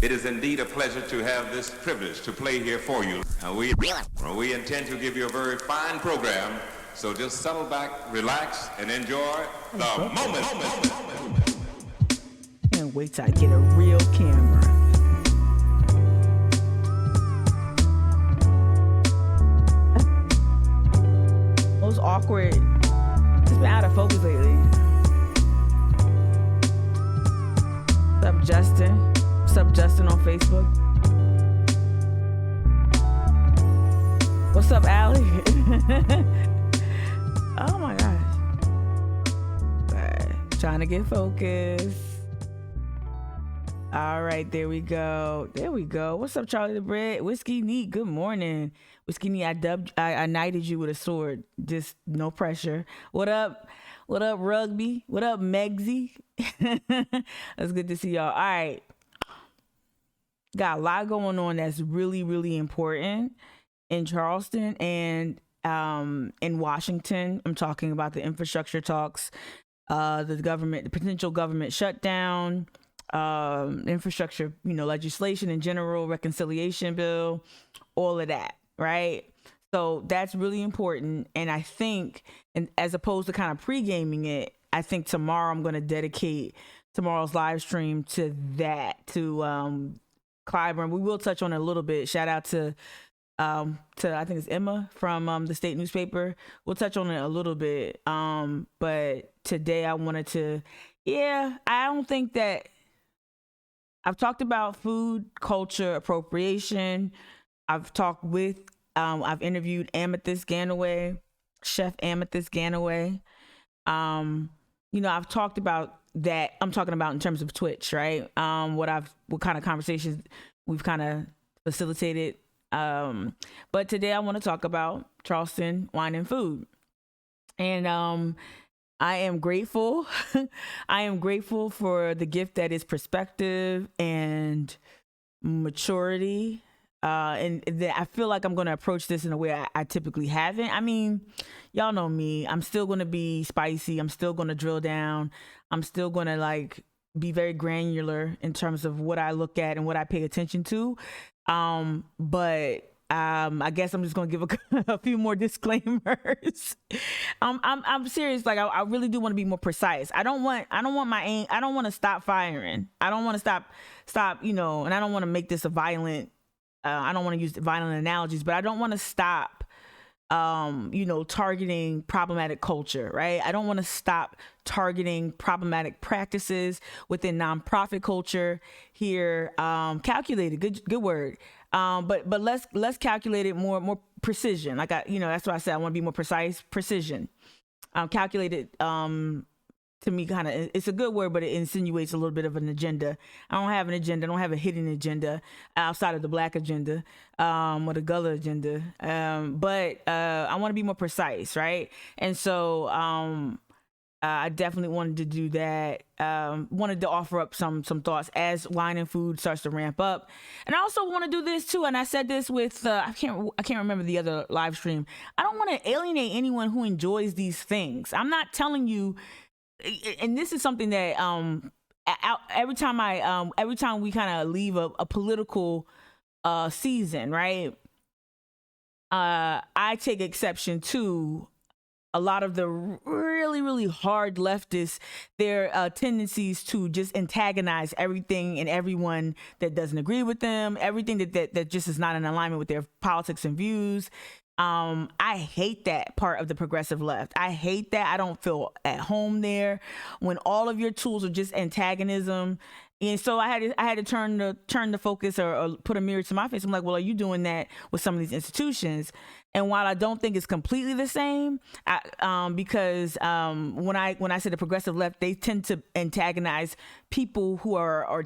It is indeed a pleasure to have this privilege to play here for you. We intend to give you a very fine program, so just settle back, relax, and enjoy the moment. Can't wait till I get a real camera. Most awkward. It's been out of focus lately. What's up, Justin? What's up, Justin, on Facebook? What's up, Allie? Oh my gosh. Right. Trying to get focused. All right, there we go. There we go. What's up, Charlie the Bread? Whiskey Neat, good morning. Whiskey Neat, I knighted you with a sword. Just no pressure. What up? What up, Rugby? What up, Megsy? That's good to see y'all. All right. Got a lot going on that's really, really important in Charleston and in Washington. I'm talking about the infrastructure talks, the potential government shutdown, infrastructure, legislation in general, reconciliation bill, all of that, right? So that's really important. And I think, and as opposed to kind of pre-gaming it, I think tomorrow I'm going to dedicate tomorrow's live stream to that, to Clyburn. We will touch on it a little bit. Shout out to I think it's Emma from the state newspaper. We'll touch on it a little bit. But today I wanted to, I don't think that I've talked about food culture appropriation. I've interviewed Amethyst Ganaway, Chef Amethyst Ganaway. I've talked about that. I'm talking about in terms of Twitch, right? What kind of conversations we've kind of facilitated. But today I want to talk about Charleston Wine and Food. And I am grateful. I am grateful for the gift that is perspective and maturity. And I feel like I'm going to approach this in a way I typically haven't. I mean, y'all know me. I'm still going to be spicy. I'm still going to drill down. I'm still going to be very granular in terms of what I look at and what I pay attention to. But I guess I'm just gonna give a few more disclaimers. I'm serious. I really do want to be more precise. I don't want my aim. I don't want to stop firing. I don't want to stop. And I don't want to make this a violent. I don't want to use violent analogies, but I don't want to stop. Targeting problematic culture, right? I don't want to stop targeting problematic practices within nonprofit culture here. Calculated, good word. But less calculated, more precision. That's what I said. I want to be more precise, precision. Calculated, to me, kind of, it's a good word, but it insinuates a little bit of an agenda. I don't have an agenda. I don't have a hidden agenda outside of the Black agenda, or the Gullah agenda. But I want to be more precise, right? And so I definitely wanted to do that. Wanted to offer up some thoughts as Wine and Food starts to ramp up. And I also want to do this too. And I said this with I can't remember the other live stream. I don't want to alienate anyone who enjoys these things. I'm not telling you. And this is something that every time we kind of leave a political season, right? I take exception to a lot of the really, really hard leftists, their tendencies to just antagonize everything and everyone that doesn't agree with them, everything that just is not in alignment with their politics and views. I hate that part of the progressive left. I hate that. I don't feel at home there when all of your tools are just antagonism. And so I had to turn the focus or put a mirror to my face. I'm like, well, are you doing that with some of these institutions? And while I don't think it's completely the same, because when I say the progressive left, they tend to antagonize people who are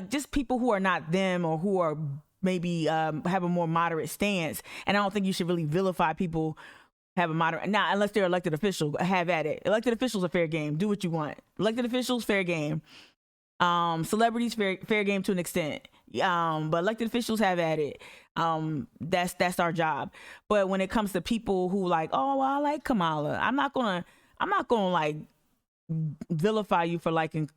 just people who are not them or who are maybe have a more moderate stance. And I don't think you should really vilify people have a moderate, now unless they're elected officials, have at it. Elected officials are fair game. Do what you want. Elected officials, fair game. Celebrities, fair game to an extent. But elected officials have at it. That's our job. But when it comes to people who oh, well, I like Kamala, I'm not gonna vilify you for liking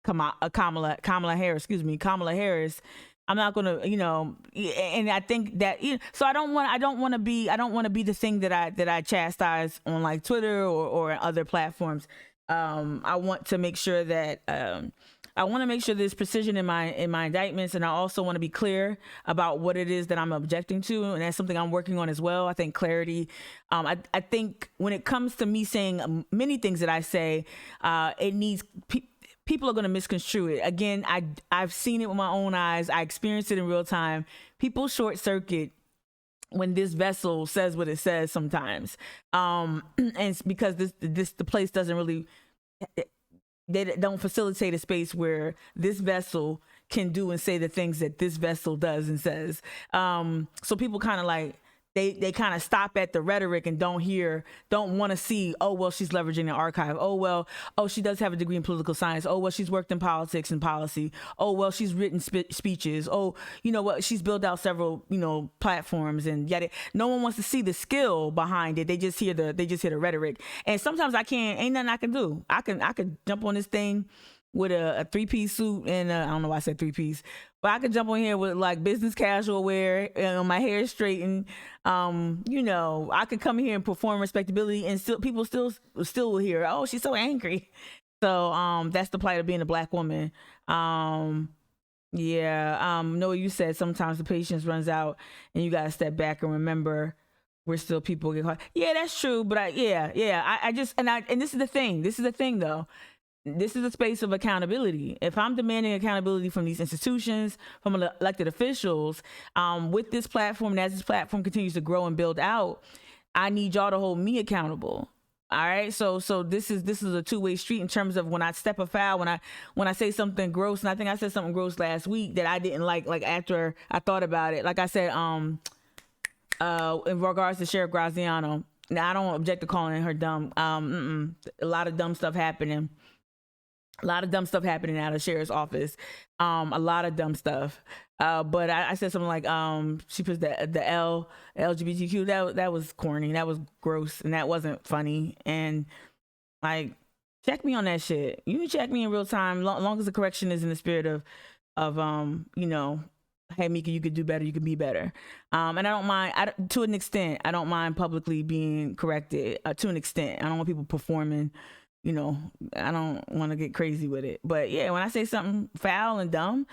Kamala Harris, Kamala Harris. I'm not gonna, and I think that, so I don't want to be the thing that I chastise on like Twitter or other platforms. I want to make sure that there's precision in my indictments, and I also want to be clear about what it is that I'm objecting to, and that's something I'm working on as well. I think clarity. I think when it comes to me saying many things that I say, it needs. People are going to misconstrue it. Again, I've seen it with my own eyes. I experienced it in real time. People short circuit when this vessel says what it says sometimes. And it's because the place doesn't really, they don't facilitate a space where this vessel can do and say the things that this vessel does and says. So people kind of like, they kind of stop at the rhetoric and don't want to see, oh, well, she's leveraging the archive. Oh, well, she does have a degree in political science. Oh, well, she's worked in politics and policy. Oh, well, she's written speeches. Oh, you know what? She's built out several, platforms, and yet no one wants to see the skill behind it. They just hear the rhetoric. And sometimes ain't nothing I can do. I could jump on this thing with a 3-piece suit and I don't know why I said 3-piece, but I could jump on here with like business casual wear and my hair straightened. I could come here and perform respectability, and people still will hear, oh, she's so angry. So that's the plight of being a Black woman. Noah, you said sometimes the patience runs out and you got to step back and remember we're still people get caught. Yeah, that's true. But and this is the thing though. This is a space of accountability. If I'm demanding accountability from these institutions, from elected officials, with this platform, and as this platform continues to grow and build out, I need y'all to hold me accountable. All right. So this is a two-way street in terms of when I step afoul, when I say something gross, and I think I said something gross last week that I didn't like after I thought about it. Like I said, in regards to Sheriff Graziano, now I don't object to calling her dumb. A lot of dumb stuff happening. A lot of dumb stuff happening out of the sheriff's office. A lot of dumb stuff. But I said something like, she puts the LGBTQ. That was corny. That was gross. And that wasn't funny. And like, check me on that shit. You can check me in real time. Long as the correction is in the spirit of hey, Mika, you could do better. You could be better. And I don't mind, to an extent, I don't mind publicly being corrected to an extent. I don't want people performing. I don't want to get crazy with it. But yeah, when I say something foul and dumb,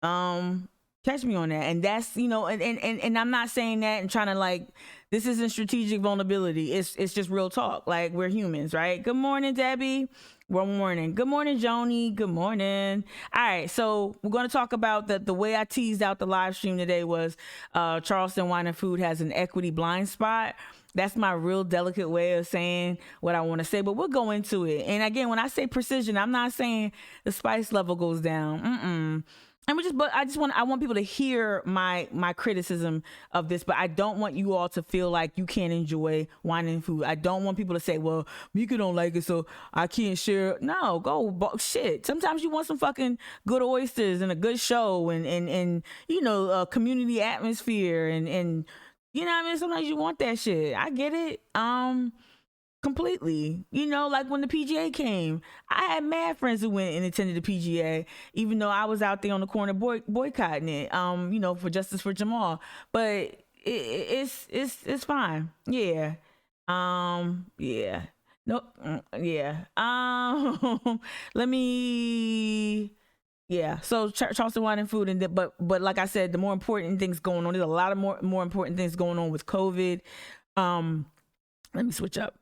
catch me on that. And that's, and I'm not saying that and trying to like, this isn't strategic vulnerability. It's just real talk. Like, we're humans, right? Good morning, Debbie. Good morning. Good morning, Joni. Good morning. All right. So we're going to talk about the way I teased out the live stream today was Charleston Wine and Food has an equity blind spot. That's my real delicate way of saying what I want to say, but we'll go into it. And again, when I say precision, I'm not saying the spice level goes down. I want people to hear my criticism of this, but I don't want you all to feel like you can't enjoy wine and food. I don't want people to say, well, Mika don't like it, so I can't share. No, shit. Sometimes you want some fucking good oysters and a good show and a community atmosphere and you know what I mean? Sometimes you want that shit. I get it. Completely. Like when the PGA came, I had mad friends who went and attended the PGA, even though I was out there on the corner boycotting it, for justice for Jamal. But it's fine. Yeah. Yeah. No. Yeah. Let me. Yeah, so Charleston Wine and Food, but like I said, the more important things going on. There's a lot of more important things going on with COVID. Let me switch up.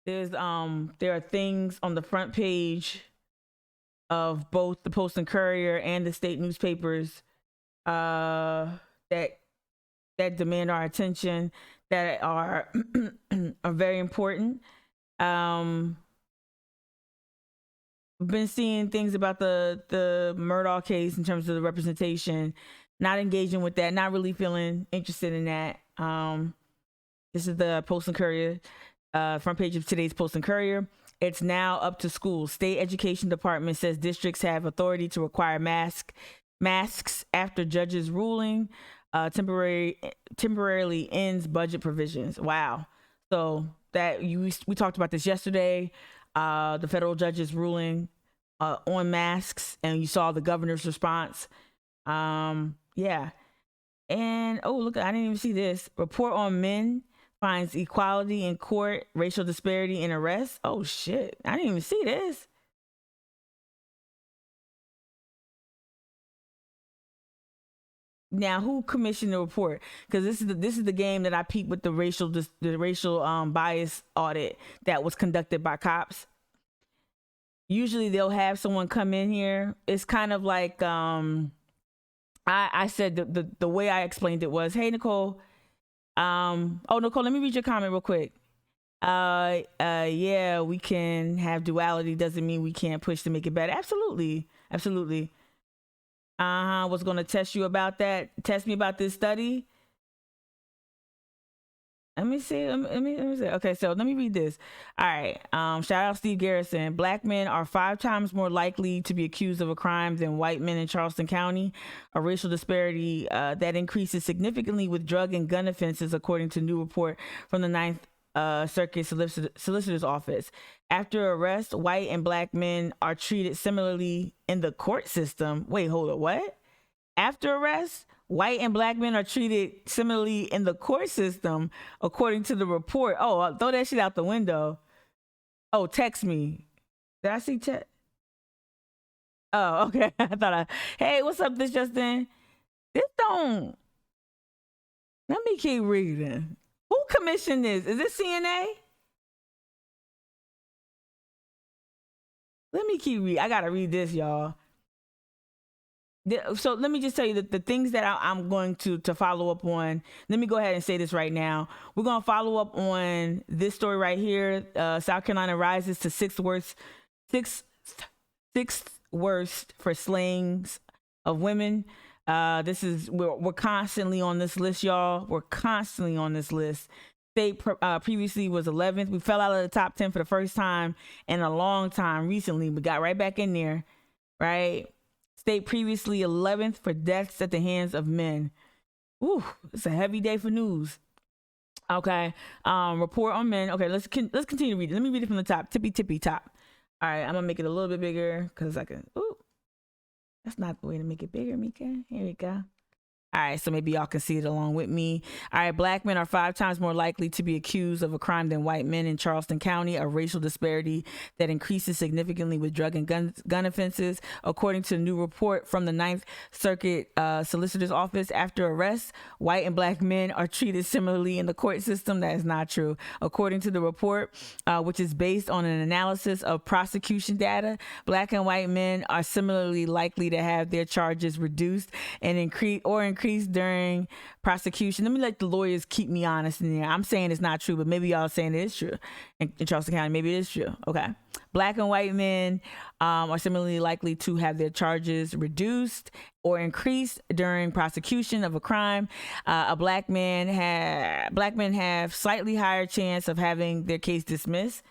There are things on the front page of both the Post and Courier and the state newspapers that demand our attention, that are very important. Been seeing things about the Murdaugh case in terms of the representation, not engaging with that, not really feeling interested in that. This is the Post and Courier, front page of today's Post and Courier. It's now up to schools. State Education Department says districts have authority to require masks after judge's ruling. Temporarily ends budget provisions. Wow. So we talked about this yesterday. the federal judge's ruling on masks, and you saw the governor's response. Yeah. And oh, look, I didn't even see this. Report on men finds equality in court, racial disparity in arrests. Oh shit, I didn't even see this. Now, who commissioned the report? Because this is the game that I peeped with the racial bias audit that was conducted by cops. Usually they'll have someone come in here. It's kind of like I said the way I explained it was, hey Nicole, Nicole, let me read your comment real quick. Yeah, we can have duality, doesn't mean we can't push to make it better. Absolutely. Was going to test you about that. Test me about this study. Let me see. Let me see. Okay, so let me read this. All right. Shout out Steve Garrison. Black men are 5 times more likely to be accused of a crime than white men in Charleston County. A racial disparity that increases significantly with drug and gun offenses, according to a new report from the Ninth Circuit Solicitor's Office. After arrest, white and black men are treated similarly in the court system. Wait, hold on. What? After arrest, white and black men are treated similarly in the court system, according to the report. Oh, I'll throw that shit out the window. Oh, text me. Did I see chat? Oh, okay. Hey, what's up, this Justin? This don't. Let me keep reading. Who commissioned this? Is this CNA? Let me keep reading. I gotta read this, y'all. So let me just tell you that the things that I'm going to follow up on. Let me go ahead and say this right now. We're going to follow up on this story right here. South Carolina rises to sixth worst for slayings of women. We're constantly on this list, y'all. We're constantly on this list. State previously was 11th. We fell out of the top 10 for the first time in a long time recently. We got right back in there, right? State previously 11th for deaths at the hands of men. Ooh, it's a heavy day for news. Okay. Report on men. Okay, let's continue reading. Let me read it from the top. Tippy top. All right, I'm gonna make it a little bit bigger because I can. Ooh, that's not the way to make it bigger, Mika. Here we go. All right, so maybe y'all can see it along with me. All right, black men are 5 times more likely to be accused of a crime than white men in Charleston County, a racial disparity that increases significantly with drug and gun offenses, according to a new report from the Ninth Circuit Solicitor's Office. After arrest, white and black men are treated similarly in the court system. That is not true. According to the report, which is based on an analysis of prosecution data, black and white men are similarly likely to have their charges reduced and increased during prosecution. Let me let the lawyers keep me honest in there. I'm saying it's not true, but maybe y'all saying it is true. In Charleston County, maybe it is true. Okay. Black and white men are similarly likely to have their charges reduced or increased during prosecution of a crime. Black men have slightly higher chance of having their case dismissed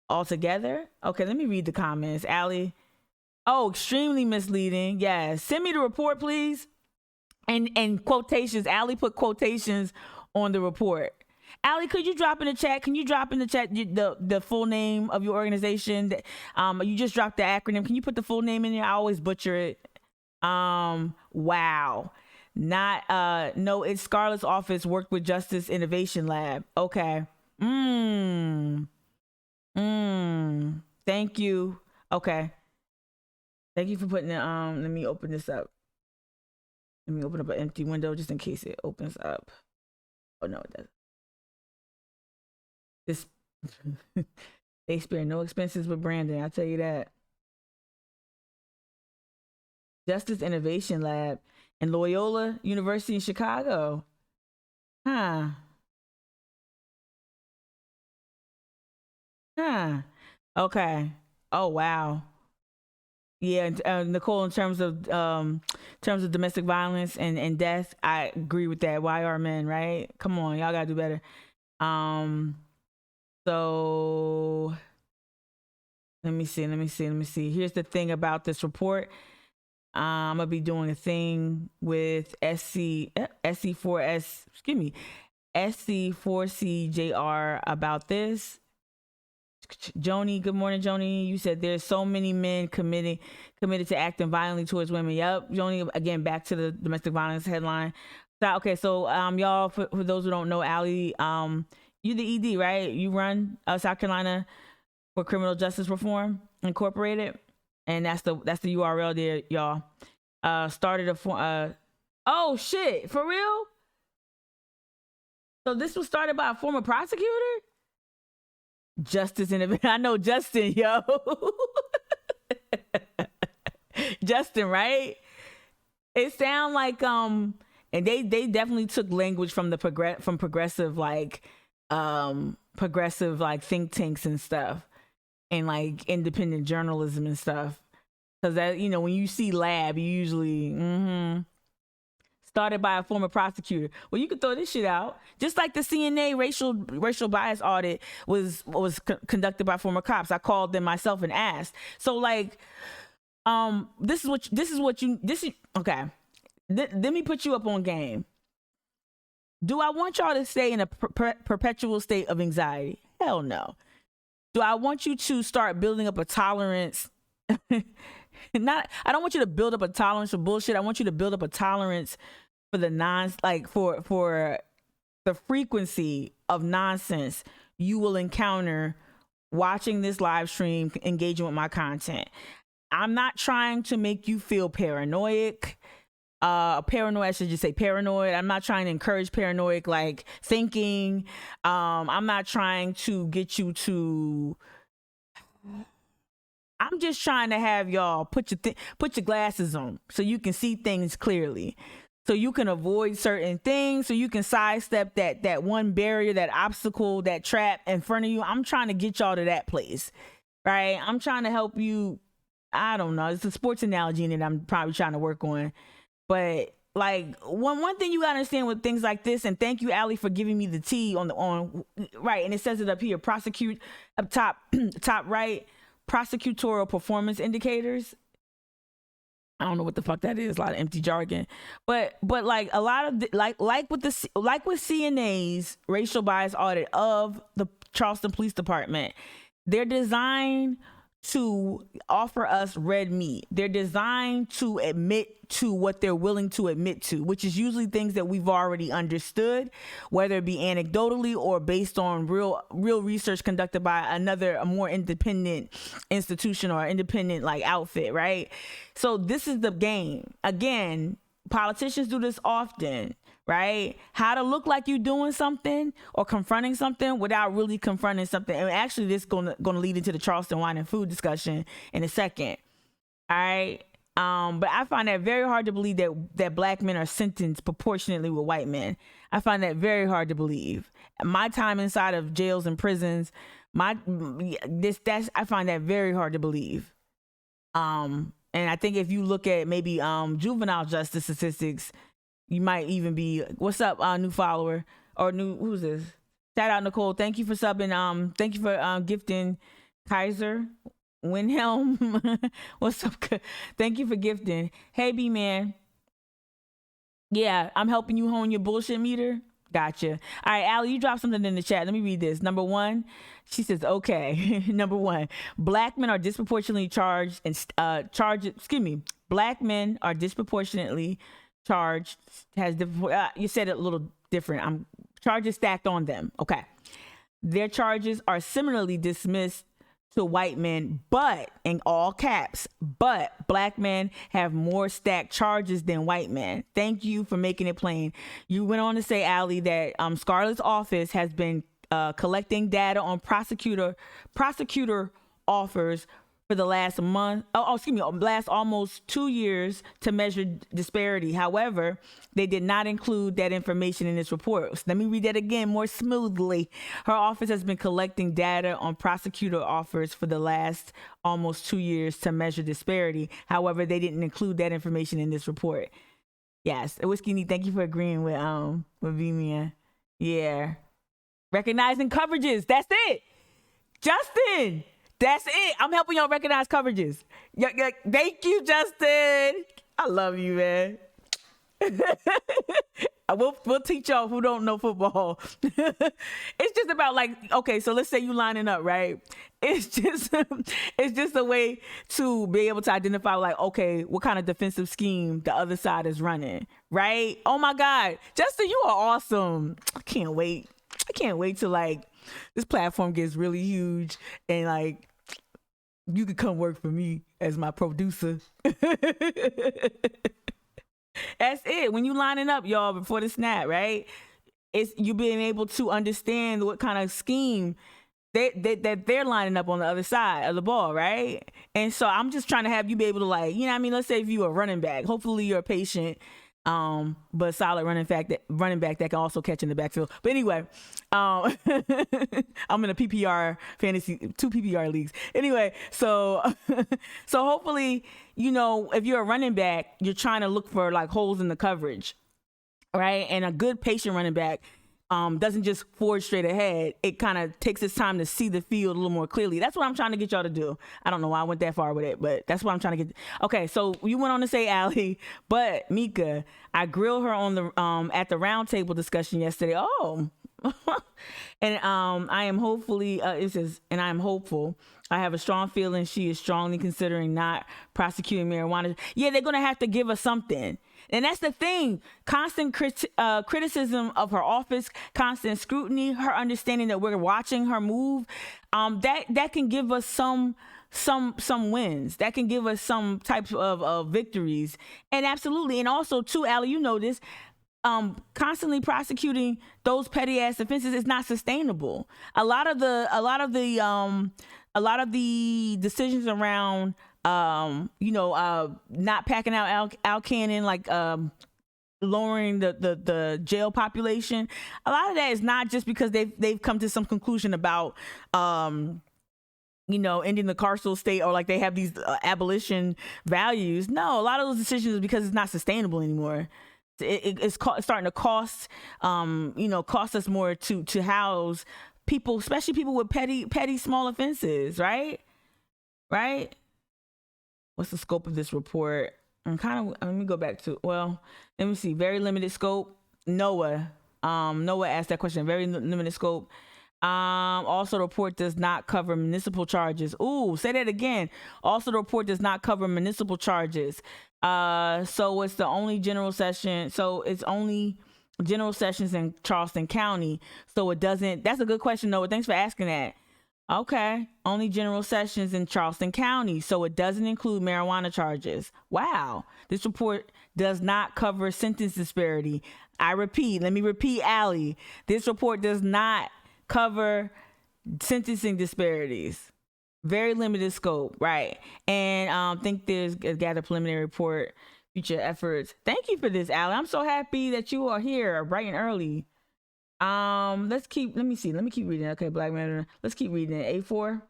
altogether. Okay, let me read the comments. Allie. Oh, extremely misleading. Yes. Send me the report, please. And quotations. Allie put quotations on the report. Allie, could you drop in the chat? Can you drop in the chat the full name of your organization? You just dropped the acronym. Can you put the full name in there? I always butcher it. Wow. No, it's Scarlett's office worked with Justice Innovation Lab. Okay. Thank you. Okay. Thank you for putting it. Let me open this up. Let me open up an empty window just in case it opens up. Oh no, it doesn't. This they spare no expenses with branding. I tell you that. Justice Innovation Lab and Loyola University in Chicago. Huh. Okay. Oh wow. Yeah, Nicole, in terms of domestic violence and death, I agree with that. Why are men, right? Come on, y'all gotta do better. So let me see. Here's the thing about this report. I'm gonna be doing a thing with SC4CJR about this. Joni, good morning, Joni. You said there's so many men committed to acting violently towards women. Yep, Joni. Again, back to the domestic violence headline. So, okay, so y'all, for those who don't know, Allie, you the ED, right? You run South Carolina for Criminal Justice Reform Incorporated, and that's the URL there, y'all. Started oh shit, for real? So this was started by a former prosecutor? Justice in a I know Justin, yo. Justin, right? It sound like and they definitely took language from the progressive like think tanks and stuff, and like independent journalism and stuff. Cause that, when you see lab, you usually started by a former prosecutor. Well, you could throw this shit out. Just like the CNA racial bias audit was conducted by former cops. I called them myself and asked. So like, this is okay. Let me put you up on game. Do I want y'all to stay in a perpetual state of anxiety? Hell no. Do I want you to start building up a tolerance? I don't want you to build up a tolerance for bullshit. I want you to build up a tolerance for the for the frequency of nonsense you will encounter watching this live stream, engaging with my content. I'm not trying to make you feel paranoid. I should just say paranoid. I'm not trying to encourage paranoid like thinking. I'm not trying to get you to. I'm just trying to have y'all put your glasses on so you can see things clearly, so you can avoid certain things, so you can sidestep that one barrier, that obstacle, that trap in front of you. I'm trying to get y'all to that place, right? I'm trying to help you. I don't know. It's a sports analogy that I'm probably trying to work on, but like one thing you gotta understand with things like this, and thank you, Allie, for giving me the tea on right, and it says it up here, prosecute up top, top right. Prosecutorial performance indicators. I don't know what the fuck that is. A lot of empty jargon, but like a lot of like with CNA's racial bias audit of the Charleston Police Department, they're designed to offer us red meat. They're designed to admit to what they're willing to admit to, which is usually things that we've already understood, whether it be anecdotally or based on real research conducted by a more independent institution or independent like outfit, right? So this is the game. Again, politicians do this often, right? How to look like you're doing something or confronting something without really confronting something. And actually this is gonna lead into the Charleston Wine and Food discussion in a second. All right. But I find that very hard to believe that black men are sentenced proportionately with white men. I find that very hard to believe. My time inside of jails and prisons, I find that very hard to believe. And I think if you look at maybe juvenile justice statistics, you might even be, what's up, new follower or who's this? Shout out Nicole. Thank you for subbing. Thank you for gifting Kaiser Winhelm. What's up? Thank you for gifting. Hey, B man. Yeah, I'm helping you hone your bullshit meter. Gotcha. All right, Allie, you dropped something in the chat. Let me read this. Number one, she says, okay. Number one, black men are disproportionately charged and black men are disproportionately charged. You said it a little different. Charges stacked on them. Okay. Their charges are similarly dismissed to white men, but in all caps, but black men have more stacked charges than white men. Thank you for making it plain. You went on to say, Allie, that Scarlett's office has been collecting data on prosecutor offers for the last almost 2 years to measure disparity. However, they did not include that information in this report. So let me read that again more smoothly. Her office has been collecting data on prosecutor offers for the last almost 2 years to measure disparity. However, they didn't include that information in this report. Yes, Whiskey Neat, thank you for agreeing with V-Man. Yeah. Recognizing coverages. That's it. Justin. That's it. I'm helping y'all recognize coverages. Thank you, Justin. I love you, man. We'll teach y'all who don't know football. It's just about like, okay, so let's say you lining up, right? It's just it's just a way to be able to identify like, okay, what kind of defensive scheme the other side is running, right? Oh my God, Justin, you are awesome. I can't wait till like this platform gets really huge and like you could come work for me as my producer. That's it. When you lining up, y'all, before the snap, right? It's you being able to understand what kind of scheme that they're lining up on the other side of the ball, right? And so I'm just trying to have you be able to like, you know what I mean? Let's say if you're a running back, hopefully you're a patient, but solid running back that can also catch in the backfield. But anyway, I'm in a PPR fantasy, 2 PPR leagues. Anyway, so so hopefully, you know, if you're a running back, you're trying to look for like holes in the coverage, right? And a good patient running back doesn't just forge straight ahead. It kind of takes its time to see the field a little more clearly. That's what I'm trying to get y'all to do. I don't know why I went that far with it, but that's what I'm trying to get. Okay, so you went on to say Allie, but Mika, I grilled her on the at the roundtable discussion yesterday. Oh, and I am hopefully it says, and I am hopeful. I have a strong feeling she is strongly considering not prosecuting marijuana. Yeah, they're gonna have to give us something. And that's the thing, constant criticism of her office, constant scrutiny, her understanding that we're watching her move, that can give us some wins. That can give us some types of victories. And absolutely, and also too, Allie, you know this, constantly prosecuting those petty ass offenses is not sustainable. A lot of the decisions around not packing out Al Cannon, like lowering the jail population. A lot of that is not just because they've come to some conclusion about ending the carceral state, or like they have these abolition values. No, a lot of those decisions is because it's not sustainable anymore. It's starting to cost us more to house people, especially people with petty small offenses, right? What's the scope of this report? Let me go back to, let me see. Very limited scope. Noah asked that question. Very limited scope. Also, the report does not cover municipal charges. Ooh, say that again. Also, the report does not cover municipal charges. So it's the only general session. So it's only general sessions in Charleston County. So it doesn't. That's a good question, Noah. Thanks for asking that. Okay, only general sessions in Charleston County, so it doesn't include marijuana charges. Wow, this report does not cover sentence disparity. Let me repeat, Allie, this report does not cover sentencing disparities. Very limited scope, right? And I think there's a gather preliminary report, future efforts. Thank you for this, Allie. I'm so happy that you are here bright and early. Let me keep reading. Okay, Black Matter. Let's keep reading it. A4.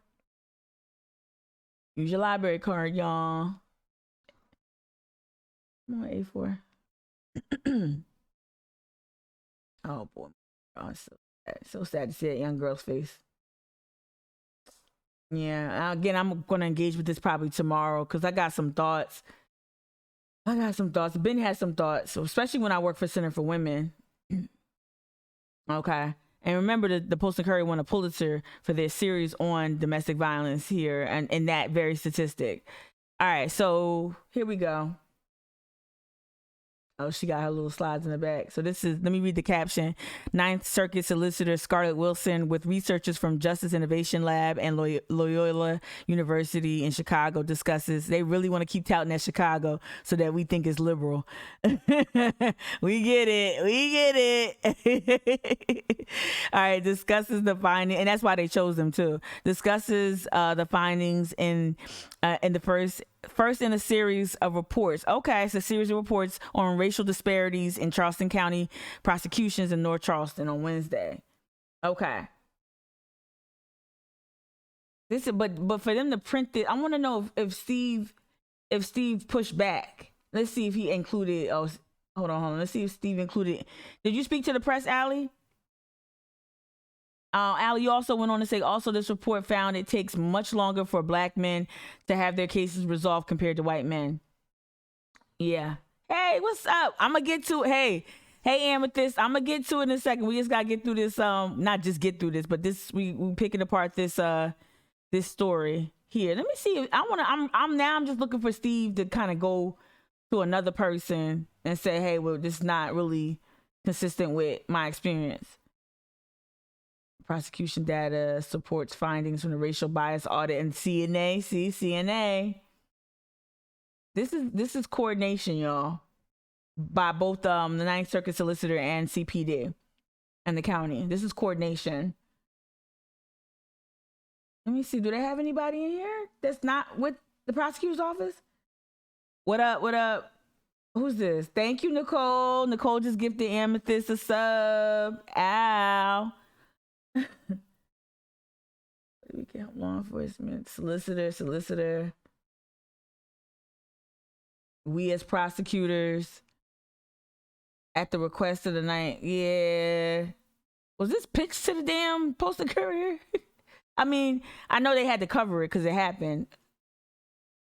Use your library card, y'all. Come on, A4. Oh boy. Oh, it's so sad to see that young girl's face. Yeah, again, I'm gonna engage with this probably tomorrow because I got some thoughts. Ben has some thoughts, so especially when I work for Center for Women. Okay. And remember, the Post and Courier won a Pulitzer for their series on domestic violence here, and in that very statistic. All right, so here we go. Oh, she got her little slides in the back. So let me read the caption. Ninth Circuit Solicitor Scarlett Wilson, with researchers from Justice Innovation Lab and Loyola University in Chicago, discusses, they really want to keep touting that Chicago so that we think it's liberal. We get it. All right, discusses the finding, and that's why they chose them too. Discusses the findings in the first in a series of reports. Okay, it's a series of reports on racial disparities in Charleston County prosecutions in North Charleston on Wednesday. Okay. But for them to print it, I want to know if Steve pushed back. Let's see if he included. Oh, hold on. Let's see if Steve included. Did you speak to the press, Allie? Allie, you also went on to say, also this report found it takes much longer for Black men to have their cases resolved compared to white men. Yeah. Hey, what's up? I'm gonna get to it. Hey, Hey, Amethyst, I'm gonna get to it in a second. We just gotta get through this. Not just get through this, but this we picking apart this this story here. Let me see. If I wanna. I'm just looking for Steve to kind of go to another person and say, hey, well, this is not really consistent with my experience. Prosecution data supports findings from the racial bias audit and CNA. See, CNA. This is coordination, y'all, by both the Ninth Circuit Solicitor and CPD and the county. This is coordination. Let me see. Do they have anybody in here that's not with the prosecutor's office? What up? What up? Who's this? Thank you, Nicole. Nicole just gifted Amethyst a sub. Ow. We get law enforcement, solicitor. We as prosecutors, at the request of the night. Yeah. Was this pitched to the damn Post and Courier? I mean, I know they had to cover it because it happened.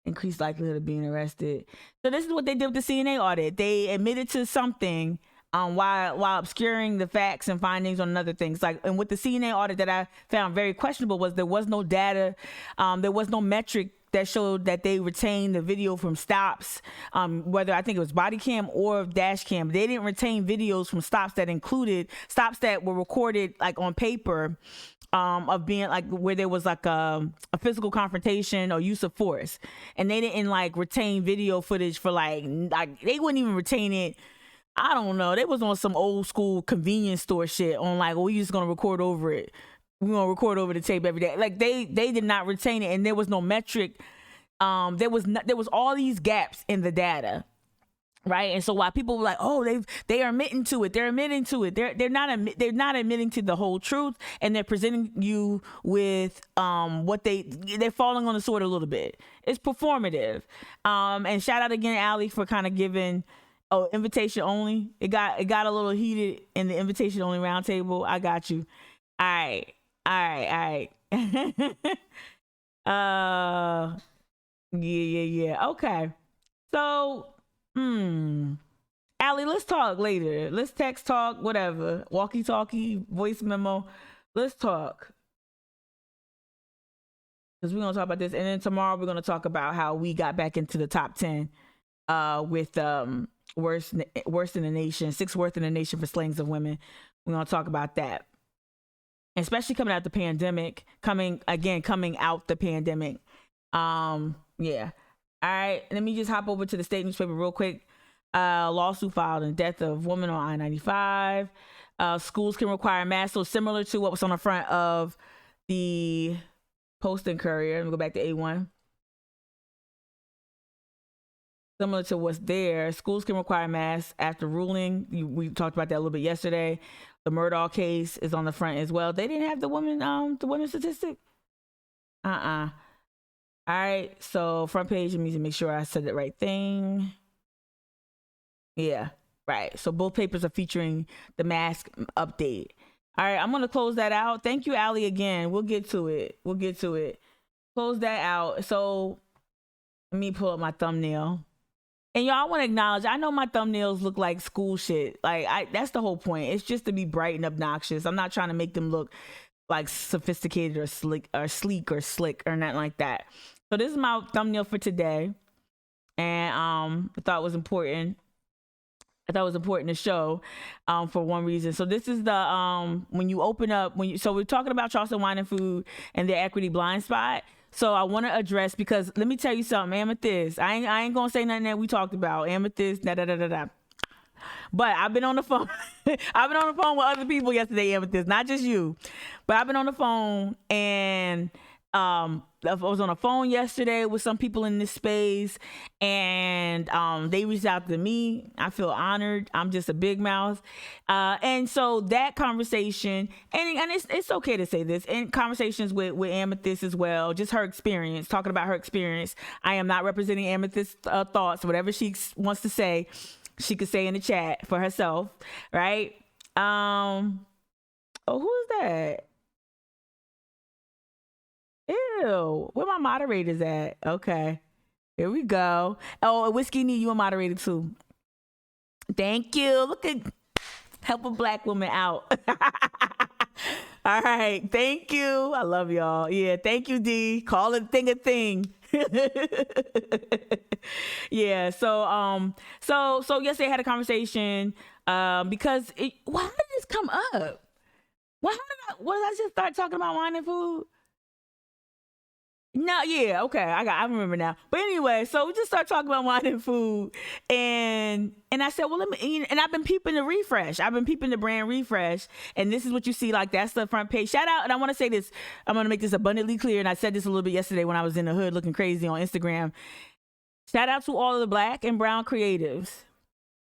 Increased likelihood of being arrested. So this is what they did with the CNA audit. They admitted to something while obscuring the facts and findings on other things. Like, and with the CNA audit that I found very questionable was there was no data, there was no metric that showed that they retained the video from stops, whether I think it was body cam or dash cam. They didn't retain videos from stops that included stops that were recorded like on paper, of being like where there was like a physical confrontation or use of force, and they didn't like retain video footage for like they wouldn't even retain it. I don't know. They was on some old school convenience store shit on like, well, we just gonna record over it. We're gonna record over the tape every day. Like they did not retain it, and there was no metric. There was all these gaps in the data, right? And so while people were like, oh, they are admitting to it, they're admitting to it. They're not admitting to the whole truth, and they're presenting you with what they're falling on the sword a little bit. It's performative. And shout out again, Allie, for kind of giving. Oh, invitation only. It got a little heated in the invitation only roundtable. I got you. All right. Yeah. Okay. So, Allie, let's talk later. Let's text talk, whatever. Walkie-talkie, voice memo. Let's talk. Because we're going to talk about this. And then tomorrow we're going to talk about how we got back into the top 10 with worst in the nation, sixth worst in the nation for slayings of women. We're going to talk about that. Especially coming out the pandemic, coming out the pandemic. Yeah. All right. Let me just hop over to the state newspaper real quick. Lawsuit filed in death of woman on I-95. Schools can require masks. So similar to what was on the front of the Post and Courier. Let me go back to A1. Similar to what's there, schools can require masks after ruling. We talked about that a little bit yesterday. The Murdaugh case is on the front as well. They didn't have the women statistic. All right, so front page, let me make sure I said the right thing. Yeah, right. So both papers are featuring the mask update. All right, I'm gonna close that out. Thank you, Allie, again. We'll get to it. Close that out. So let me pull up my thumbnail. And y'all, I want to acknowledge, I know my thumbnails look like school shit. Like, that's the whole point. It's just to be bright and obnoxious. I'm not trying to make them look like sophisticated or sleek or slick or nothing like that. So this is my thumbnail for today. And I thought it was important. To show for one reason. So this is the when you open up so we're talking about Charleston Wine and Food and their equity blind spot. So I want to address, because let me tell you something, Amethyst. I ain't gonna say nothing that we talked about. Amethyst, da. But I've been on the phone. I've been on the phone with other people yesterday, Amethyst, not just you. But I've been on the phone, and I was on the phone yesterday with some people in this space, and they reached out to me. I feel honored. I'm just a big mouth. And so that conversation, and it's okay to say this, and conversations with Amethyst as well, just her experience, talking about her experience. I am not representing Amethyst's thoughts. Whatever she wants to say, she could say in the chat for herself, right? Oh, who's that? Ew, where my moderators at? Okay, here we go. Oh, Whiskey Knee, you a moderator too. Thank you. Look at Help a black woman out. All right. Thank you. I love y'all. Yeah. Thank you, D. Call it thing a thing. Yeah. So yesterday I had a conversation because why did this come up? What did I just start talking about wine and food? No, yeah, okay, I remember now. But anyway, so we just start talking about wine and food, and I said, well, let me. And I've been peeping the refresh. I've been peeping the brand refresh, and this is what you see. Like that's the front page. Shout out, and I want to say this. I'm gonna make this abundantly clear, and I said this a little bit yesterday when I was in the hood looking crazy on Instagram. Shout out to all of the black and brown creatives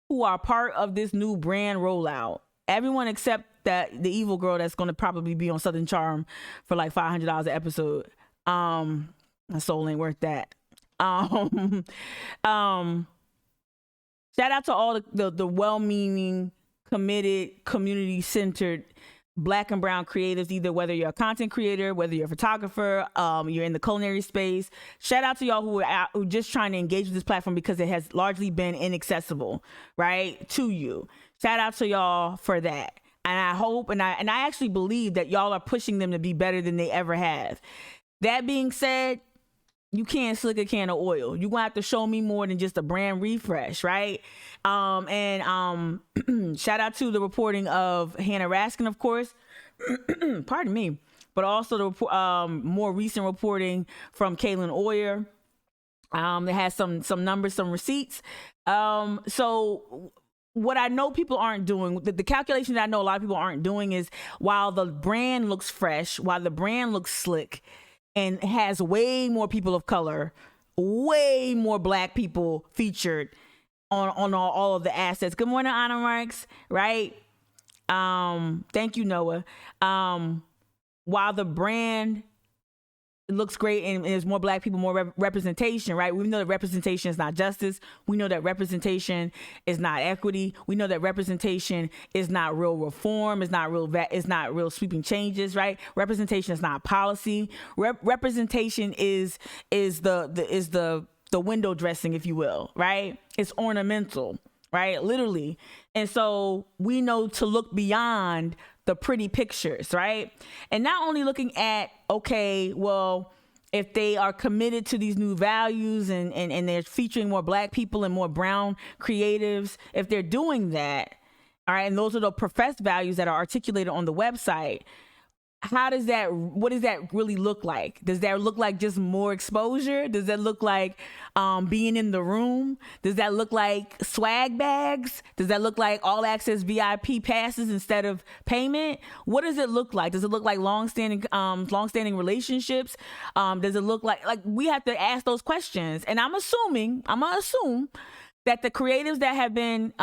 who are part of this new brand rollout. Everyone except that the evil girl that's gonna probably be on Southern Charm for like $500 an episode. My soul ain't worth that. Shout out to all the well-meaning, committed, community-centered black and brown creatives, either whether you're a content creator, whether you're a photographer, you're in the culinary space. Shout out to y'all who are just trying to engage with this platform because it has largely been inaccessible, right, to you. Shout out to y'all for that. And I hope, and I actually believe that y'all are pushing them to be better than they ever have. That being said, you can't slick a can of oil. You're going to have to show me more than just a brand refresh, right? And shout out to the reporting of Hannah Raskin, of course. Pardon me. But also the more recent reporting from Kaylin Oyer. That has some numbers, some receipts. So what I know people aren't doing, the calculation that I know a lot of people aren't doing is while the brand looks fresh, while the brand looks slick, and has way more people of color, way more black people featured on all of the assets. Good morning, Anna Marks, right? Thank you, Noah. While the brand looks great and there's more black people, more representation, right? We know that representation is not justice. We know that representation is not equity. We know that representation is not real reform. It's not real sweeping changes, right? Representation is not policy. Representation is the window dressing, if you will, right? It's ornamental, right? Literally. And so we know to look beyond the pretty pictures, right? And not only looking at, okay, well, if they are committed to these new values and they're featuring more black people and more brown creatives, if they're doing that, all right, and those are the professed values that are articulated on the website, what does that really look like? Does that look like just more exposure? Does that look like being in the room? Does that look like swag bags? Does that look like all access VIP passes instead of payment? What does it look like? Does it look like long-standing relationships? Does it look like we have to ask those questions? And I'm gonna assume that the creatives that have been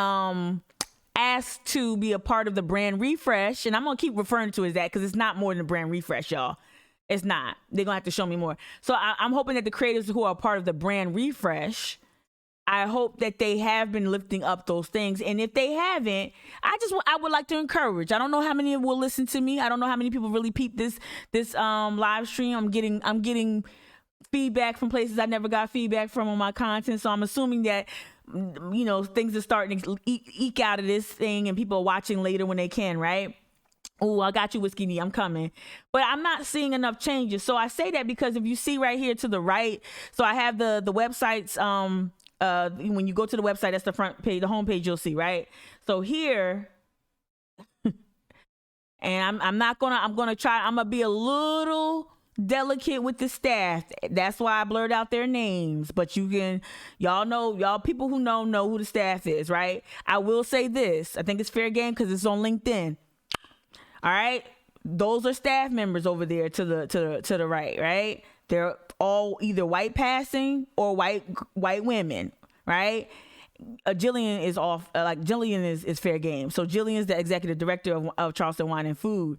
asked to be a part of the brand refresh, and I'm gonna keep referring to it as that because it's not more than a brand refresh, y'all. It's not. They're gonna have to show me more. So I'm hoping that the creators who are part of the brand refresh, I hope that they have been lifting up those things. And if they haven't, I would like to encourage. I don't know how many will listen to me. I don't know how many people really peep this live stream. I'm getting feedback from places I never got feedback from on my content. So I'm assuming that things are starting to eke out of this thing and people are watching later when they can, right? Oh, I got you, Whiskey Knee. I'm coming. But I'm not seeing enough changes. So I say that because if you see right here to the right, so I have the websites, when you go to the website, that's the front page, the home page you'll see, right? So here, and I'm gonna be a little delicate with the staff. That's why I blurred out their names, but y'all people who know who the staff is, right? I will say this, I think it's fair game because it's on LinkedIn. All right, those are staff members over there to the right? They're all either white passing or white women, right? Jillian is off, Jillian is fair game. So Jillian is the executive director of Charleston Wine and Food.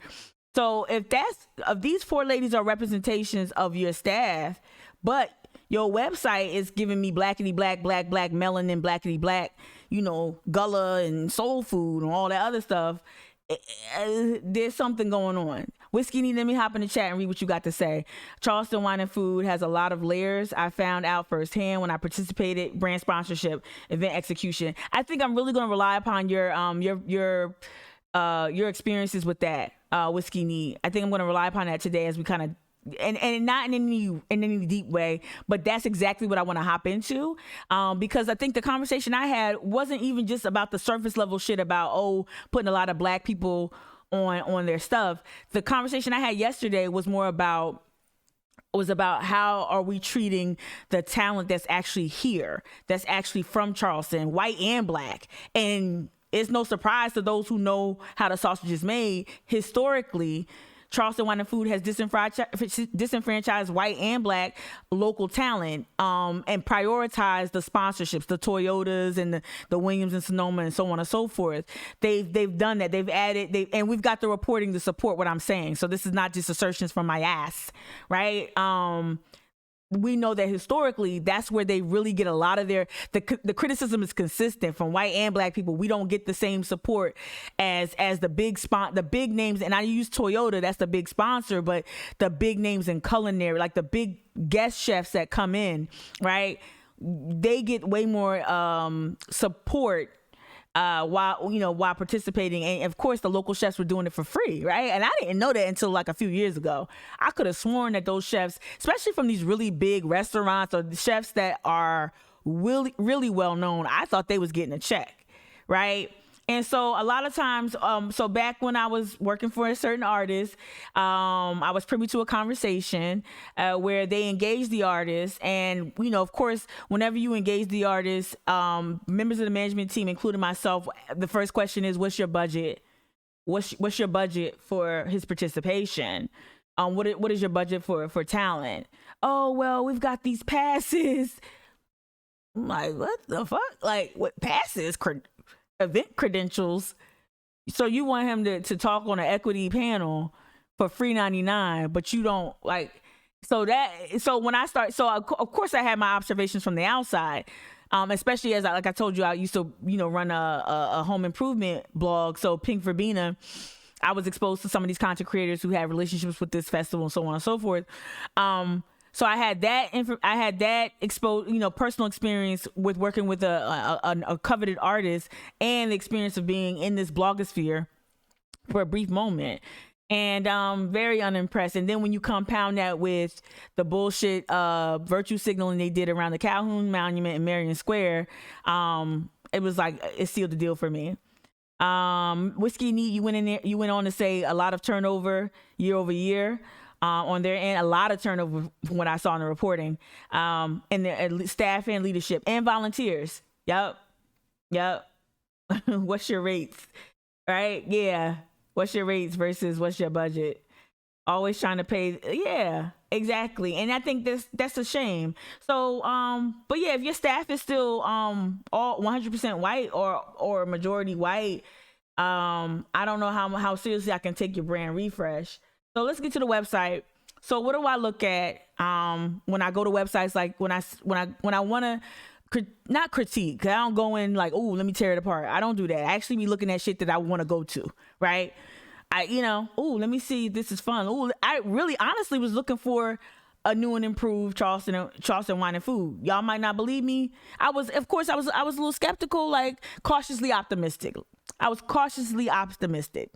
So if these four ladies are representations of your staff, but your website is giving me blackity black, melanin, blackity black, gullah and soul food and all that other stuff, there's something going on. Whiskey Neat, let me hop in the chat and read what you got to say. Charleston Wine and Food has a lot of layers. I found out firsthand when I participated, brand sponsorship, event execution. I think I'm really going to rely upon your experiences with that, Whiskey Neat. I think I'm going to rely upon that today as we kind of, and not in any deep way, but that's exactly what I want to hop into, because I think the conversation I had wasn't even just about the surface level shit about putting a lot of black people on their stuff. The conversation I had yesterday was more about how are we treating the talent that's actually here, that's actually from Charleston, white and black. And it's no surprise to those who know how the sausage is made. Historically, Charleston Wine and Food has disenfranchised white and black local talent, and prioritized the sponsorships, the Toyotas and the Williams and Sonoma and so on and so forth. They've done that. They've added, and we've got the reporting to support what I'm saying. So this is not just assertions from my ass, right? We know that historically that's where they really get a lot of the criticism is consistent from white and black people. We don't get the same support as the big names, and I use Toyota, that's the big sponsor, but the big names in culinary, like the big guest chefs that come in, right? They get way more support while participating. And of course the local chefs were doing it for free, right? And I didn't know that until like a few years ago. I could have sworn that those chefs, especially from these really big restaurants or the chefs that are really, really well known, I thought they was getting a check, right? And so a lot of times, so back when I was working for a certain artist, I was privy to a conversation where they engaged the artist. And, of course, whenever you engage the artist, members of the management team, including myself, the first question is, what's your budget? What's your budget for his participation? What is your budget for talent? Oh, well, we've got these passes. I'm like, what the fuck? Like, what passes? Event credentials. So you want him to talk on an equity panel for free $99, but you don't like. So when I start, of course I had my observations from the outside, especially as I told you, I used to run a home improvement blog. So Pink Verbena, I was exposed to some of these content creators who had relationships with this festival and so on and so forth. So I had that exposed, personal experience with working with a coveted artist, and the experience of being in this blogosphere for a brief moment, and very unimpressed. And then when you compound that with the bullshit virtue signaling they did around the Calhoun Monument in Marion Square, it was like it sealed the deal for me. Whiskey Neat, you went on to say a lot of turnover year over year. On their end, a lot of turnover from what I saw in the reporting, and their staff and leadership and volunteers. Yep. What's your rates? Right? Yeah. What's your rates versus what's your budget? Always trying to pay. Yeah, exactly. And I think that's a shame. So, but yeah, if your staff is still all 100% white or majority white, I don't know how seriously I can take your brand refresh. So let's get to the website. So what do I look at when I go to websites? Like when I want to not critique, cause I don't go in like, oh, let me tear it apart. I don't do that. I actually be looking at shit that I want to go to, right? Let me see if this is fun. Oh, I really honestly was looking for a new and improved Charleston Wine and Food. Y'all might not believe me. I was a little skeptical, like cautiously optimistic. I was cautiously optimistic.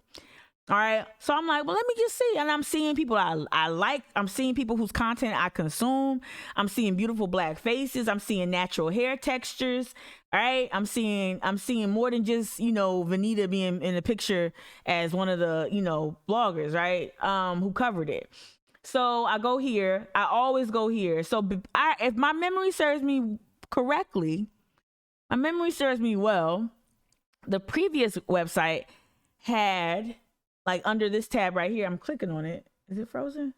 All right. So I'm like, well, let me just see. And I'm seeing people I like. I'm seeing people whose content I consume. I'm seeing beautiful black faces. I'm seeing natural hair textures. All right. I'm seeing more than just, Vanita being in the picture as one of the, bloggers, right? Who covered it. So I go here. I always go here. So if my memory serves me correctly, my memory serves me well, the previous website had, like under this tab right here, I'm clicking on it. Is it frozen?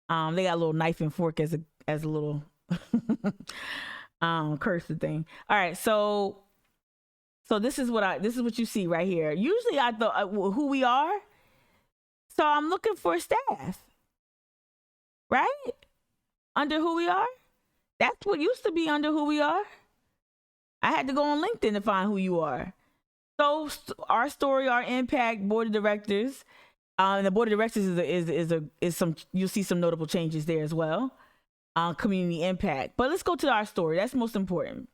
They got a little knife and fork as a little cursor thing. All right, so this is what you see right here. Usually I thought who we are. So I'm looking for staff, right? Under who we are. That's what used to be under who we are. I had to go on LinkedIn to find who you are. So our story, our impact, board of directors, And the board of directors is some, you'll see some notable changes there as well. Community impact. But let's go to our story. That's most important.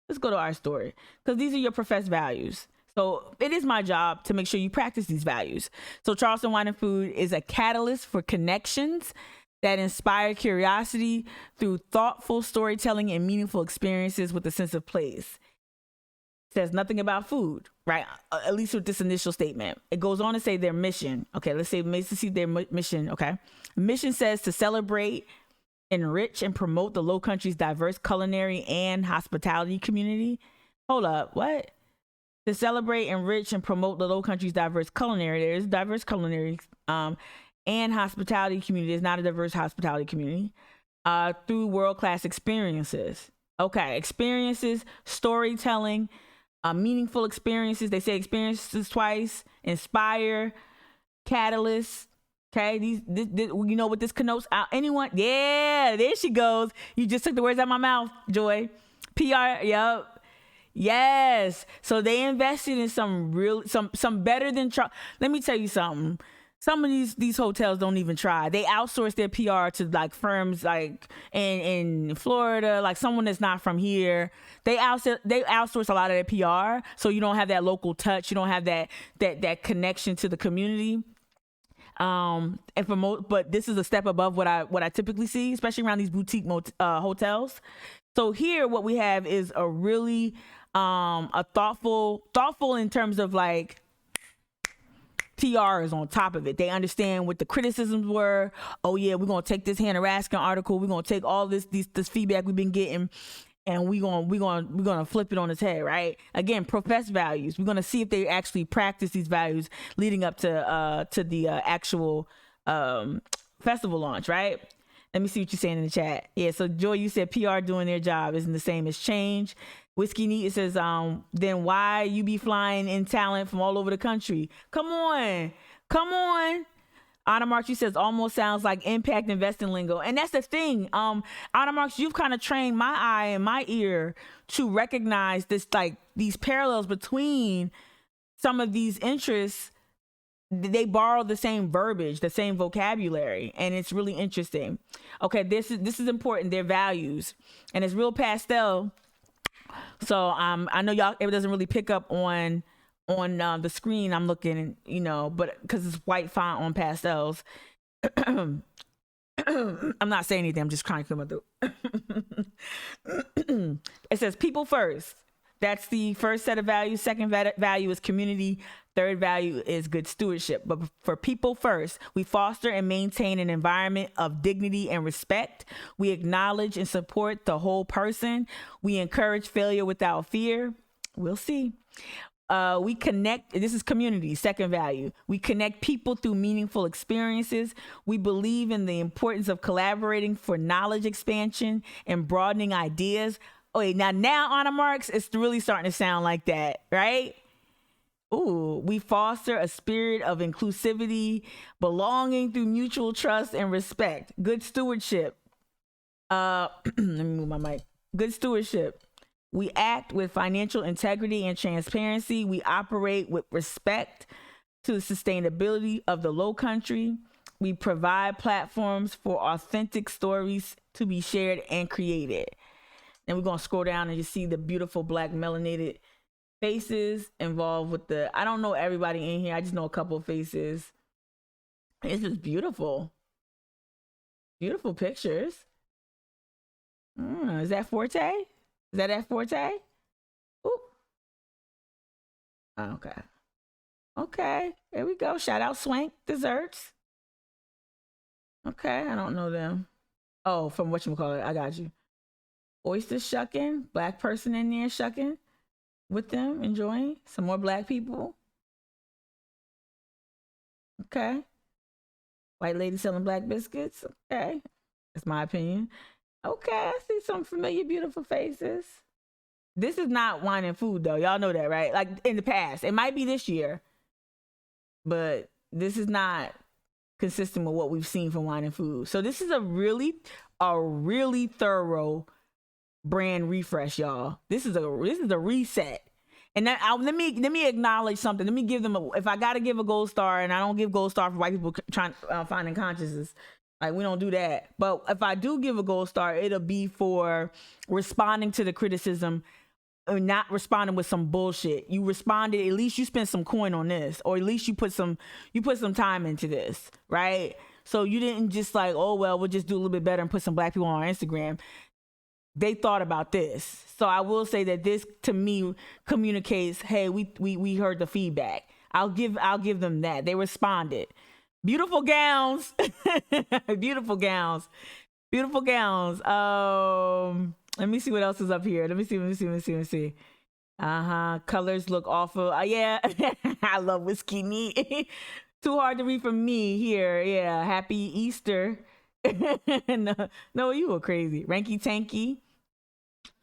Let's go to our story, because these are your professed values. So it is my job to make sure you practice these values. So Charleston Wine and Food is a catalyst for connections that inspire curiosity through thoughtful storytelling and meaningful experiences with a sense of place. It says nothing about food, right? At least with this initial statement. It goes on to say their mission. Okay, let's see their mission. Okay. Mission says to celebrate, enrich, and promote the Low Country's diverse culinary and hospitality community. Hold up, what? To celebrate, enrich, and promote the Low Country's diverse culinary. There is diverse culinary and hospitality community. It's not a diverse hospitality community. Through world-class experiences. Okay, experiences, storytelling, meaningful experiences. They say experiences twice. Inspire, catalyst. Okay, you know what this connotes? Anyone? Yeah, there she goes. You just took the words out of my mouth, Joy. PR, yep. Yes. So they invested in some better than let me tell you something. Some of these hotels don't even try. They outsource their PR to like firms like in Florida, like someone that's not from here. They outsource a lot of their PR, so you don't have that local touch. You don't have that connection to the community. But this is a step above what I typically see, especially around these boutique hotels. So here, what we have is a really a thoughtful in terms of like PR is on top of it. They understand what the criticisms were. Oh yeah, we're gonna take this Hannah Raskin article. We're gonna take all this feedback we've been getting, and we're gonna flip it on its head, right? Again, professed values. We're gonna see if they actually practice these values leading up to the actual festival launch, right? Let me see what you're saying in the chat. Yeah, so Joy, you said PR doing their job isn't the same as change. Whiskey Neat says, then why you be flying in talent from all over the country? Come on. Anna Marks, you says almost sounds like impact investing lingo. And that's the thing. Anna Marks, you've kind of trained my eye and my ear to recognize this, like these parallels between some of these interests. They borrow the same verbiage, the same vocabulary, and it's really interesting. Okay, this is important. Their values, and it's real pastel. So I know y'all, it doesn't really pick up on the screen. I'm looking, but because it's white font on pastels. I'm not saying anything. I'm just trying to come up through. It says people first. That's the first set of values. Second value is community. Third value is good stewardship. But for people first, we foster and maintain an environment of dignity and respect. We acknowledge and support the whole person. We encourage failure without fear. We'll see. We connect. This is community. Second value. We connect people through meaningful experiences. We believe in the importance of collaborating for knowledge expansion and broadening ideas. Oh, wait, now Anna Marks, it's really starting to sound like that, right? Ooh, we foster a spirit of inclusivity, belonging through mutual trust and respect. Good stewardship. Let me move my mic. Good stewardship. We act with financial integrity and transparency. We operate with respect to the sustainability of the Low Country. We provide platforms for authentic stories to be shared and created. And we're going to scroll down and you see the beautiful black melanated faces involved with I don't know everybody in here. I just know a couple of faces. It's just beautiful. Beautiful pictures. Is that Forte? Is that Forte? Ooh. Okay. Okay. There we go. Shout out Swank Desserts. Okay. I don't know them. Oh, from whatchamacallit. I got you. Oyster shucking, black person in there shucking with them, enjoying some more black people. Okay. White lady selling black biscuits. Okay. That's my opinion. Okay. I see some familiar, beautiful faces. This is not wine and food though. Y'all know that, right? Like in the past. It might be this year, but this is not consistent with what we've seen from wine and food. So this is a really thorough brand refresh, y'all. This is a reset. And that, let me acknowledge something. Let me give them if I gotta give a gold star, and I don't give gold star for white people trying finding consciousness. Like, we don't do that. But if I do give a gold star, it'll be for responding to the criticism, or not responding with some bullshit. You responded, at least you spent some coin on this, or at least you put some time into this, right? So you didn't just like, oh well, we'll just do a little bit better and put some black people on our Instagram. They thought about this. So I will say that this to me communicates, hey, we heard the feedback. I'll give them that. They responded. Beautiful gowns. Beautiful gowns. Beautiful gowns. Let me see what else is up here. Let me see. Colors look awful. Yeah. I love whiskey neat. Too hard to read from me here. Yeah. Happy Easter. No, you were crazy. Ranky Tanky.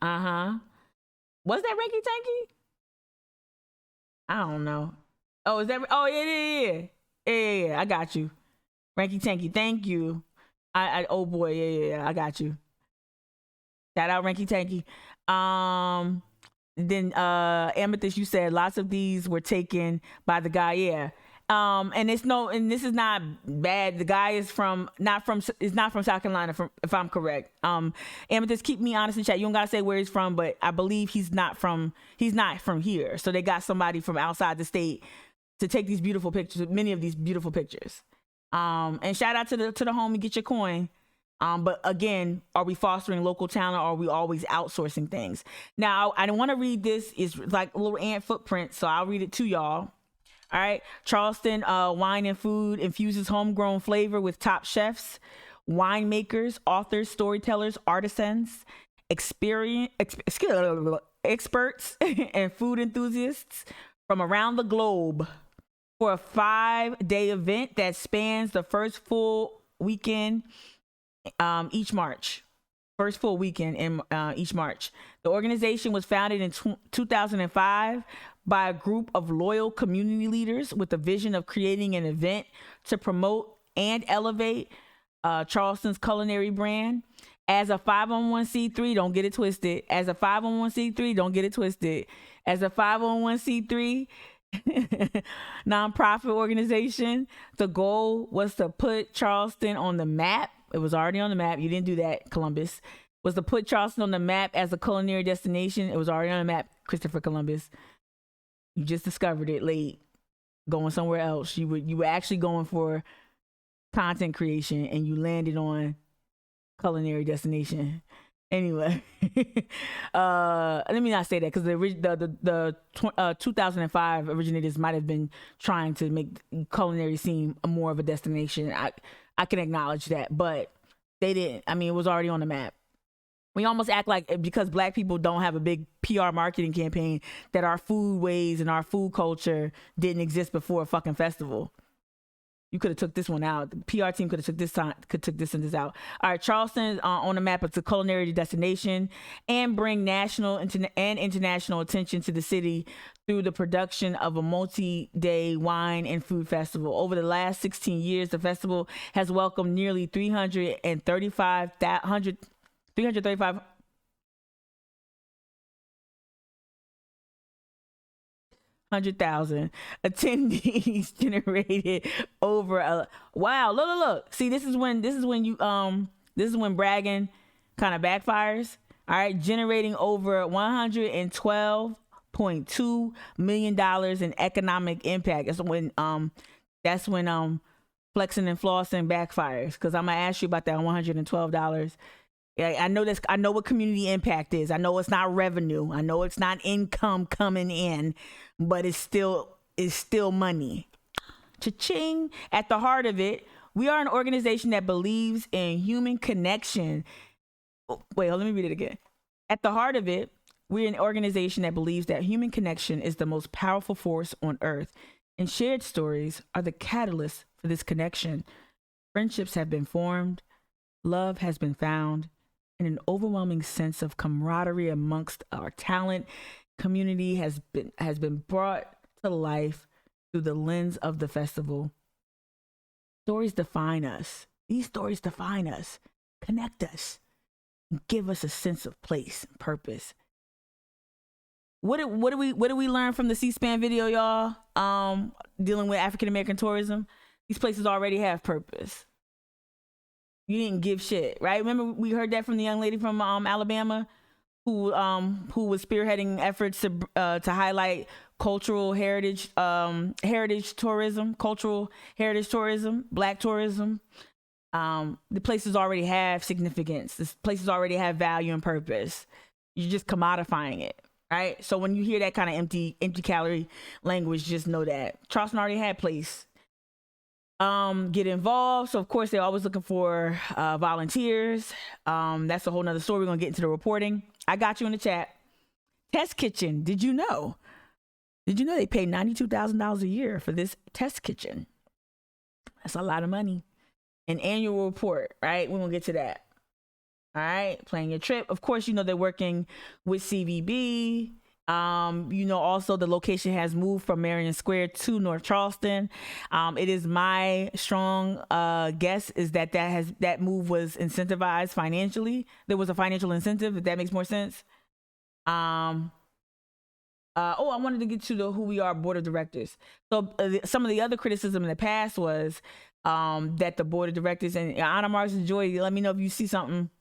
Was that Ranky Tanky? I don't know. Oh, is that? Oh, yeah. I got you. Ranky Tanky. Thank you. Oh boy. Yeah. I got you. Shout out Ranky Tanky. Then Amethyst, you said lots of these were taken by the guy. Yeah. And this is not bad. The guy is not from South Carolina, if I'm correct. Amethyst, keep me honest in chat. You don't gotta say where he's from, but I believe he's not from here. So they got somebody from outside the state to take these beautiful pictures, many of these beautiful pictures. And shout out to the homie, get your coin. But again, are we fostering local talent, or are we always outsourcing things? Now, I don't want to read this. It's like a little ant footprint, so I'll read it to y'all. All right. Charleston Wine and Food infuses homegrown flavor with top chefs, winemakers, authors, storytellers, artisans, experts, and food enthusiasts from around the globe for a 5-day event that spans the first full weekend each March. First full weekend in each March. The organization was founded in 2005 by a group of loyal community leaders with the vision of creating an event to promote and elevate Charleston's culinary brand. As a 501c3, don't get it twisted. As a 501c3, don't get it twisted. As a 501c3 nonprofit organization, the goal was to put Charleston on the map. It was already on the map. You didn't do that, Columbus. Was to put Charleston on the map as a culinary destination. It was already on the map, Christopher Columbus. You just discovered it late, going somewhere else. You were actually going for content creation, and you landed on culinary destination. Anyway, let me not say that, because the 2005 originators might have been trying to make culinary seem more of a destination. I can acknowledge that, but they didn't. I mean, it was already on the map. We almost act like because black people don't have a big PR marketing campaign that our food ways and our food culture didn't exist before a fucking festival. You could have took this one out. The PR team could have took this and this out. All right, Charleston on the map as a culinary destination, and bring national and international attention to the city through the production of a multi-day wine and food festival. Over the last 16 years, the festival has welcomed nearly 335,000 attendees, generated over wow. Look. See, this is when bragging kind of backfires. All right, generating over $112.2 million in economic impact. That's when flexing and flossing backfires. Because I'm gonna ask you about that $112. Yeah, I know what community impact is. I know it's not revenue. I know it's not income coming in, but it's still money. Cha-ching. At the heart of it, we are an organization that believes in human connection. Wait, let me read it again. At the heart of it, we're an organization that believes that human connection is the most powerful force on earth, and shared stories are the catalyst for this connection. Friendships have been formed, love has been found, and an overwhelming sense of camaraderie amongst our talent community has been brought to life through the lens of the festival. Stories define us. These stories define us, connect us, and give us a sense of place and purpose. what did we learn from the C-SPAN video, y'all? Dealing with African American tourism. These places already have purpose. You didn't give shit, right? Remember we heard that from the young lady from Alabama who was spearheading efforts to highlight cultural heritage tourism, Black tourism. The places already have significance. The places already have value and purpose. You're just commodifying it, right? So when you hear that kind of empty calorie language, just know that Charleston already had place. Get involved. So of course they're always looking for volunteers. That's a whole nother story. We're gonna get into the reporting. I got you in the chat. Test kitchen. Did you know they pay $92,000 a year for this test kitchen? That's a lot of money. An annual report, right? We're gonna get to that. All right, plan your trip. Of course, they're working with CVB. Also the location has moved from Marion Square to North Charleston. It is my strong guess is that move was incentivized financially. There was a financial incentive, if that makes more sense. I wanted to get to who we are, board of directors. So some of the other criticism in the past was that the board of directors and Anna Marks and Joy, let me know if you see something,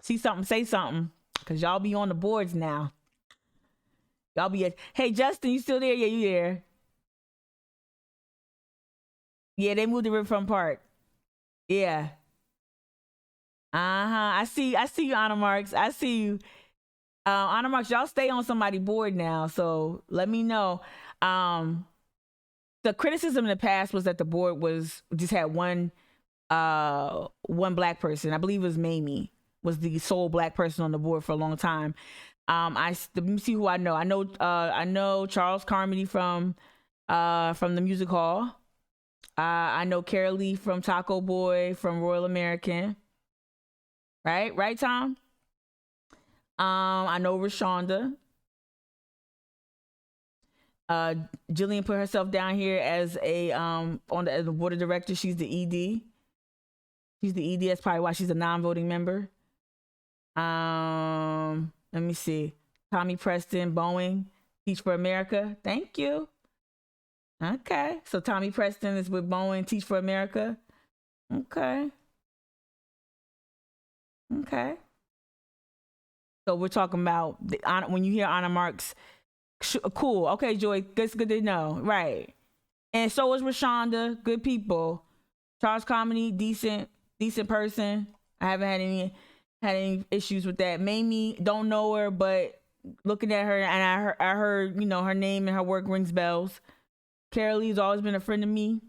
say something, because y'all be on the boards now. Y'all be hey, Justin, you still there? Yeah, you there. Yeah, they moved to Riverfront Park. Yeah. I see you, Anna Marks. I see you. Anna Marks, y'all stay on somebody's board now, so let me know. The criticism in the past was that the board just had one Black person. I believe it was Mamie was the sole Black person on the board for a long time. Let me see who I know. I know Charles Carmody from the music hall. I know Carolee from Taco Boy, from Royal American. Right, Tom? I know Rashonda. Jillian put herself down here as a on the board of directors. She's the ED. She's the ED. That's probably why she's a non-voting member. Let me see. Tommy Preston, Boeing, Teach for America. Thank you. Okay. So Tommy Preston is with Boeing, Teach for America. Okay. So we're talking about when you hear Anna Marks, cool. Okay, Joy, that's good to know. Right. And so is Rashonda, good people. Charles Comedy, decent person. I haven't had any issues with that. Mamie, don't know her, but looking at her, and I heard her name and her work rings bells. Carolee's always been a friend of me.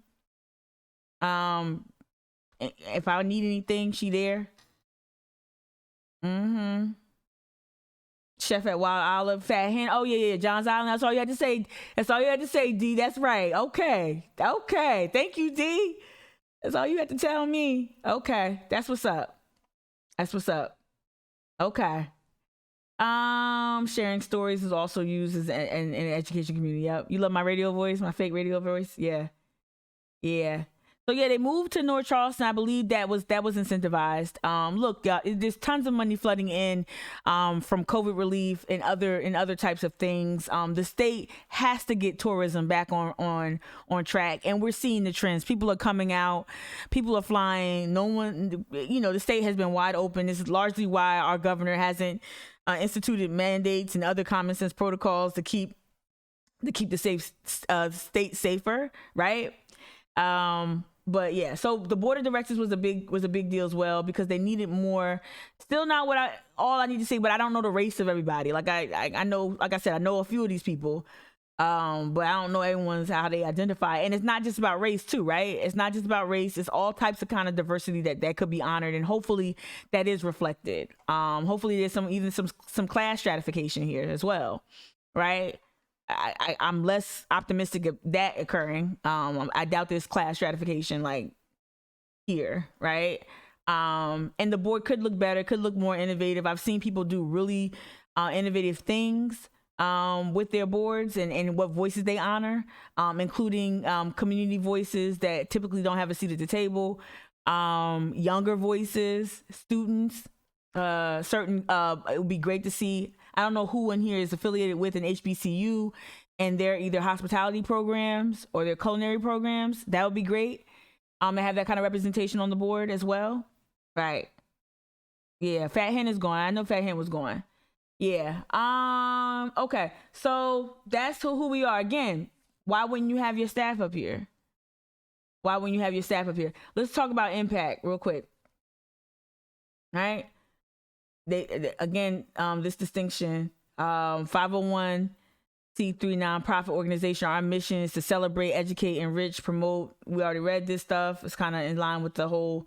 If I need anything, she there. Chef at Wild Olive, Fat Hen. Oh yeah, John's Island. That's all you had to say. D. That's right. Okay. Thank you, D. That's all you had to tell me. Okay, that's what's up. Okay. Sharing stories is also used as in the education community. Yep. You love my radio voice, my fake radio voice? Yeah. So yeah, they moved to North Charleston. I believe that was incentivized. Look, there's tons of money flooding in from COVID relief and other types of things. The state has to get tourism back on track, and we're seeing the trends. People are coming out, people are flying. No one, the state has been wide open. This is largely why our governor hasn't instituted mandates and other common sense protocols to keep the state safer, right? But yeah, so the board of directors was a big deal as well, because they needed more. Still not all I need to say, but I don't know the race of everybody. Like I know, like I said, I know a few of these people, but I don't know everyone's how they identify. And it's not just about race too, right? It's not just about race. It's all types of kind of diversity that could be honored, and hopefully that is reflected. Hopefully there's some class stratification here as well, right? I'm less optimistic of that occurring. I doubt there's class stratification like here, right? And the board could look better, could look more innovative. I've seen people do really innovative things with their boards and what voices they honor, including community voices that typically don't have a seat at the table, younger voices, students, certain it would be great to see. I don't know who in here is affiliated with an HBCU and their either hospitality programs or their culinary programs. That would be great. To have that kind of representation on the board as well. Right. Yeah, Fat Hen is gone. I know Fat Hen was gone. Yeah. Okay. So that's who we are. Again, why wouldn't you have your staff up here? Why wouldn't you have your staff up here? Let's talk about impact real quick. All right. They again, this distinction, 501c3 nonprofit organization. Our mission is to celebrate, educate, enrich, promote. We already read this stuff. It's kind of in line with the whole,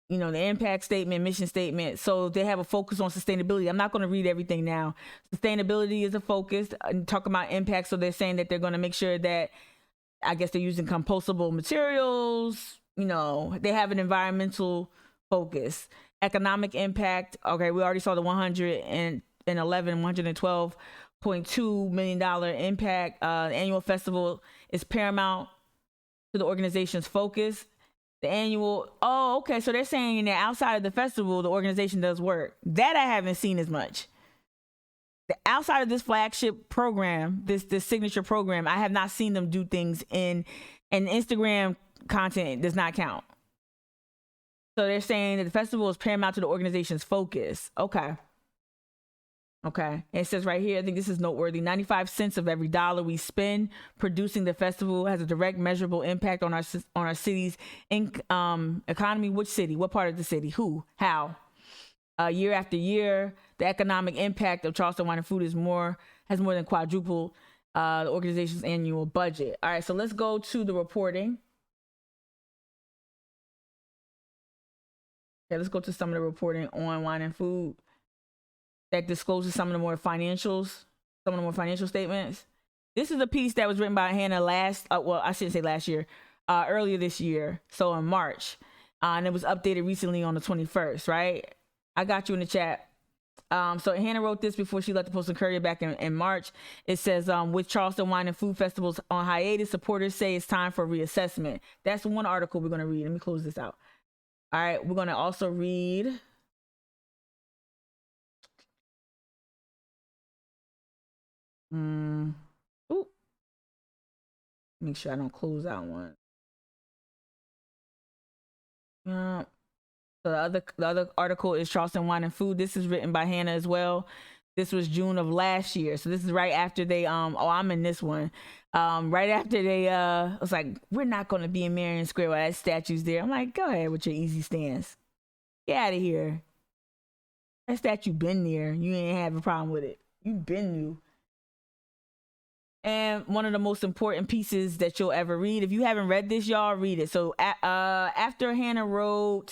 the impact statement, mission statement. So they have a focus on sustainability. I'm not going to read everything now. Sustainability is a focus. Talk about impact. So they're saying that they're going to make sure that, I guess they're using compostable materials. They have an environmental focus. Economic impact. Okay, we already saw the $112.2 million impact. The annual festival is paramount to the organization's focus. The annual, okay, so they're saying that outside of the festival, the organization does work. That I haven't seen as much. Outside of this flagship program, this signature program, I have not seen them do things and Instagram content does not count. So they're saying that the festival is paramount to the organization's focus. Okay. And it says right here, I think this is noteworthy, 95 cents of every dollar we spend producing the festival has a direct measurable impact on our city's economy. Which city? What part of the city? Who? How? Year after year, the economic impact of Charleston Wine and Food has more than quadrupled the organization's annual budget. All right, so let's go to the reporting. Okay, let's go to some of the reporting on wine and food that discloses some of the more financial statements. This is a piece that was written by Hannah I shouldn't say last year, earlier this year, so in March, and it was updated recently on the 21st, right? I got you in the chat. So Hannah wrote this before she left the Post and Courier back in March. It says, with Charleston Wine and Food Festivals on hiatus, supporters say it's time for reassessment. That's one article we're going to read. Let me close this out. All right, we're going to also read make sure I don't close out one. So the other article is Charleston Wine and Food. This is written by Hannah as well. This was June of last year. So this is right after they I'm in this one. Right after they was like, we're not gonna be in Marion Square while that statue's there. I'm like, go ahead with your easy stance. Get out of here. That statue been there. You ain't have a problem with it. You been new. And one of the most important pieces that you'll ever read. If you haven't read this, y'all read it. So after Hannah on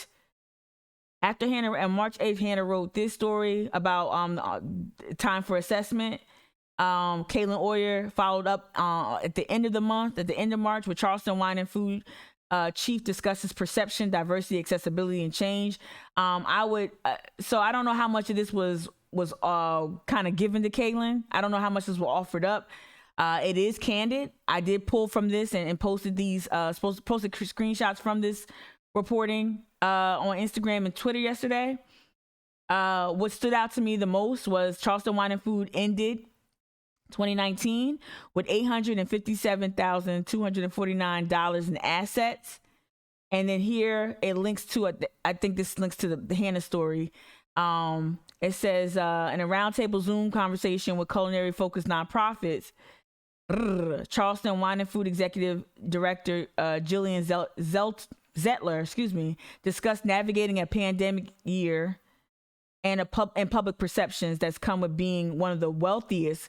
March 8th, Hannah wrote this story about time for assessment. Caitlin Oyer followed up at the end of the month, at the end of March, with Charleston Wine and Food chief discusses perception, diversity, accessibility, and change. So I don't know how much of this was kind of given to Caitlin. I don't know how much this was offered up. It is candid. I did pull from this and posted these posted screenshots from this reporting on Instagram and Twitter yesterday. What stood out to me the most was Charleston Wine and Food ended 2019 with $857,249 in assets. And then here it links to I think this links to the Hannah story. It says in a roundtable Zoom conversation with culinary focused nonprofits, Charleston Wine and Food Executive Director Jillian Zettler, discussed navigating a pandemic year and public perceptions that's come with being one of the wealthiest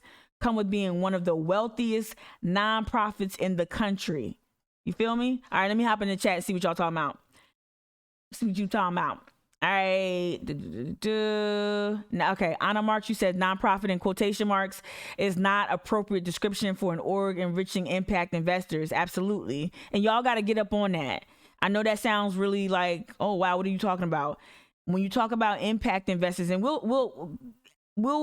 nonprofits in the country. You feel me? All right, let me hop in the chat and see what y'all talking about. All right. Now, okay, Anna Marks, you said nonprofit in quotation marks is not appropriate description for an org enriching impact investors. Absolutely. And y'all got to get up on that. I know that sounds really like, oh wow, what are you talking about? When you talk about impact investors, and we'll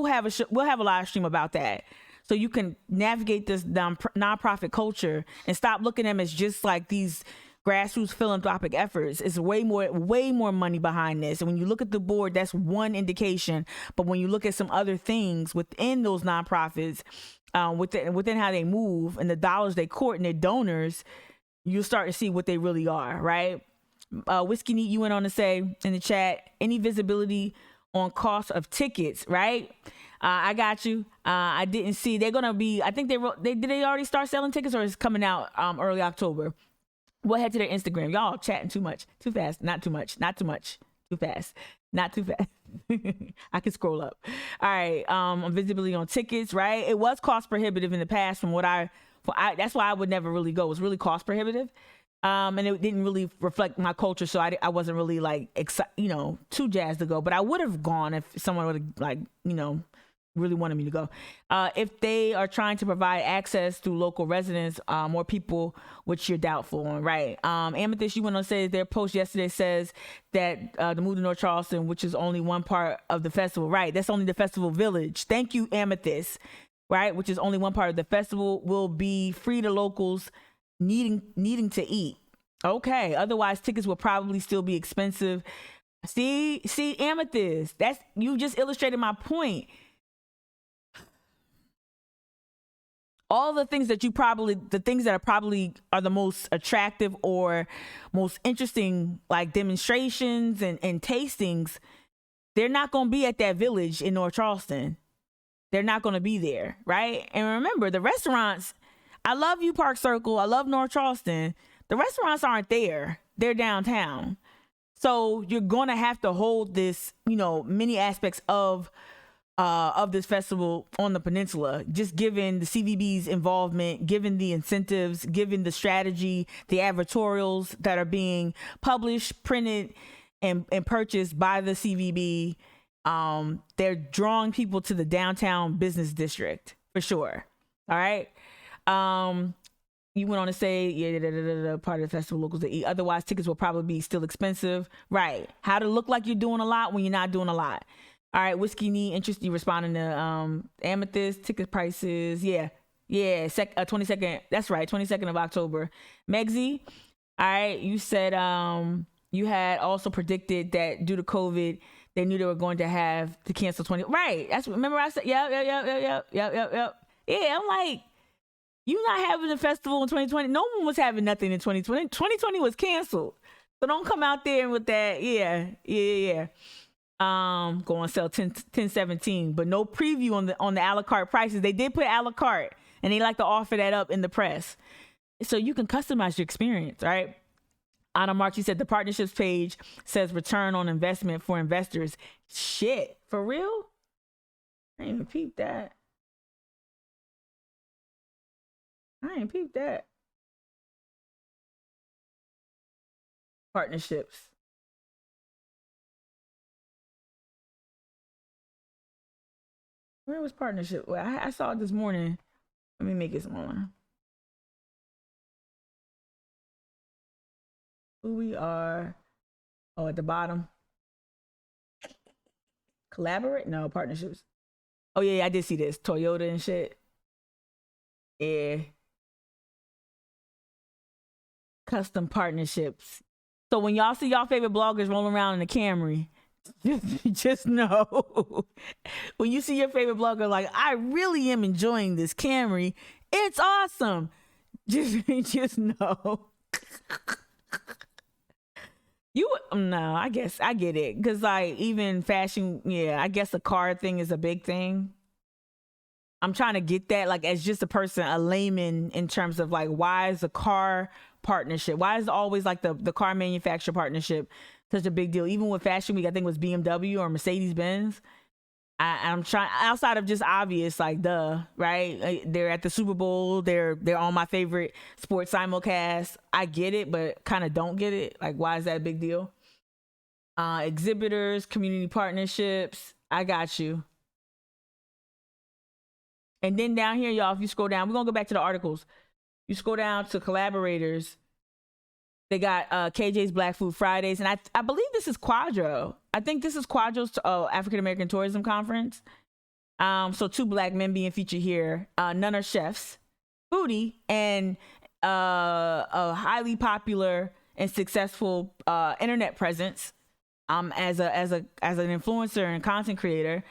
have a live stream about that, so you can navigate this nonprofit culture and stop looking at them as just like these grassroots philanthropic efforts. It's way more money behind this. And when you look at the board, that's one indication. But when you look at some other things within those nonprofits, within how they move and the dollars they court and their donors, you'll start to see what they really are, right? Whiskey Neat, you went on to say in the chat, any visibility on cost of tickets, right? I got you. I didn't see. They're gonna be. I think did they already start selling tickets, or is it coming out early October? We'll head to their Instagram. Y'all chatting too much, too fast, not too much, not too much, too fast, not too fast. I can scroll up. All right. Visibility on tickets, right? It was cost prohibitive in the past. From what that's why I would never really go. It was really cost prohibitive. And it didn't really reflect my culture, so I wasn't really like too jazzed to go. But I would have gone if someone would have really wanted me to go. If they are trying to provide access through local residents, more people, which you're doubtful on, right? Amethyst, you went on to say their post yesterday says that the move to North Charleston, which is only one part of the festival, right? That's only the festival village. Thank you, Amethyst, right? Which is only one part of the festival, will be free to locals needing to eat. Okay. Otherwise, tickets will probably still be expensive. See, Amethyst, you just illustrated my point. All the things that are the most attractive or most interesting, like demonstrations and tastings, they're not going to be at that village in North Charleston. They're not going to be there, right? And remember, the restaurants, I love you, Park Circle. I love North Charleston. The restaurants aren't there. They're downtown. So you're going to have to hold this, many aspects of this festival on the peninsula, just given the CVB's involvement, given the incentives, given the strategy, the advertorials that are being published, printed, and purchased by the CVB. They're drawing people to the downtown business district for sure. All right. You went on to say, part of the festival locals to eat. Otherwise, tickets will probably be still expensive. Right. How to look like you're doing a lot when you're not doing a lot. All right, Whiskey Knee, interested you responding to Amethyst, ticket prices. Yeah, 22nd. That's right, 22nd of October. Megzy, all right, you said you had also predicted that due to COVID, they knew they were going to have to cancel 20. Right, remember I said, yep. Yeah, I'm like, you not having a festival in 2020. No one was having nothing in 2020. 2020 was canceled. So don't come out there with that. Yeah. Go on sale 10/17, but no preview on the a la carte prices. They did put a la carte, and they like to offer that up in the press, so you can customize your experience, right? Anna Marchi said the partnerships page says return on investment for investors. Shit, for real? I ain't even peeped that. Partnerships. Where was partnership? Well, I saw it this morning. Let me make it smaller. Who we are. Oh, at the bottom. Collaborate? No, partnerships. Oh, yeah, I did see this. Toyota and shit. Yeah. Custom partnerships. So when y'all see y'all favorite bloggers rolling around in a Camry, just know, when you see your favorite blogger like, I really am enjoying this Camry, it's awesome. Just know. No, I guess I get it, because like even fashion, I guess the car thing is a big thing. I'm trying to get that, like, as just a person, a layman, in terms of like, why is the car partnership, why is it always like the car manufacturer partnership such a big deal? Even with Fashion Week, I think it was BMW or Mercedes-Benz. I'm trying, outside of just obvious, like, right? They're at the Super Bowl. They're on my favorite sports simulcast. I get it, but kind of don't get it. Like, why is that a big deal? Exhibitors, community partnerships. I got you. And then down here, y'all, if you scroll down, we're going to go back to the articles. You scroll down to Collaborators. They got KJ's Black Food Fridays. And I believe this is Quadro. I think this is Quadro's African American Tourism Conference. So 2 Black men being featured here. None are chefs. Foodie. And a highly popular and successful internet presence, as an influencer and content creator,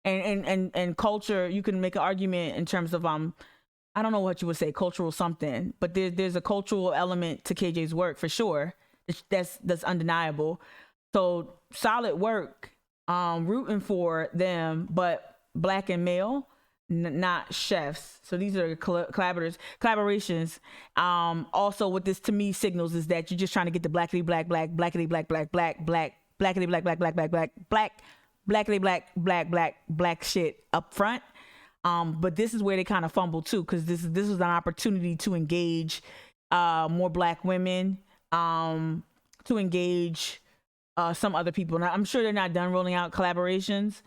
and culture. You can make an argument in terms of I don't know what you would say, cultural something, but there's a cultural element to KJ's work for sure. That's undeniable. So solid work, rooting for them, but black and male, not chefs. So these are collaborations. Also, what this to me signals is that you're just trying to get the blackity black black blackity black black black black blackity black black black black black black blackity black black black black shit up front. But this is where they kind of fumble too, because this was an opportunity to engage more black women, to engage some other people. Now, I'm sure they're not done rolling out collaborations,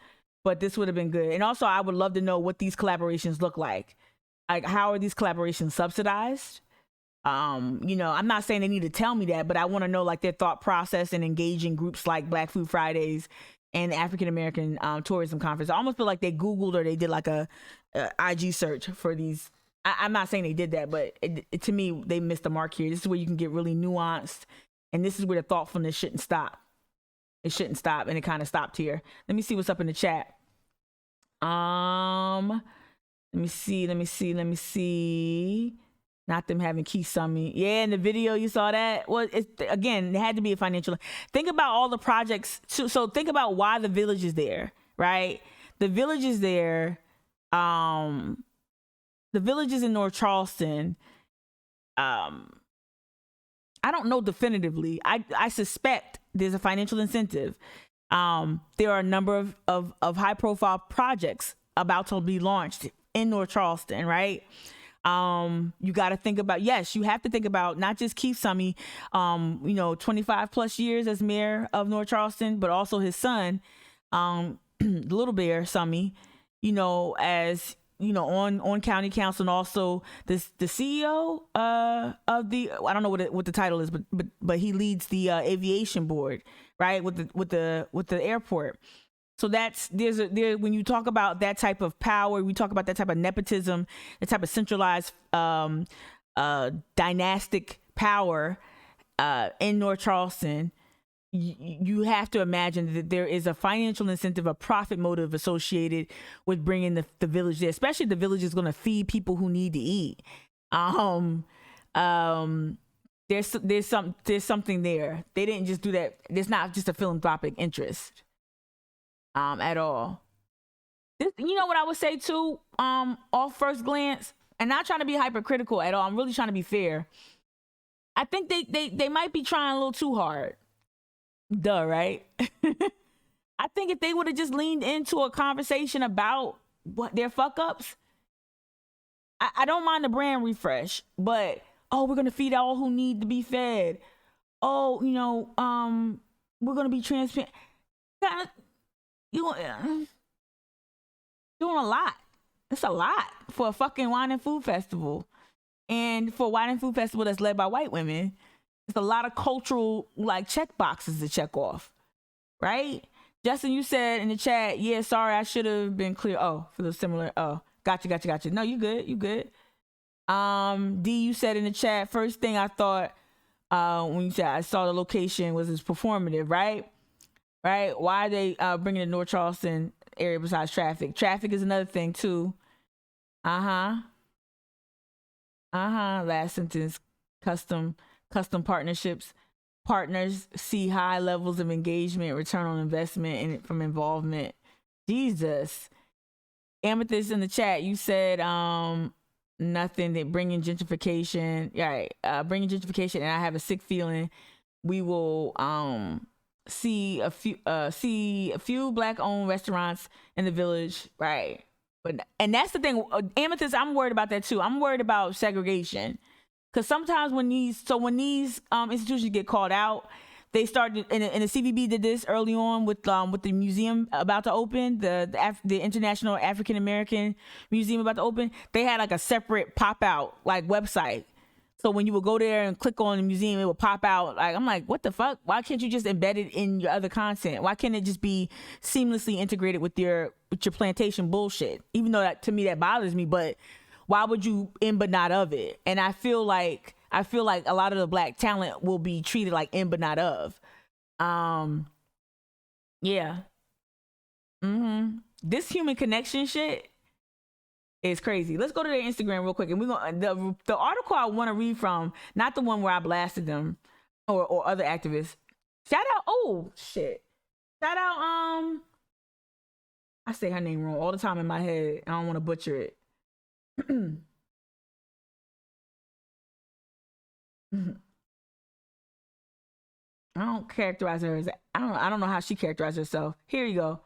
but this would have been good. And also, I would love to know what these collaborations look like. Like, how are these collaborations subsidized? I'm not saying they need to tell me that, but I want to know like their thought process in engaging groups like Black Food Fridays and the African American Tourism Conference. I almost feel like they Googled or they did like a IG search for these. I'm not saying they did that, but to me, they missed the mark here. This is where you can get really nuanced, and this is where the thoughtfulness shouldn't stop. It shouldn't stop, and it kind of stopped here. Let me see what's up in the chat. Let me see. Not them having key summit. Yeah, in the video you saw that. Well, it had to be a financial. Think about all the projects. So think about why the village is there, right? The village is there. The village is in North Charleston. I don't know definitively. I suspect there's a financial incentive. There are a number of high profile projects about to be launched in North Charleston, right? You got to think about, yes, you have to think about not just Keith Summey, 25 plus years as mayor of North Charleston, but also his son, Little Bear Summey, as, on county council, and also the CEO of the, I don't know what the title is, but he leads the aviation board, right? With the airport. So when you talk about that type of power, we talk about that type of nepotism, that type of centralized dynastic power in North Charleston, you have to imagine that there is a financial incentive, a profit motive associated with bringing the village there, especially the village is going to feed people who need to eat. There's something there. They didn't just do that. There's not just a philanthropic interest. At all. What I would say too, off first glance, and not trying to be hypercritical at all, I'm really trying to be fair. I think they might be trying a little too hard. Duh, right? I think if they would have just leaned into a conversation about what their fuck ups, I don't mind the brand refresh, but we're gonna feed all who need to be fed. We're gonna be transparent. Doing a lot. It's a lot for a fucking wine and food festival. And for a wine and food festival that's led by white women, it's a lot of cultural check boxes to check off. Right? Justin, you said in the chat, yeah, sorry, I should have been clear. Oh, for the similar. Oh, gotcha. No, you good. D, you said in the chat, first thing I thought when you said I saw the location was it's performative, right? Right? Why are they bringing the North Charleston area besides traffic? Traffic is another thing too. Last sentence. Custom partnerships. Partners see high levels of engagement, return on investment, from involvement. Jesus. Amethyst in the chat, you said nothing. That bringing gentrification. Right. Bringing gentrification, and I have a sick feeling we will see a few black-owned restaurants in the village, right? And that's the thing, Amethyst. I'm worried about that too. I'm worried about segregation, because sometimes when these institutions get called out, they started and the CVB did this early on with the museum about to open, the International African American Museum about to open. They had a separate pop out website. So when you would go there and click on the museum, it would pop out. I'm like, what the fuck? Why can't you just embed it in your other content? Why can't it just be seamlessly integrated with your plantation bullshit? Even though to me that bothers me, but why would you in but not of it? And I feel like I feel like a lot of the black talent will be treated like in but not of. Yeah. This human connection shit is crazy. Let's go to their Instagram real quick, and we're gonna the article I want to read from, not the one where I blasted them or other activists. Shout out, oh shit. Shout out, I say her name wrong all the time in my head. I don't want to butcher it. I don't characterize her as I don't know how she characterizes herself. Here you go.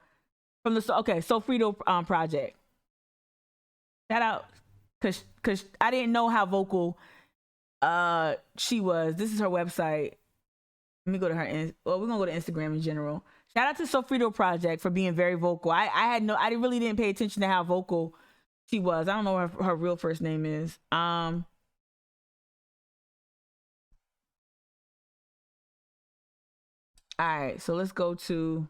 From the Sofrito project. Shout out, cause I didn't know how vocal she was. This is her website. Let me go to her. We're gonna go to Instagram in general. Shout out to Sofrito Project for being very vocal. I really didn't pay attention to how vocal she was. I don't know what her real first name is. All right, so let's go to.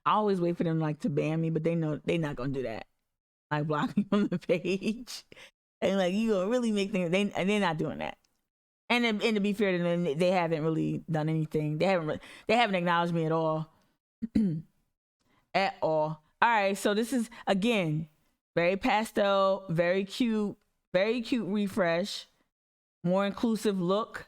I always wait for them like to ban me, but they know they're not gonna do that. Like block me from the page, and like you gonna really make things. They're not doing that. And to be fair to them, they haven't really done anything. They haven't acknowledged me at all. At all. All right, so this is again very pastel, very cute refresh, more inclusive look.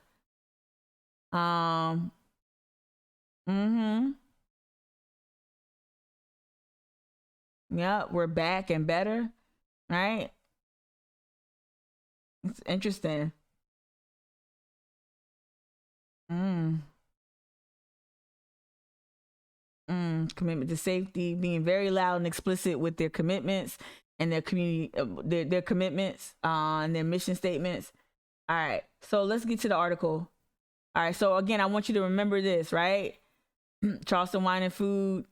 Yeah, we're back and better, right? It's interesting. Commitment to safety, being very loud and explicit with their commitments and their community, their commitments, and their mission statements. All right, so let's get to the article. All right, so again, I want you to remember this, right? Charleston Wine and Food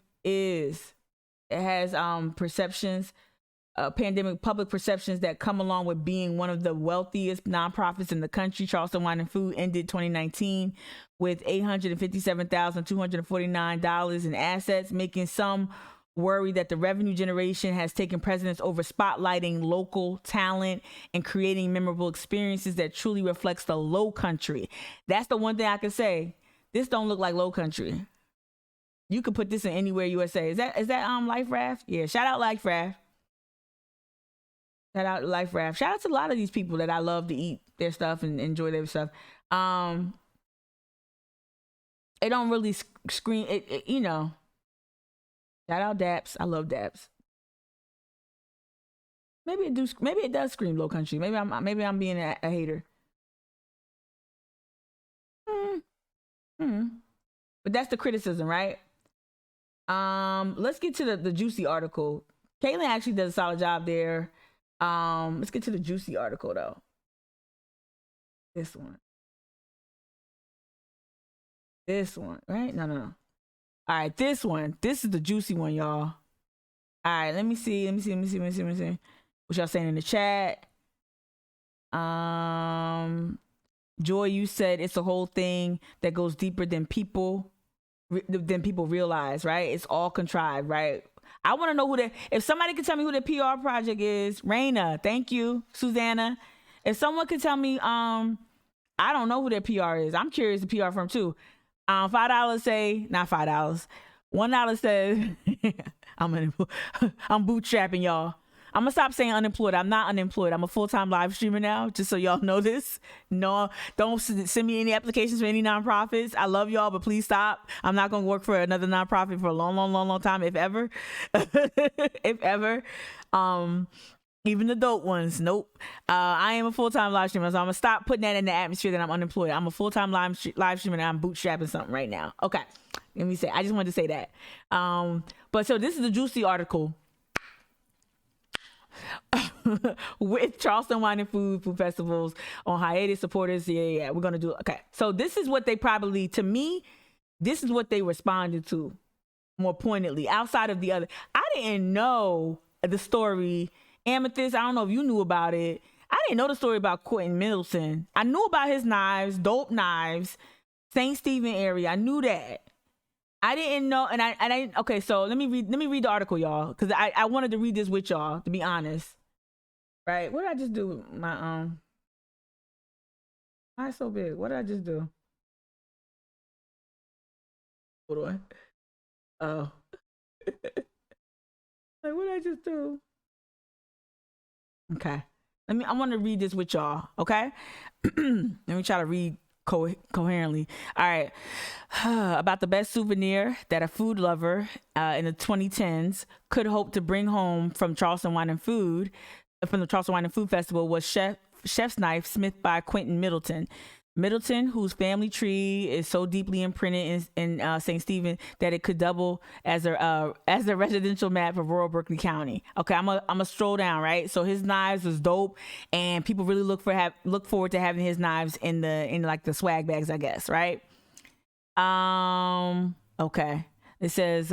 has perceptions, pandemic public perceptions that come along with being one of the wealthiest nonprofits in the country. Charleston Wine and Food ended 2019 with $857,249 in assets, making some worry that the revenue generation has taken precedence over spotlighting local talent and creating memorable experiences that truly reflects the low country. That's the one thing I can say. This don't look like low country. You could put this in anywhere USA. Is that Life Raft? Yeah, shout out Life Raft. Shout out Life Raft. Shout out to a lot of these people that I love to eat their stuff and enjoy their stuff. It don't really scream it, you know. Shout out Daps. I love Daps. Maybe it does scream low country. Maybe I'm being a hater. But that's the criticism, right? Let's get to the juicy article. Caitlin actually does a solid job there. Let's get to the juicy article though. This one, right? No. All right, this one. This is the juicy one, y'all. All right, let me see. What y'all saying in the chat? Joy, you said it's a whole thing that goes deeper than people realize, right? It's all contrived, right? I want to know if somebody could tell me who the PR project is. Raina, thank you. Susanna. If someone could tell me, I don't know who their PR is. I'm curious the PR firm too. $5 say, not $5. $1 says, I'm bootstrapping y'all. I'm gonna stop saying unemployed. I'm not unemployed. I'm a full-time live streamer now, just so y'all know this. No, don't send me any applications for any nonprofits. I love y'all, but please stop. I'm not gonna work for another nonprofit for a long time, if ever. If ever. Even the dope ones. Nope. I am a full-time live streamer, so I'm gonna stop putting that in the atmosphere that I'm unemployed. I'm a full-time live streamer and I'm bootstrapping something right now. Okay. Let me say, I just wanted to say that. But so this is the juicy article. With Charleston Wine and Food festivals on hiatus, supporters. Yeah. We're gonna do it. Okay. So this is what they probably, to me, this is what they responded to more pointedly. Outside of the other, I didn't know the story. Amethyst, I don't know if you knew about it. I didn't know the story about Quentin Middleton. I knew about his knives, dope knives, St. Stephen area. I knew that. I didn't know, and I okay. So let me read the article, y'all, because I wanted to read this with y'all. To be honest, Right? What did I just do with my why so big? What did I just do? Hold on. Oh. Like what did I just do? Okay. I want to read this with y'all, okay? Let me try to read coherently. All right. About the best souvenir that a food lover in the 2010s could hope to bring home from Charleston Wine and Food, from the Charleston Wine and Food Festival, was chef's knife smith by Quentin Middleton. Middleton, whose family tree is so deeply imprinted in St. Stephen that it could double as a residential map of rural Berkeley County. Okay, I'm a stroll down, right? So his knives was dope, and people really look forward to having his knives in like the swag bags, I guess, right? Okay. It says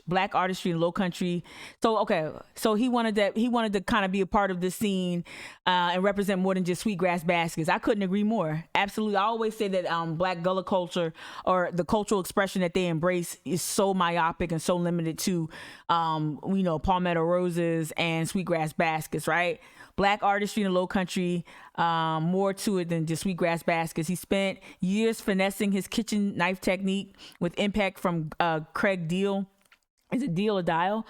black artistry in low country. So okay, so he wanted to kind of be a part of this scene and represent more than just sweetgrass baskets. I couldn't agree more. Absolutely. I always say that black gullah culture, or the cultural expression that they embrace, is so myopic and so limited to palmetto roses and sweetgrass baskets, right? Black artistry in the low country, more to it than just sweetgrass baskets. He spent years finessing his kitchen knife technique with impact from Craig Deal. Is it Deal or Dial?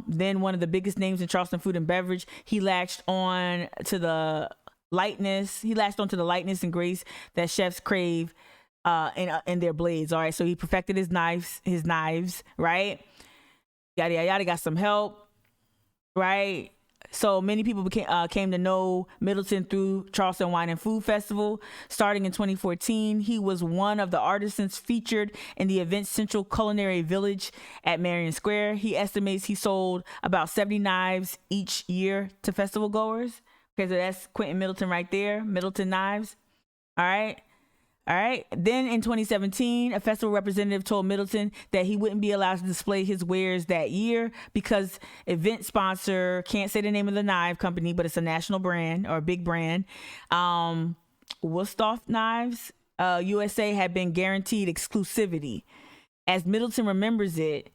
Then one of the biggest names in Charleston food and beverage. He latched on to the lightness. He latched onto the lightness and grace that chefs crave in their blades. All right, so he perfected his knives, right? Yada yada yada. Got some help, right? So many people came to know Middleton through Charleston Wine and Food Festival. Starting in 2014, he was one of the artisans featured in the event's Central Culinary Village at Marion Square. He estimates he sold about 70 knives each year to festival goers. Okay, so that's Quentin Middleton right there, Middleton Knives. All right. Then in 2017, a festival representative told Middleton that he wouldn't be allowed to display his wares that year because event sponsor, can't say the name of the knife company, but it's a national brand or a big brand. Wusthof Knives USA had been guaranteed exclusivity. As Middleton remembers it,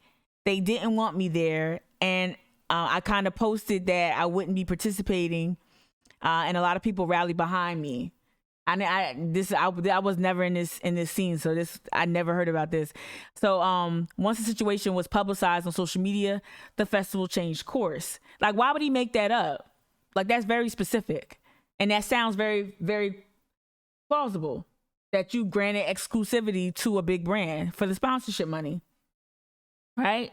they didn't want me there, and I kind of posted that I wouldn't be participating, and a lot of people rallied behind me. I was never in this scene, so I never heard about this. So once the situation was publicized on social media, the festival changed course. Like, why would he make that up? Like, that's very specific, and that sounds very, very plausible that you granted exclusivity to a big brand for the sponsorship money, right?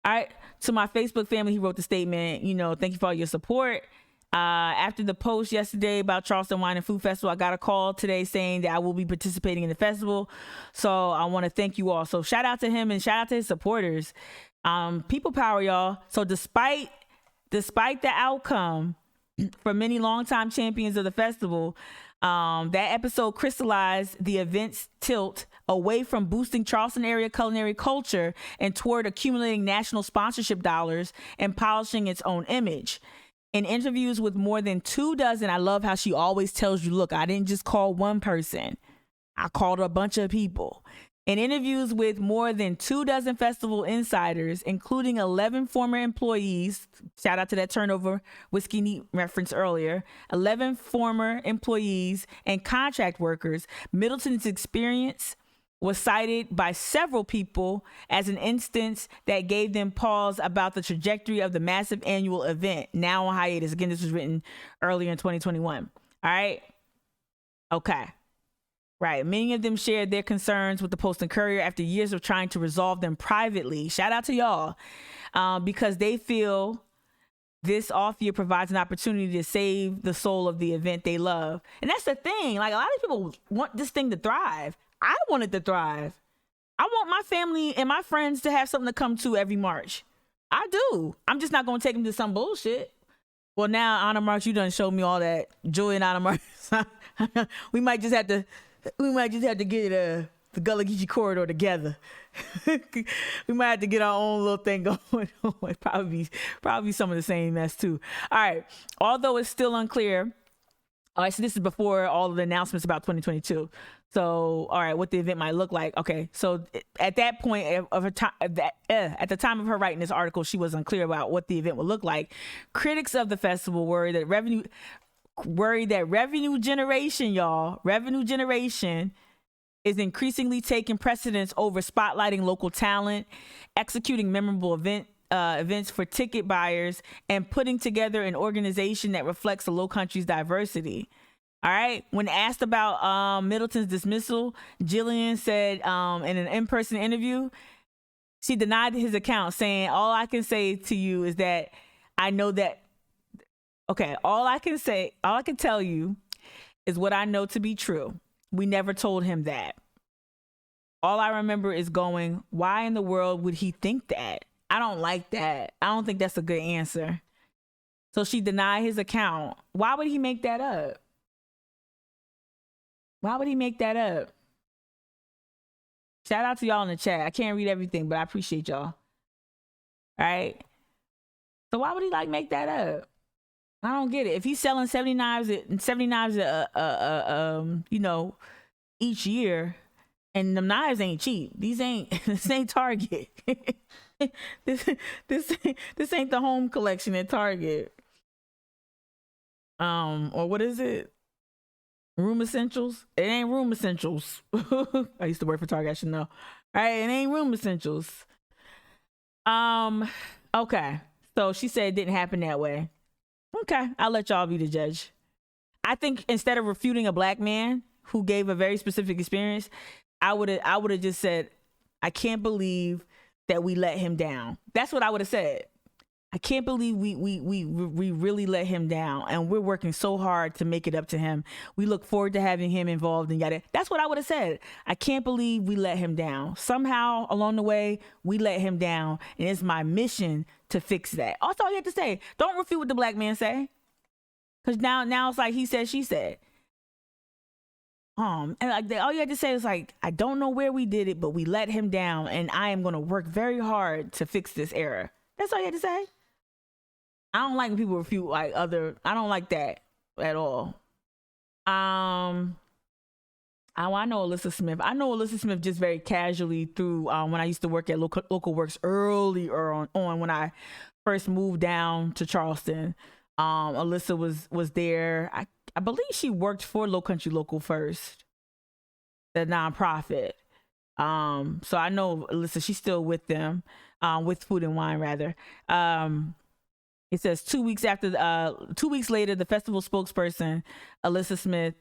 All right. To my Facebook family, he wrote the statement. Thank you for all your support. After the post yesterday about Charleston Wine and Food Festival, I got a call today saying that I will be participating in the festival. So I want to thank you all. So shout out to him and shout out to his supporters. People power, y'all. So despite the outcome for many longtime champions of the festival, that episode crystallized the event's tilt away from boosting Charleston area culinary culture and toward accumulating national sponsorship dollars and polishing its own image. In interviews with more than 24, I love how she always tells you, look, I didn't just call one person. I called a bunch of people. In interviews with more than 24 festival insiders, including 11 former employees, shout out to that turnover Whiskey Neat reference earlier, 11 former employees and contract workers, Middleton's experience was cited by several people as an instance that gave them pause about the trajectory of the massive annual event, now on hiatus. Again, this was written earlier in 2021. All right. Okay. Right. Many of them shared their concerns with the Post and Courier after years of trying to resolve them privately. Shout out to y'all, because they feel this off year provides an opportunity to save the soul of the event they love. And that's the thing. Like, a lot of people want this thing to thrive. I want it to thrive. I want my family and my friends to have something to come to every March. I do. I'm just not going to take them to some bullshit. Well, now, Honor Marks, you done showed me all that joy in Honor Marks. we might just have to get the Gullah Geechee corridor together. We might have to get our own little thing going on. Probably some of the same mess too. All right. Although it's still unclear. All right, so this is before all of the announcements about 2022. So, all right, what the event might look like. Okay, so at that point of her time, at the time of her writing this article, she was unclear about what the event would look like. Critics of the festival worry that revenue generation is increasingly taking precedence over spotlighting local talent, executing memorable events for ticket buyers, and putting together an organization that reflects the Lowcountry's diversity. All right. When asked about Middleton's dismissal, Jillian said in an in-person interview, she denied his account, saying, all I can say to you is that I know that, okay, all I can tell you is what I know to be true. We never told him that. All I remember is going, why in the world would he think that? I don't like that. I don't think that's a good answer. So she denied his account. Why would he make that up? Why would he make that up? Shout out to y'all in the chat. I can't read everything, but I appreciate y'all. All right. So why would he make that up? I don't get it. If he's selling 70 knives each year, and the knives ain't cheap. This ain't Target. this ain't the home collection at Target. Or what is it? Room Essentials? It ain't Room Essentials. I used to work for Target, I should know. All right, it ain't Room Essentials. Okay. So she said it didn't happen that way. Okay, I'll let y'all be the judge. I think instead of refuting a black man who gave a very specific experience, I would have just said, I can't believe that we let him down. That's what I would have said. I can't believe we really let him down, and we're working so hard to make it up to him. We look forward to having him involved and yada. That's what I would have said. I can't believe we let him down. Somehow along the way, we let him down, and it's my mission to fix that. That's all you have to say. Don't refute what the black man say, because now it's like he said, she said. And all you had to say is I don't know where we did it, but we let him down, and I am going to work very hard to fix this error. That's all you had to say. I don't like when people refute I don't like that at all. I know Alyssa Smith. I know Alyssa Smith just very casually through when I used to work at Local Works earlier on when I first moved down to Charleston. Alyssa was there. I believe she worked for Lowcountry Local first, the nonprofit. So I know Alyssa, she's still with them, with Food and Wine rather. It says 2 weeks later, the festival spokesperson, Alyssa Smith,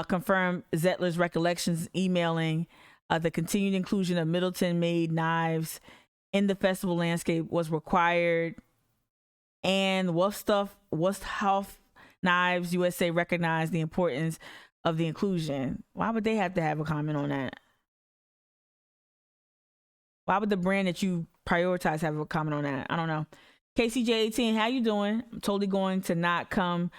confirmed Zettler's recollections, emailing the continued inclusion of Middleton-made knives in the festival landscape was required, and Westhoff Knives USA recognized the importance of the inclusion. Why would they have to have a comment on that? Why would the brand that you prioritize have a comment on that? I don't know. KCJ18, how you doing? I'm totally going to not come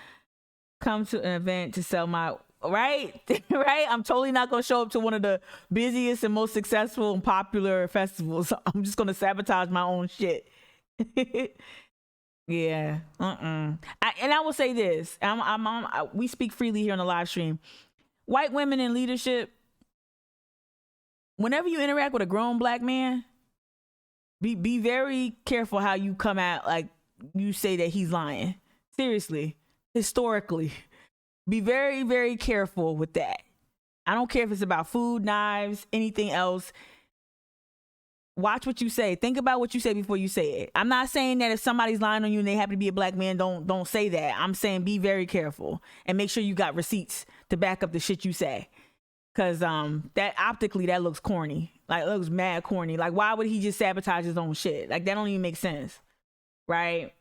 to an event to sell my right. I'm totally not going to show up to one of the busiest and most successful and popular festivals. I'm just going to sabotage my own shit. Yeah. And I will say this. We speak freely here on the live stream. White women in leadership, whenever you interact with a grown black man, be very careful how you come out, you say that he's lying. Seriously, historically, be very, very careful with that. I don't care if it's about food, knives, anything else. Watch what you say. Think about what you say before you say it. I'm not saying that if somebody's lying on you and they happen to be a black man, don't say that. I'm saying be very careful and make sure you got receipts to back up the shit you say. Cause that optically that looks corny. It looks mad corny. Why would he just sabotage his own shit? That don't even make sense, right?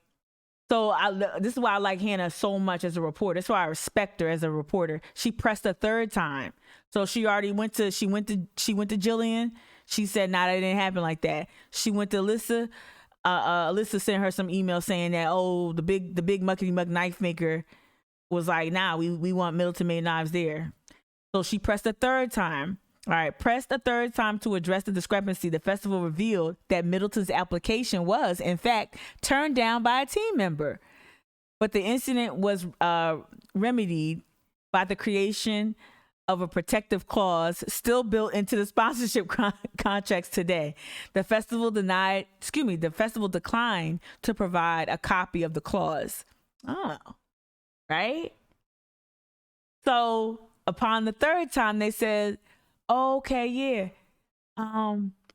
So this is why I like Hannah so much as a reporter. That's why I respect her as a reporter. She pressed a third time, so she already went to Jillian. She said, "Nah, that didn't happen like that." She went to Alyssa. Alyssa sent her some email saying that the big muckety muck knife maker was like, "Nah, we want Middleton made knives there." So she pressed a third time. All right, pressed a third time to address the discrepancy. The festival revealed that Middleton's application was, in fact, turned down by a team member. But the incident was remedied by the creation of a protective clause still built into the sponsorship contracts today. The festival declined to provide a copy of the clause. Oh, right? So upon the third time, they said, oh, okay, yeah.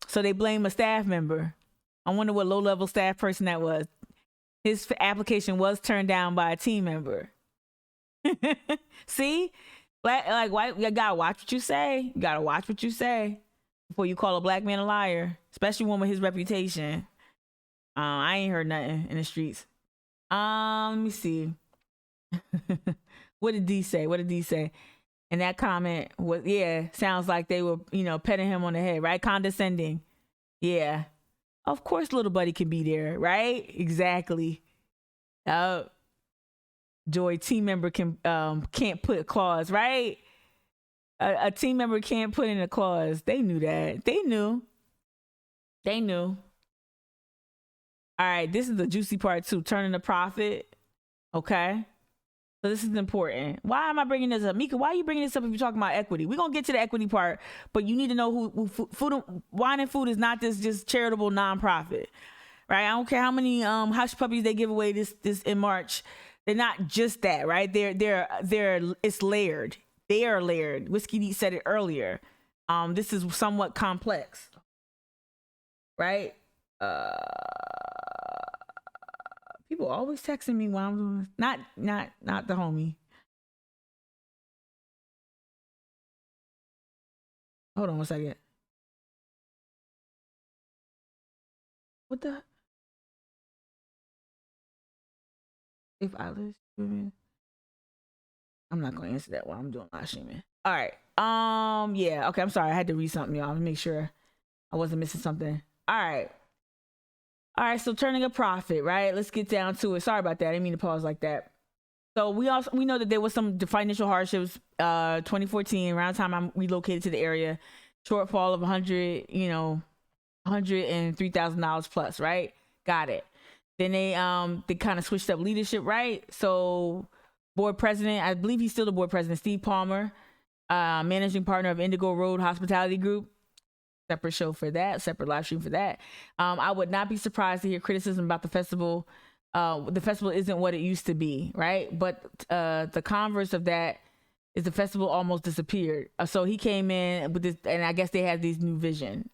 So they blame a staff member. I wonder what low-level staff person that was. His application was turned down by a team member. See? White, you gotta watch what you say. You gotta watch what you say before you call a black man a liar, especially one with his reputation. I ain't heard nothing in the streets. Let me see. What did D say? And that comment was, sounds like they were, petting him on the head, right? Condescending. Yeah. Of course little buddy can be there, right? Exactly. Joy, team member can't put a clause, right? A team member can't put in a clause. They knew that. They knew. All right, this is the juicy part too. Turning a profit. Okay. So this is important. Why am I bringing this up? Mika, why are you bringing this up if you're talking about equity? We're going to get to the equity part, but you need to know who Wine and Food is not this just charitable nonprofit, right? I don't care how many hush puppies they give away this in March. They're not just that, right? It's layered. They are layered. Whiskey Neat said it earlier. This is somewhat complex, right? People always texting me while I'm doing not the homie. Hold on one second. What the? If I listen, I'm not gonna answer that while I'm doing live streaming. All right. Yeah. Okay. I'm sorry. I had to read something, y'all, to make sure I wasn't missing something. All right. So turning a profit, right? Let's get down to it. Sorry about that. I didn't mean to pause like that. So we know that there was some financial hardships. 2014, around the time I relocated to the area, shortfall of $103,000 plus, right? Got it. Then they kind of switched up leadership, right? So board president, I believe he's still the board president, Steve Palmer, managing partner of Indigo Road Hospitality Group. Separate show for that, separate live stream for that. I would not be surprised to hear criticism about the festival. The festival isn't what it used to be, right? But the converse of that is the festival almost disappeared. So he came in with this, and I guess they had this new vision.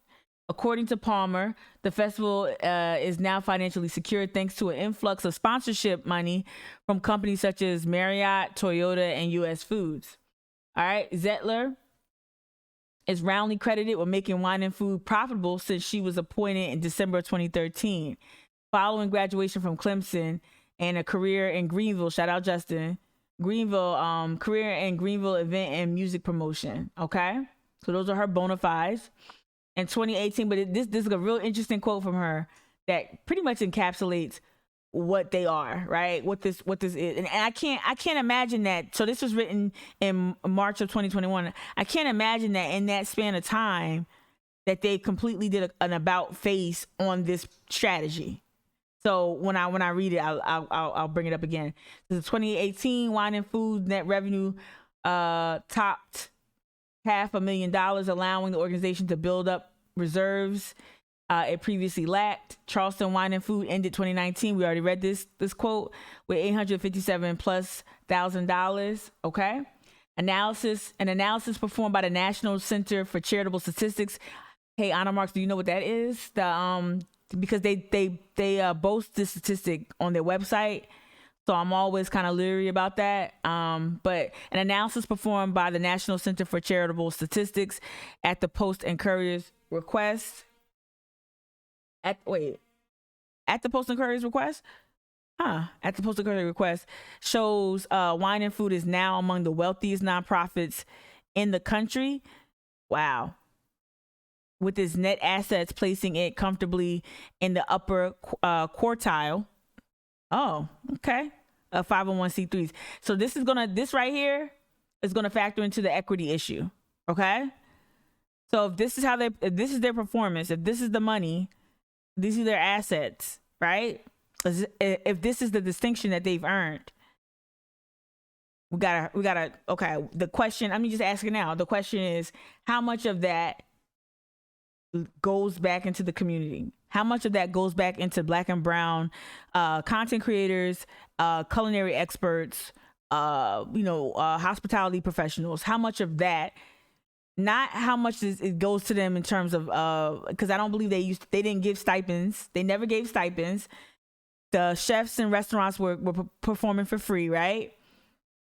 According to Palmer, the festival is now financially secured thanks to an influx of sponsorship money from companies such as Marriott, Toyota, and U.S. Foods. All right, Zettler is roundly credited with making Wine and Food profitable since she was appointed in December 2013. Following graduation from Clemson and a career in Greenville, shout out Justin, career in Greenville event and music promotion. Okay, so those are her bona fides. In 2018, but this is a real interesting quote from her that pretty much encapsulates what they are, right? What this is, and I can't imagine that. So this was written in March of 2021. I can't imagine that in that span of time that they completely did an about face on this strategy. So when I read it, I'll bring it up again. The 2018 Wine and Food net revenue topped $500,000, allowing the organization to build up reserves it previously lacked. Charleston Wine and Food ended 2019. We already read this quote with $857,000+. Okay. An analysis performed by the National Center for Charitable Statistics. Hey, Anna Marks, do you know what that is? Because they boast this statistic on their website. So I'm always kind of leery about that. But an analysis performed by the National Center for Charitable Statistics at the Post and Courier's request. At the Post and Courier's request? At the Post and Courier's request shows Wine and Food is now among the wealthiest nonprofits in the country. Wow. With its net assets placing it comfortably in the upper quartile. Oh, okay. 501c3s. So this right here is gonna factor into the equity issue. Okay. So if this is if this is their performance, if this is the money, these are their assets, right? If this is the distinction that they've earned, Okay, the question, I'm just asking now. The question is, how much of that goes back into the community? How much of that goes back into Black and brown content creators, culinary experts, hospitality professionals? How much of that, not how much it goes to them in terms of, because I don't believe they didn't give stipends. They never gave stipends. The chefs and restaurants were performing for free, right?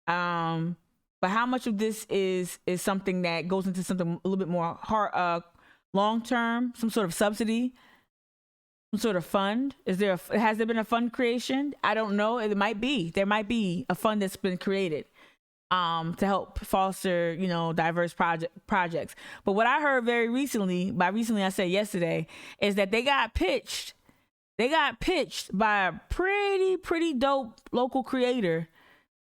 But how much of this is something that goes into something a little bit more hard, long term, some sort of subsidy, some sort of fund? Has there been a fund creation? I don't know. It might be. There might be a fund that's been created to help foster, diverse projects. But what I heard very recently, by recently I said yesterday, is that they got pitched by a pretty dope local creator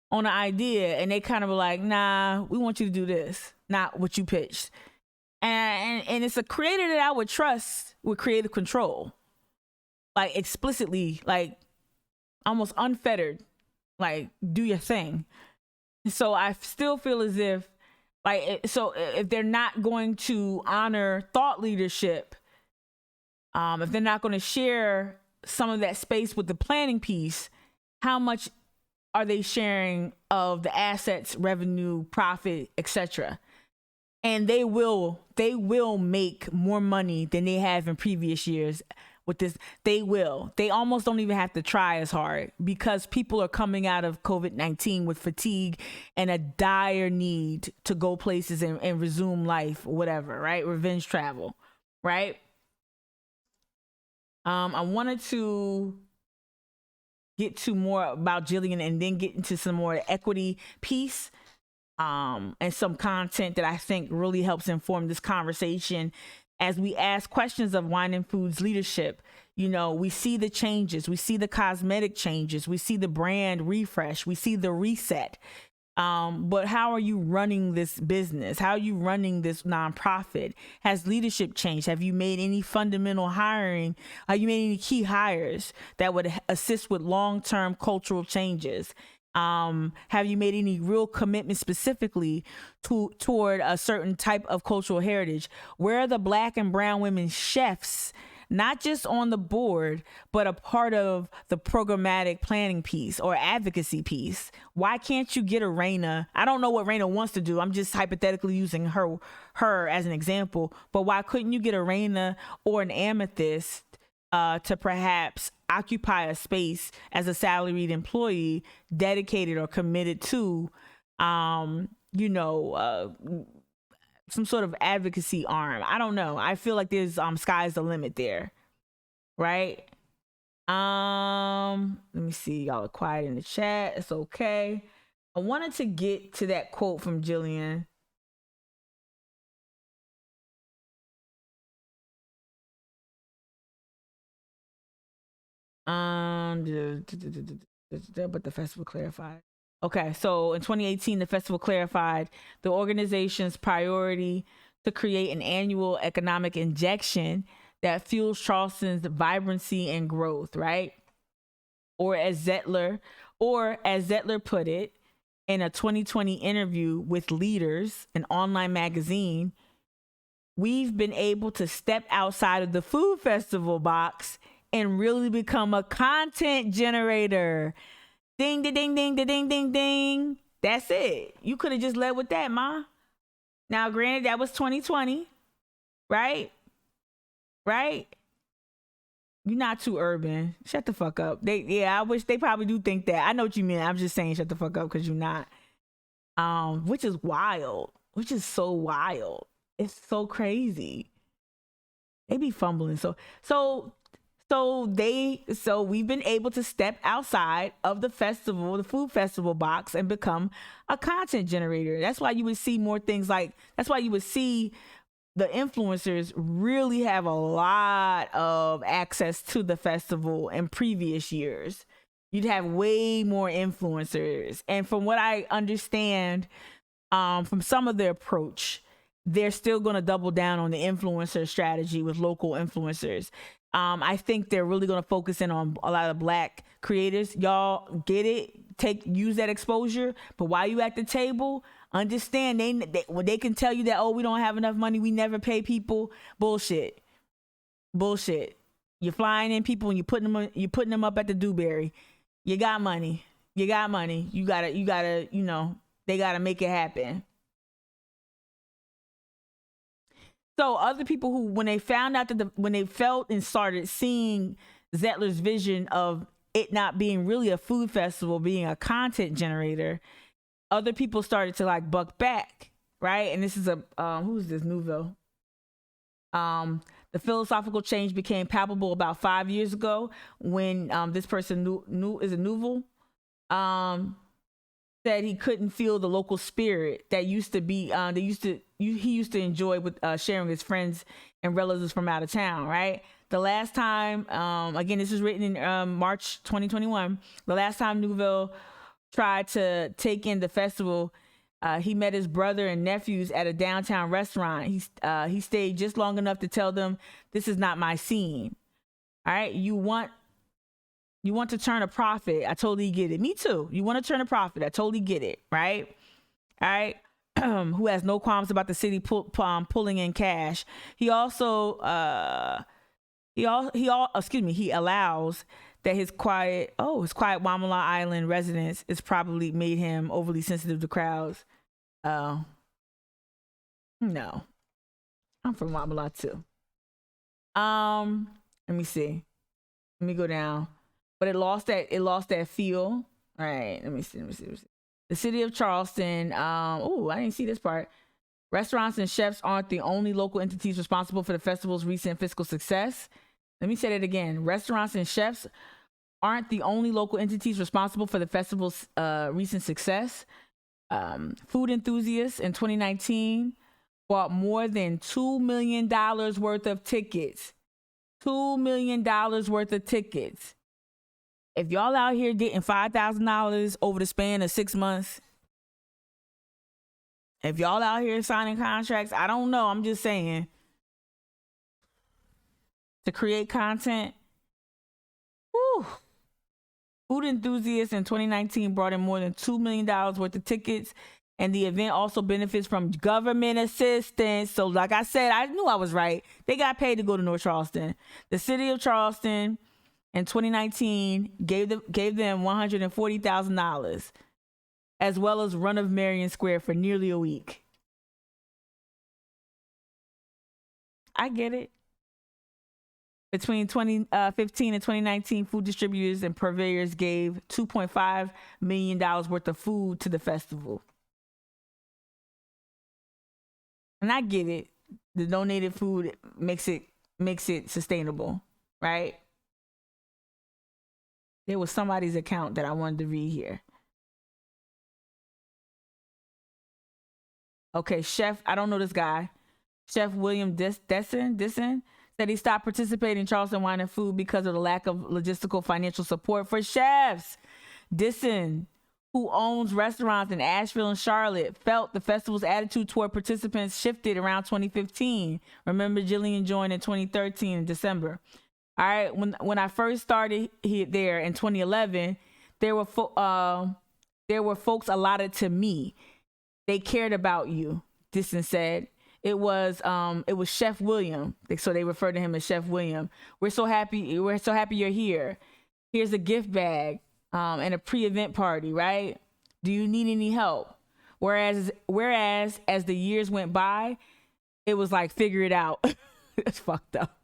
on an idea, and they kind of were like, nah, we want you to do this, not what you pitched. And it's a creator that I would trust with creative control, like explicitly, like almost unfettered, like do your thing. So I still feel as if, if they're not going to honor thought leadership, if they're not going to share some of that space with the planning piece, how much are they sharing of the assets, revenue, profit, etc.? And they will make more money than they have in previous years with this. They almost don't even have to try as hard, because people are coming out of COVID-19 with fatigue and a dire need to go places and resume life, whatever, right? Revenge travel, right? I wanted to get to more about Jillian and then get into some more equity piece, and some content that I think really helps inform this conversation as we ask questions of Wine and Food's leadership. We see the changes, we see the cosmetic changes, we see the brand refresh, we see the reset. But how are you running this business? How are you running this nonprofit? Has leadership changed? Have you made any fundamental hiring? Have you made any key hires that would assist with long-term cultural changes? Have you made any real commitment specifically toward a certain type of cultural heritage? Where are the Black and brown women chefs, not just on the board, but a part of the programmatic planning piece or advocacy piece? Why can't you get a Raina? I don't know what Raina wants to do. I'm just hypothetically using her as an example. But why couldn't you get a Raina or an Amethyst to perhaps occupy a space as a salaried employee dedicated or committed to, some sort of advocacy arm? I don't know. I feel like there's sky's the limit there, right? Let me see. Y'all are quiet in the chat. It's okay. I wanted to get to that quote from Jillian. But the festival clarified. Okay, so in 2018, the festival clarified the organization's priority to create an annual economic injection that fuels Charleston's vibrancy and growth, right? Or as Zettler put it in a 2020 interview with Leaders, an online magazine, we've been able to step outside of the food festival box and really become a content generator. Ding, ding, ding, ding, ding, ding, ding. That's it. You could have just led with that, ma. Now, granted, that was 2020, right? Right? You're not too urban. Shut the fuck up. I wish they probably do think that. I know what you mean. I'm just saying shut the fuck up because you're not. Which is wild. Which is so wild. It's so crazy. They be fumbling. So we've been able to step outside of the festival, the food festival box, and become a content generator. That's why you would see more things that's why you would see the influencers really have a lot of access to the festival in previous years. You'd have way more influencers. And from what I understand, from some of their approach, they're still going to double down on the influencer strategy with local influencers. I think they're really going to focus in on a lot of Black creators. Y'all get it. use that exposure. But while you at the table, understand when they can tell you that, oh, we don't have enough money, we never pay people. Bullshit. You're flying in people and you're putting them up at the Dewberry. You got money. You gotta, they gotta make it happen. So other people who, when they found out when they felt and started seeing Zettler's vision of it not being really a food festival, being a content generator, other people started to like buck back, right? And this is who's this, Nouveau? The philosophical change became palpable about 5 years ago when this person, Nouveau, said he couldn't feel the local spirit that used to be, he used to enjoy with sharing his friends and relatives from out of town, right? The last time, again, this was written in March 2021, the last time Nouveau tried to take in the festival, he met his brother and nephews at a downtown restaurant. He stayed just long enough to tell them, this is not my scene. All right, you want to turn a profit. I totally get it. Me too. You want to turn a profit. I totally get it. Right? All right. Who has no qualms about the city pulling in cash. He also, he allows that his quiet Wamala Island residence is probably made him overly sensitive to crowds. No, I'm from Wamala too. Let me see. Let me go down. But it lost that feel. All right, let me see. The city of Charleston. I didn't see this part. Restaurants and chefs aren't the only local entities responsible for the festival's recent fiscal success. Let me say that again. Restaurants and chefs aren't the only local entities responsible for the festival's recent success. Food enthusiasts in 2019 bought more than $2 million worth of tickets. $2 million worth of tickets. If y'all out here getting $5,000 over the span of 6 months, if y'all out here signing contracts, I don't know. I'm just saying, to create content. Whew. Food enthusiasts in 2019 brought in more than $2 million worth of tickets, and the event also benefits from government assistance. So like I said, I knew I was right. They got paid to go to North Charleston. The city of Charleston in 2019 gave them $140,000, as well as Run of Marion Square for nearly a week. I get it. Between 2015 and 2019, food distributors and purveyors gave $2.5 million worth of food to the festival. And I get it. The donated food makes it sustainable, right? There was somebody's account that I wanted to read here. Okay, Chef, I don't know this guy. Chef William Dessen said he stopped participating in Charleston Wine and Food because of the lack of logistical financial support for chefs. Dessen, who owns restaurants in Asheville and Charlotte, felt the festival's attitude toward participants shifted around 2015. Remember, Jillian joined in 2013 in December. All right, when I first started there in 2011, there were folks allotted to me. They cared about you, Dessen said. It was Chef William, so they refer to him as Chef William. We're so happy you're here. Here's a gift bag and a pre-event party, right? Do you need any help? Whereas as the years went by, it was like, figure it out. That's fucked up.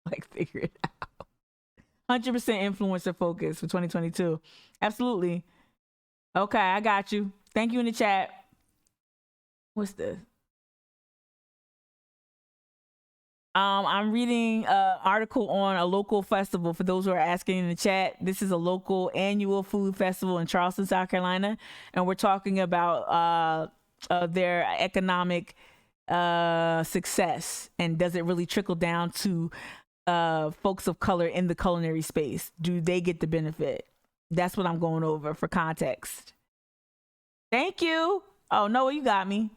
Like, figure it out. 100% influencer focus for 2022. Absolutely. Okay, I got you. Thank you in the chat. What's this? I'm reading an article on a local festival for those who are asking in the chat. This is a local annual food festival in Charleston, South Carolina, and we're talking about their economic success, and does it really trickle down to folks of color in the culinary space? Do they get the benefit? That's what I'm going over for context. Thank you. Oh, Noah, you got me.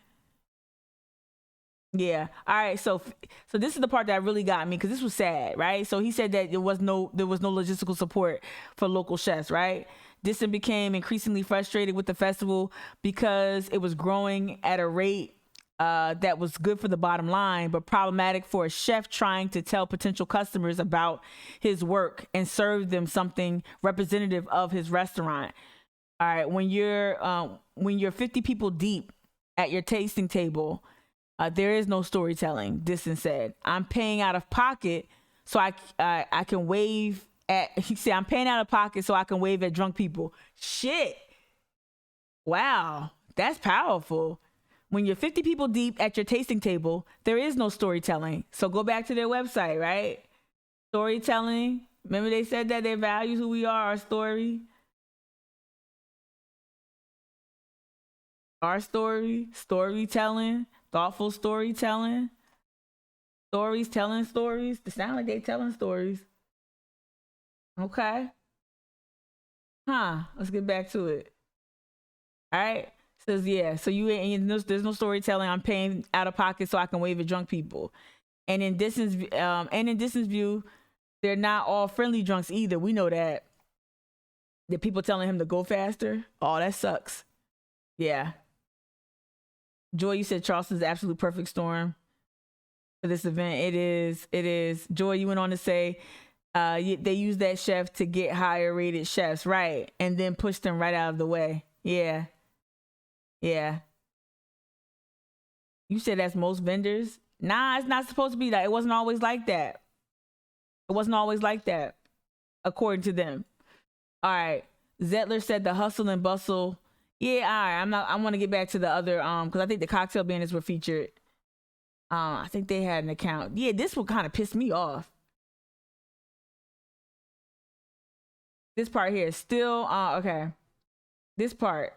Yeah. All right. So this is the part that really got me, because this was sad, right? So he said that there was no logistical support for local chefs, right? Disson became increasingly frustrated with the festival because it was growing at a rate that was good for the bottom line, but problematic for a chef trying to tell potential customers about his work and serve them something representative of his restaurant. All right, when you're 50 people deep at your tasting table, there is no storytelling. Disson said, "I'm paying out of pocket, so I can wave at." He said, "I'm paying out of pocket so I can wave at drunk people." Shit. Wow, that's powerful. When you're 50 people deep at your tasting table, there is no storytelling. So go back to their website, right? Storytelling. Remember they said that their values, who we are, our story. Our story, storytelling, thoughtful storytelling, stories, telling stories. They sound like they telling stories. Okay. Let's get back to it. All right. Says, yeah, so there's no storytelling. I'm paying out of pocket so I can wave at drunk people. And in Disson's view, they're not all friendly drunks either. We know that. The people telling him to go faster. Oh, that sucks. Yeah. Joy, you said Charleston's the absolute perfect storm for this event. It is. Joy, you went on to say they use that chef to get higher rated chefs, right? And then push them right out of the way. Yeah. Yeah. You said that's most vendors? Nah, it's not supposed to be that. It wasn't always like that. It wasn't always like that, according to them. All right. Zettler said the hustle and bustle. Yeah, all right. I want to get back to the other, because I think the cocktail bandits were featured. I think they had an account. Yeah, this one kind of pissed me off. This part here is still, okay. This part.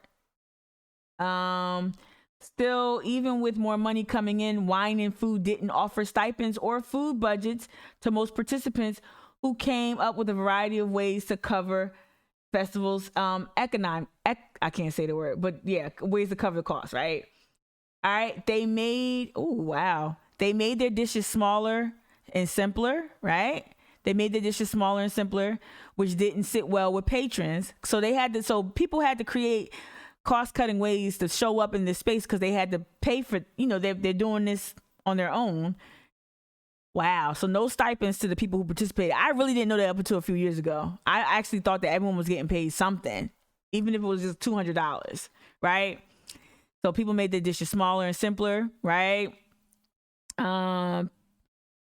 Still, even with more money coming in, Wine and Food didn't offer stipends or food budgets to most participants, who came up with a variety of ways to cover festivals. I can't say the word, but yeah, ways to cover the cost, right? All right, they made their dishes smaller and simpler, right? They made the dishes smaller and simpler, which didn't sit well with patrons. So people had to create cost-cutting ways to show up in this space because they had to pay for, they're doing this on their own. Wow. So no stipends to the people who participated. I really didn't know that up until a few years ago. I actually thought that everyone was getting paid something, even if it was just $200, right? So people made their dishes smaller and simpler, right?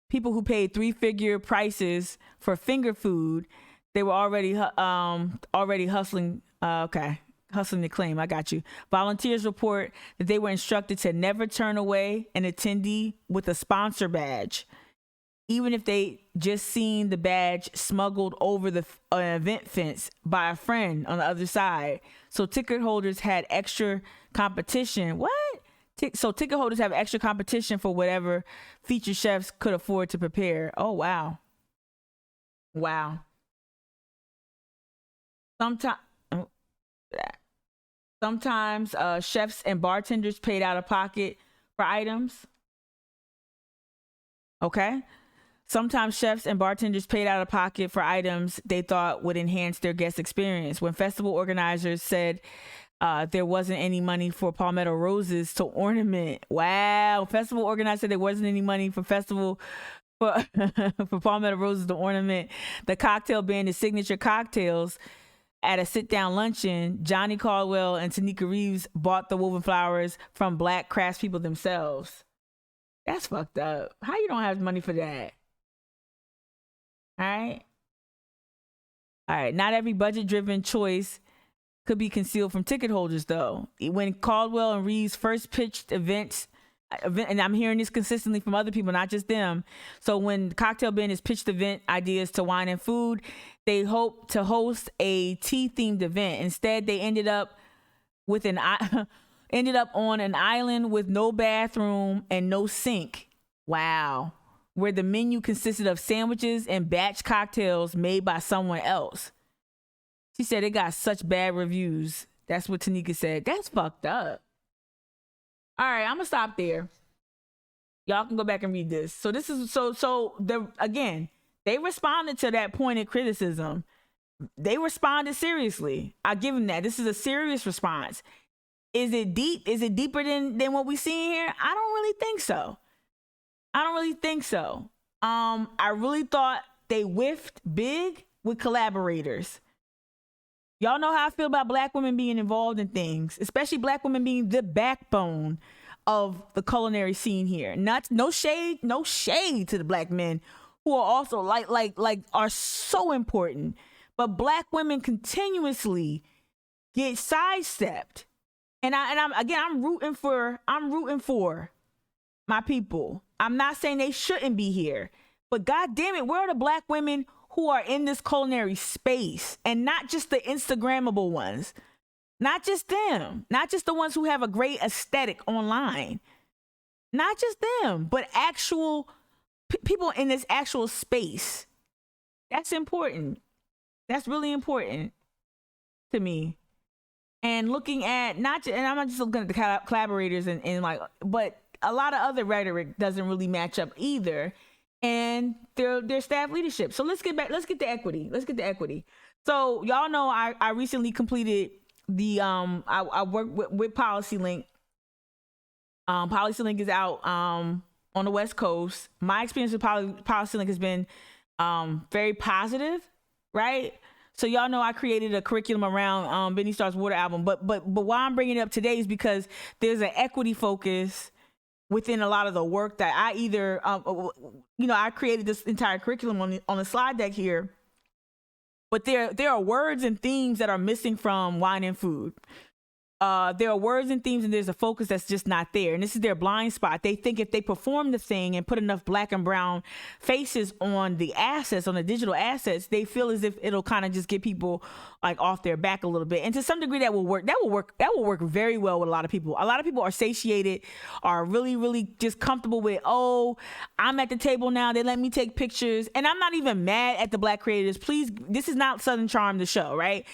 People who paid 3-figure prices for finger food, they were already hustling. Hustling to claim. I got you. Volunteers report that they were instructed to never turn away an attendee with a sponsor badge, even if they just seen the badge smuggled over the event fence by a friend on the other side. So ticket holders had extra competition. What? So ticket holders have extra competition for whatever featured chefs could afford to prepare. Oh, wow. Wow. Sometimes chefs and bartenders paid out of pocket for items. Okay. Sometimes chefs and bartenders paid out of pocket for items they thought would enhance their guest experience. When festival organizers said there wasn't any money for palmetto roses to ornament. Wow. Festival organizers said there wasn't any money for for palmetto roses to ornament the cocktail band's signature cocktails. At a sit-down luncheon, Johnny Caldwell and Tanika Reeves bought the woven flowers from Black craftspeople themselves. That's fucked up. How you don't have money for that? All right. Not every budget-driven choice could be concealed from ticket holders, though. When Caldwell and Reeves first pitched event, and I'm hearing this consistently from other people, not just them. So when Cocktail Bandits pitched event ideas to Wine and Food, they hoped to host a tea-themed event. Instead, they ended up on an island with no bathroom and no sink. Wow. Where the menu consisted of sandwiches and batch cocktails made by someone else. She said it got such bad reviews. That's what Tanika said. That's fucked up. All right, I'm gonna stop there. Y'all can go back and read this. So this is again, they responded to that pointed criticism. they responded seriously. I give them that. This is a serious response. Is it deep? Is it deeper than what we see here? I don't really think so. I really thought they whiffed big with Collaborators. Y'all know how I feel about Black women being involved in things, especially Black women being the backbone of the culinary scene here. No shade to the Black men who are also like are so important, but Black women continuously get sidestepped. And I'm rooting for my people. I'm not saying they shouldn't be here, but God damn it, where are the Black women who are in this culinary space, and not just the Instagrammable ones, not just them, not just the ones who have a great aesthetic online, not just them, but actual people in this actual space. That's important. That's really important to me. And looking at and I'm not just looking at the collaborators and like, but a lot of other rhetoric doesn't really match up either. And their staff leadership. So let's get to equity. So y'all know I recently completed the I worked with Policy Link. Policy Link is out on the West Coast. My experience with Policy Link has been very positive, right? So y'all know I created a curriculum around Benny Starr's Water album, but why I'm bringing it up today is because there's an equity focus within a lot of the work that I either, I created this entire curriculum on the slide deck here, but there are words and themes that are missing from Wine and Food. There are words and themes, and there's a focus that's just not there. And this is their blind spot. They think if they perform the thing and put enough Black and brown faces on the assets, on the digital assets, they feel as if it'll kind of just get people like off their back a little bit. And to some degree, that will work very well with a lot of people. A lot of people are satiated, are really, really just comfortable with, oh, I'm at the table now. They let me take pictures. And I'm not even mad at the Black creators. Please, this is not Southern Charm, the show, right?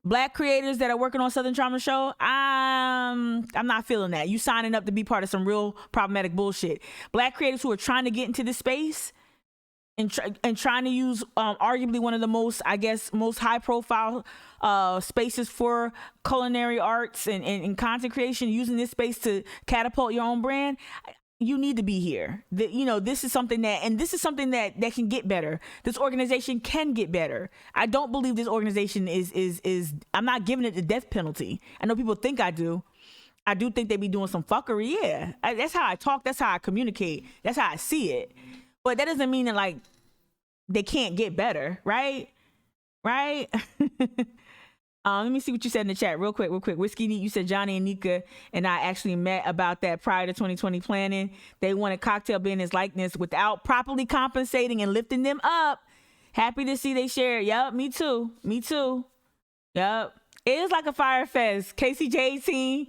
Black creators that are working on Southern Charm, the show, I'm not feeling that. You signing up to be part of some real problematic bullshit. Black creators who are trying to get into this space and trying to use arguably one of the most high profile spaces for culinary arts and content creation, using this space to catapult your own brand. You need to be here. This is something that can get better. This organization can get better. I don't believe this organization is I'm not giving it the death penalty. I know people think I do. I do think they be doing some fuckery. Yeah. That's how I talk. That's how I communicate. That's how I see it. But that doesn't mean that like they can't get better. Right? Let me see what you said in the chat real quick. Whiskey Neat, you said Johnny and Nika and I actually met about that prior to 2020 planning. They wanted Cocktail being his likeness without properly compensating and lifting them up. Happy to see they shared. Yup, me too. Yup. It is like a fire fest. KCJ18.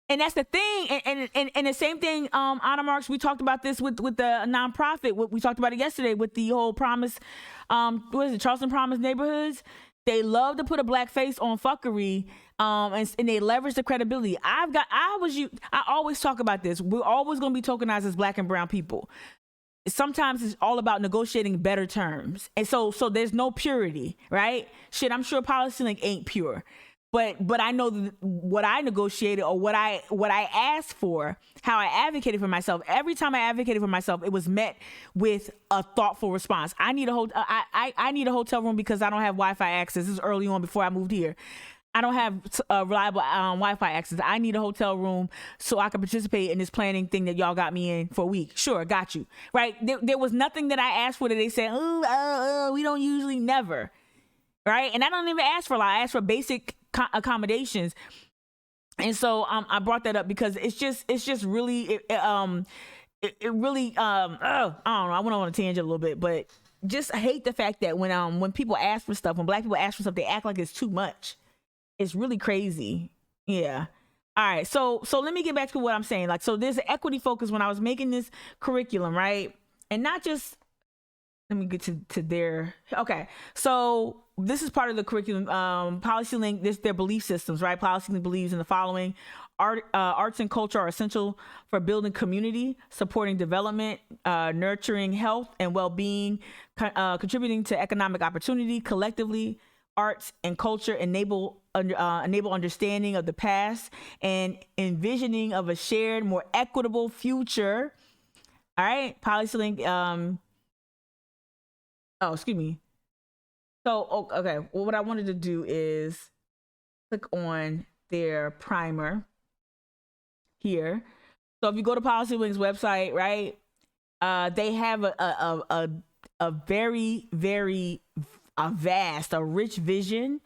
And that's the thing. And the same thing, Anna Marks, we talked about this with the nonprofit. We talked about it yesterday with the whole Promise, Charleston Promise neighborhoods. They love to put a Black face on fuckery, and they leverage the credibility. I always talk about this. We're always going to be tokenized as Black and brown people. Sometimes it's all about negotiating better terms. And so there's no purity, right? Shit, I'm sure Policy Link ain't pure. But I know what I negotiated or what I asked for, how I advocated for myself. Every time I advocated for myself, it was met with a thoughtful response. I need a hotel room because I don't have Wi-Fi access. This is early on before I moved here. I don't have reliable Wi-Fi access. I need a hotel room so I can participate in this planning thing that y'all got me in for a week. Sure, got you. Right? There was nothing that I asked for that they said, we don't usually never. Right? And I don't even ask for a lot. I ask for basic accommodations. And so I brought that up because it's just really I don't know, I went on a tangent a little bit, but just I hate the fact that when people ask for stuff, when Black people ask for stuff, they act like it's too much. It's really crazy. Yeah. All right. So let me get back to what I'm saying. Like, so there's an equity focus when I was making this curriculum, right? And not just, let me get to their, okay. So this is part of the curriculum. Policy Link, this their belief systems, right? Policy Link believes in the following: arts and culture are essential for building community, supporting development, nurturing health and well-being, contributing to economic opportunity, collectively arts and culture enable understanding of the past and envisioning of a shared, more equitable future. All right, PolicyLink. Oh, excuse me. So, okay. Well, what I wanted to do is click on their primer here. So if you go to PolicyLink's website, right, they have a very, very vast, a rich vision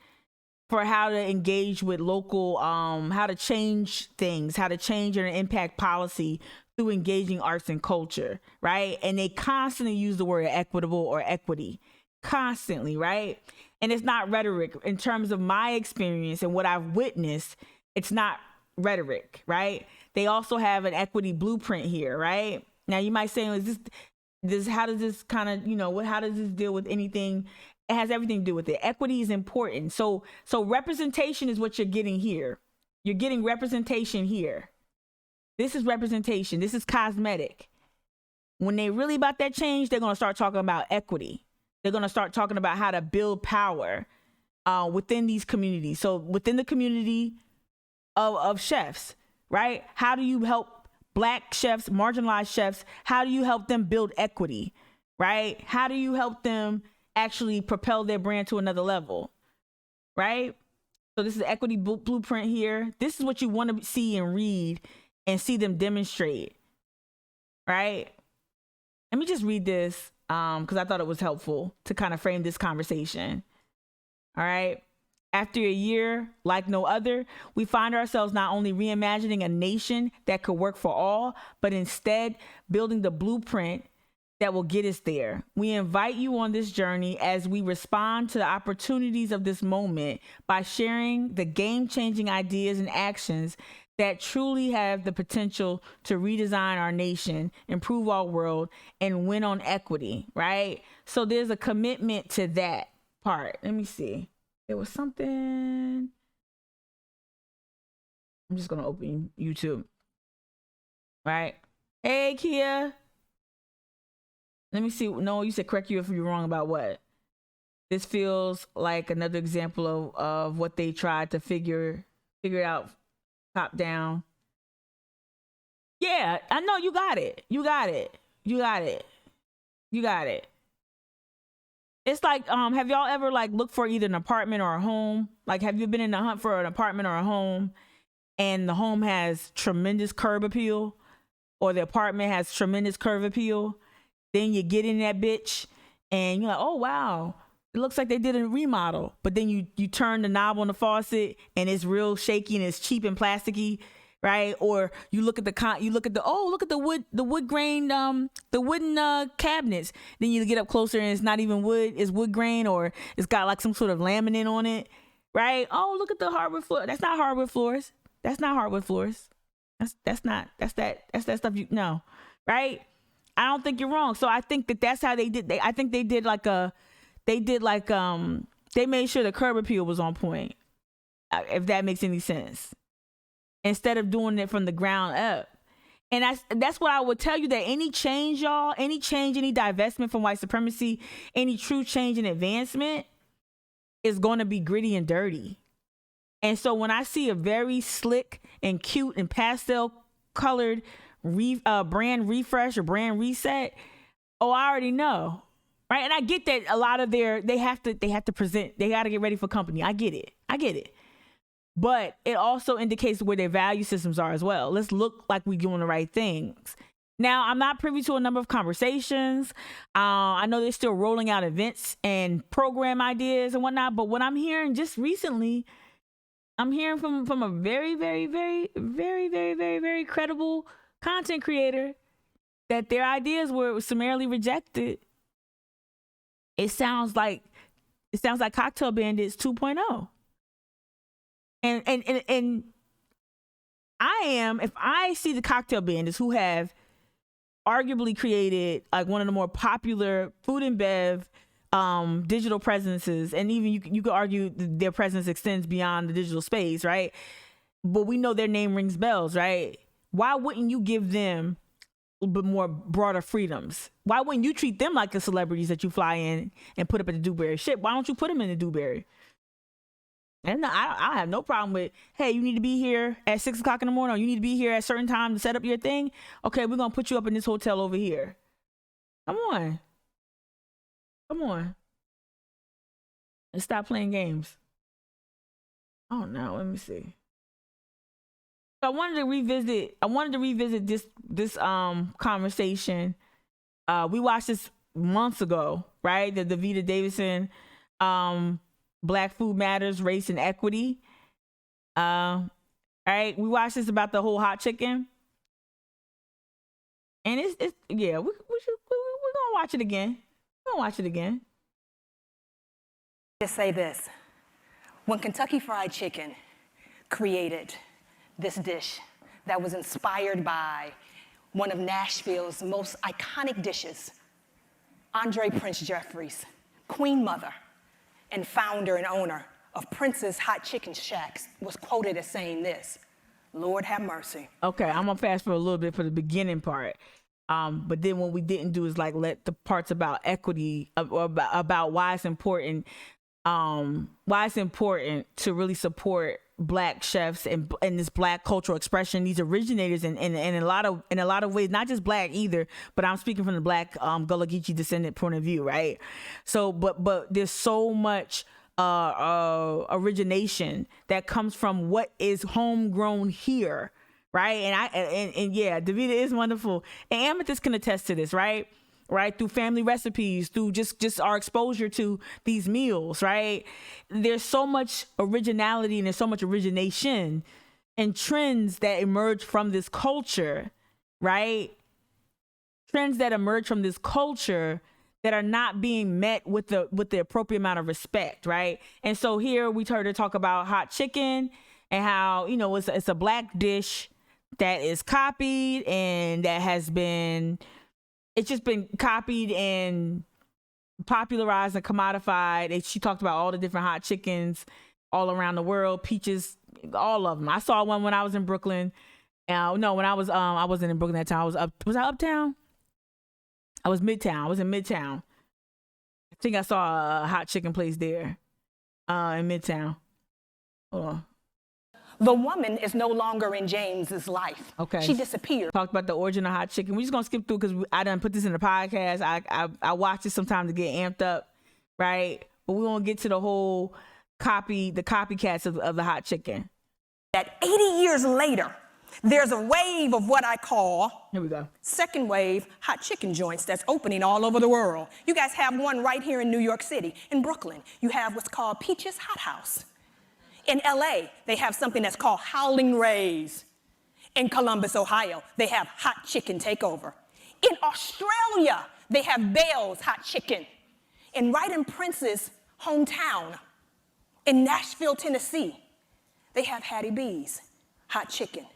for how to engage with local, how to change things, how to change and impact policy through engaging arts and culture, right? And they constantly use the word equitable or equity, constantly, right? And it's not rhetoric. In terms of my experience and what I've witnessed, it's not rhetoric, right? They also have an equity blueprint here, right? Now you might say, is this how does this kind of, how does this deal with anything? It has everything to do with it. Equity is important. So representation is what you're getting here. You're getting representation here. This is representation. This is cosmetic. When they really about that change, they're going to start talking about equity. They're going to start talking about how to build power within these communities. So within the community of chefs, right? How do you help Black chefs, marginalized chefs? How do you help them build equity, right? How do you help them actually propel their brand to another level, right? So this is the equity blueprint here. This is what you want to see and read and see them demonstrate, right? Let me just read this because I thought it was helpful to kind of frame this conversation. All right. After a year like no other, we find ourselves not only reimagining a nation that could work for all, but instead building the blueprint that will get us there. We invite you on this journey as we respond to the opportunities of this moment by sharing the game-changing ideas and actions that truly have the potential to redesign our nation, improve our world, and win on equity, right? So there's a commitment to that part. Let me see. There was something. I'm just going to open YouTube. Right? Hey, Kia. Let me see. No, you said correct you if you're wrong about what? This feels like another example of what they tried to figure out top down. Yeah, I know you got it. You got it. You got it. You got it. It's like, have y'all ever like looked for either an apartment or a home? Like, have you been in the hunt for an apartment or a home and the home has tremendous curb appeal or the apartment has tremendous curb appeal? Then you get in that bitch and you're like, oh, wow, it looks like they did a remodel. But then you turn the knob on the faucet and it's real shaky and it's cheap and plasticky, right? Or you look at the wood grain, the wooden cabinets. Then you get up closer and it's not even wood, it's wood grain, or it's got like some sort of laminate on it, right? Oh, look at the hardwood floor. That's not hardwood floors. That's not hardwood floors. That's that stuff you know, right? I don't think you're wrong. So I think that's how they did. I think they made sure the curb appeal was on point, if that makes any sense, instead of doing it from the ground up. And that's what I would tell you, that any change, y'all, any divestment from white supremacy, any true change and advancement is going to be gritty and dirty. And so when I see a very slick and cute and pastel colored brand refresh or brand reset, oh, I already know, right? And I get that a lot of they have to present, they got to get ready for company. I get it. But it also indicates where their value systems are as well. Let's look like we're doing the right things. Now, I'm not privy to a number of conversations. I know they're still rolling out events and program ideas and whatnot. But what I'm hearing just recently, I'm hearing from a very, very, very, very, very, very, very credible content creator that their ideas were summarily rejected. It sounds like Cocktail Bandits 2.0. And if I see the Cocktail Bandits, who have arguably created like one of the more popular food and bev digital presences, and even you could argue their presence extends beyond the digital space, right? But we know their name rings bells, right? Why wouldn't you give them a little bit more broader freedoms? Why wouldn't you treat them like the celebrities that you fly in and put up at the Dewberry? Shit, why don't you put them in the Dewberry? And I have no problem with, hey, you need to be here at 6 o'clock in the morning, or you need to be here at a certain time to set up your thing. Okay, we're going to put you up in this hotel over here. Come on. And stop playing games. Oh, no, let me see. So I wanted to revisit this conversation. We watched this months ago, right? The Davita Davidson, Black Food Matters, Race and Equity. Right? We watched this about the whole hot chicken. And it's we're gonna watch it again. Just say this. When Kentucky Fried Chicken created this dish that was inspired by one of Nashville's most iconic dishes, Andre Prince Jeffries, Queen Mother, and founder and owner of Prince's Hot Chicken Shacks, was quoted as saying this: "Lord have mercy." Okay, I'm gonna fast forward a little bit for the beginning part. But then what we didn't do is like let the parts about equity, or about why it's important to really support Black chefs and this Black cultural expression, these originators, and in a lot of ways, not just Black either, but I'm speaking from the Black Gullah Geechee descendant point of view, right? So, but there's so much origination that comes from what is homegrown here, right? And yeah, Davita is wonderful, and Amethyst can attest to this, right? Through family recipes, through just our exposure to these meals, right? There's so much originality and there's so much origination and trends that emerge from this culture, right? Trends that emerge from this culture that are not being met with the appropriate amount of respect, right? And so here we heard her talk about hot chicken and how, it's a Black dish that is copied and that has been... It's just been copied and popularized and commodified. And she talked about all the different hot chickens all around the world, Peaches, all of them. I saw one when I was in Brooklyn. No, when I wasn't in Brooklyn that time. Was I uptown? I was Midtown. I was in Midtown. I think I saw a hot chicken place there in Midtown. Hold on. The woman is no longer in James's life. Okay. She disappeared. Talked about the origin of hot chicken. We're just gonna skip through because I done put this in the podcast. I watched it sometime to get amped up, right? But we won't get to the whole copycats of the hot chicken. That 80 years later, there's a wave of what I call, here we go, second wave hot chicken joints that's opening all over the world. You guys have one right here in New York City. In Brooklyn, you have what's called Peaches Hot House. In LA, they have something that's called Howling Ray's. In Columbus, Ohio, they have Hot Chicken Takeover. In Australia, they have Bell's Hot Chicken. And right in Prince's hometown, in Nashville, Tennessee, they have Hattie B's Hot Chicken.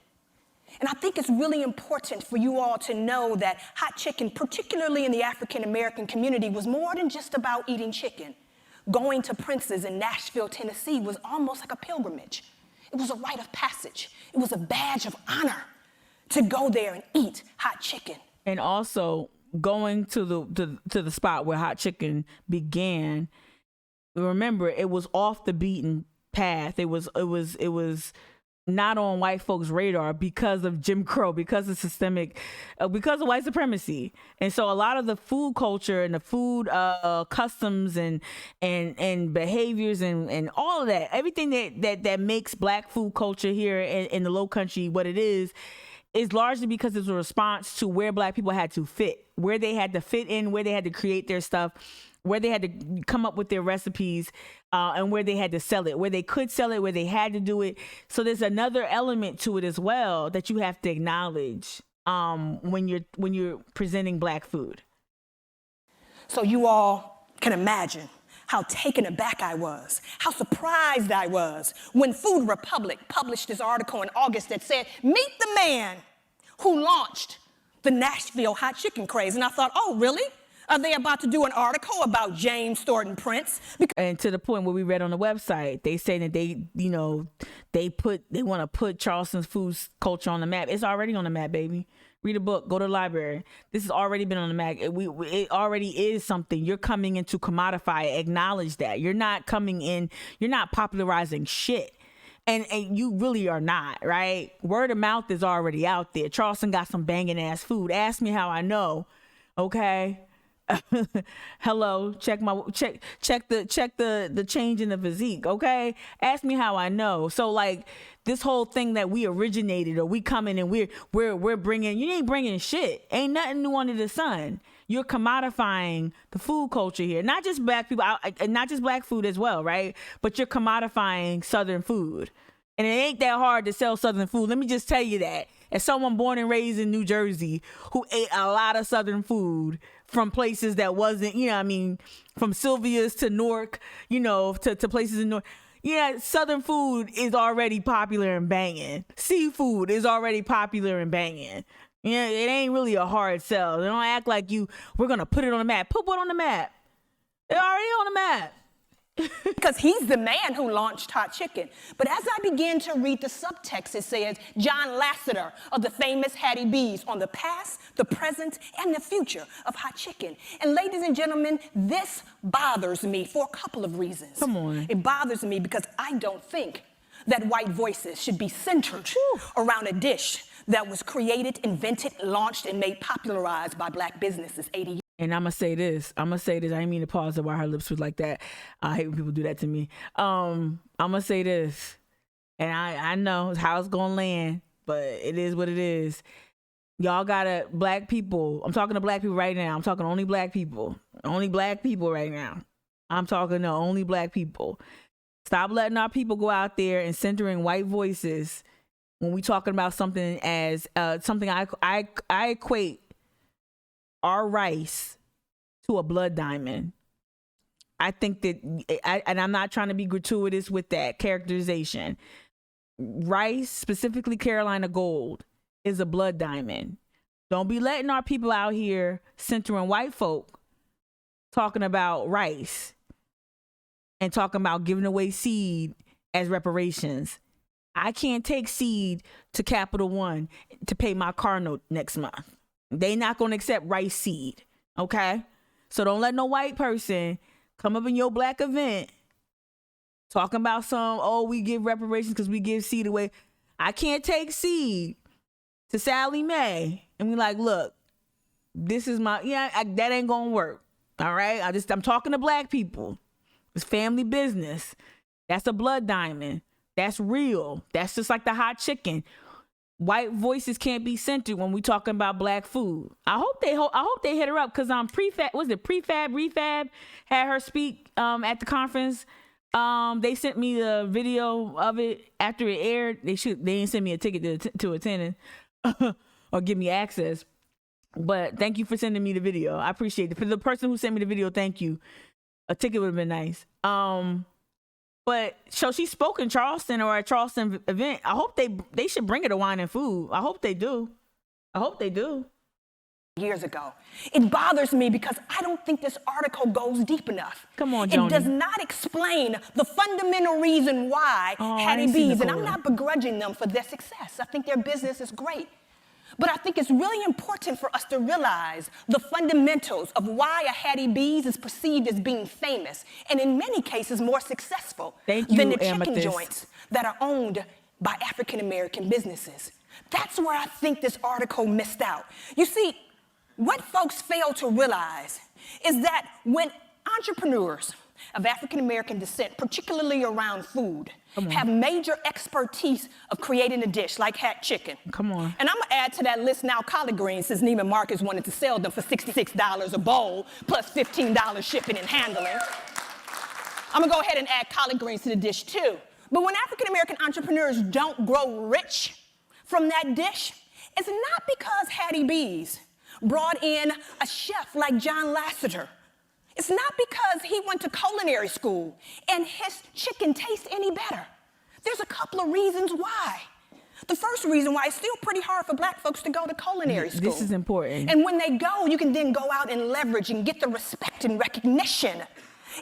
And I think it's really important for you all to know that hot chicken, particularly in the African American community, was more than just about eating chicken. Going to Prince's in Nashville, Tennessee was almost like a pilgrimage. It was a rite of passage. It was a badge of honor to go there and eat hot chicken. And also going to the spot where hot chicken began. Remember, it was off the beaten path. It was not on white folks' radar because of Jim Crow, because of systemic, because of white supremacy. And so a lot of the food culture and the food customs and behaviors and all of that, everything that makes Black food culture here in the Low Country what it is largely because it's a response to where Black people had to fit, where they had to fit in, where they had to create their stuff, where they had to come up with their recipes, and where they had to sell it, where they could sell it, where they had to do it. So there's another element to it as well that you have to acknowledge when you're presenting Black food. So you all can imagine how taken aback I was, how surprised I was when Food Republic published this article in August that said, "Meet the man who launched the Nashville hot chicken craze." And I thought, oh, really? Are they about to do an article about James Thornton Prince? And to the point where we read on the website, they say that they want to put Charleston's food culture on the map. It's already on the map, baby. Read a book, go to the library. This has already been on the mag. It already is something. You're coming in to commodify it. Acknowledge that. You're not coming in, you're not popularizing shit. And you really are not, right? Word of mouth is already out there. Charleston got some banging ass food. Ask me how I know. Okay. Hello, check the change in the physique, okay? Ask me how I know. So like this whole thing that we originated or we coming and we're bringing, you ain't bringing shit. Ain't nothing new under the sun. You're commodifying the food culture here. Not just black people, not just black food as well, right? But you're commodifying Southern food. And it ain't that hard to sell Southern food. Let me just tell you that. As someone born and raised in New Jersey who ate a lot of Southern food from places that wasn't, you know what I mean, from Sylvia's to Newark, you know, to places in Newark. Yeah, Southern food is already popular and banging. Seafood is already popular and banging. Yeah, it ain't really a hard sell. They don't act like we're going to put it on the map. Put what on the map? It's already on the map. Because he's the man who launched hot chicken. But as I began to read the subtext, it says John Lasseter of the famous Hattie B's on the past, the present, and the future of hot chicken. And ladies and gentlemen, this bothers me for a couple of reasons. Come on. It bothers me because I don't think that white voices should be centered around a dish that was created, invented, launched, and made popularized by black businesses 80 years. And I'm going to say this. I didn't mean to pause it while her lips was like that. I hate when people do that to me. I'm going to say this. And I know how it's going to land, but it is what it is. Y'all gotta, black people, I'm talking to black people right now. I'm talking only black people. Only black people right now. I'm talking to only black people. Stop letting our people go out there and centering white voices when we talking about something as something I equate our rice to a blood diamond. I think that, and I'm not trying to be gratuitous with that characterization. Rice, specifically Carolina Gold, is a blood diamond. Don't be letting our people out here centering white folk talking about rice and talking about giving away seed as reparations. I can't take seed to Capital One to pay my car note next month. They not going to accept rice seed, okay? So don't let no white person come up in your black event talking about we give reparations because we give seed away. I can't take seed to Sally Mae and be like, look, this is my, that ain't going to work, all right? I'm talking to black people. It's family business. That's a blood diamond. That's real. That's just like the hot chicken. White voices can't be centered when we talking about black food. I hope they hit her up because Refab had her speak at the conference. They sent me the video of it after it aired. They didn't send me a ticket to attend or give me access. But thank you for sending me the video. I appreciate it. For the person who sent me the video, thank you. A ticket would have been nice. But so she spoke in Charleston or at Charleston event. I hope they should bring her to Wine and Food. I hope they do. Years ago. It bothers me because I don't think this article goes deep enough. Come on, Joni. It does not explain the fundamental reason why Hattie B's, and I'm not begrudging them for their success. I think their business is great. But I think it's really important for us to realize the fundamentals of why a Hattie B's is perceived as being famous and in many cases more successful than the chicken joints that are owned by African-American businesses. That's where I think this article missed out. You see, what folks fail to realize is that when entrepreneurs of African-American descent, particularly around food, have major expertise of creating a dish like hat chicken. Come on. And I'm gonna add to that list now collard greens, since Neiman Marcus wanted to sell them for $66 a bowl, plus $15 shipping and handling. I'm gonna go ahead and add collard greens to the dish too. But when African-American entrepreneurs don't grow rich from that dish, it's not because Hattie B's brought in a chef like John Lasseter. It's not because he went to culinary school and his chicken tastes any better. There's a couple of reasons why. The first reason why it's still pretty hard for black folks to go to culinary school. This is important. And when they go, you can then go out and leverage and get the respect and recognition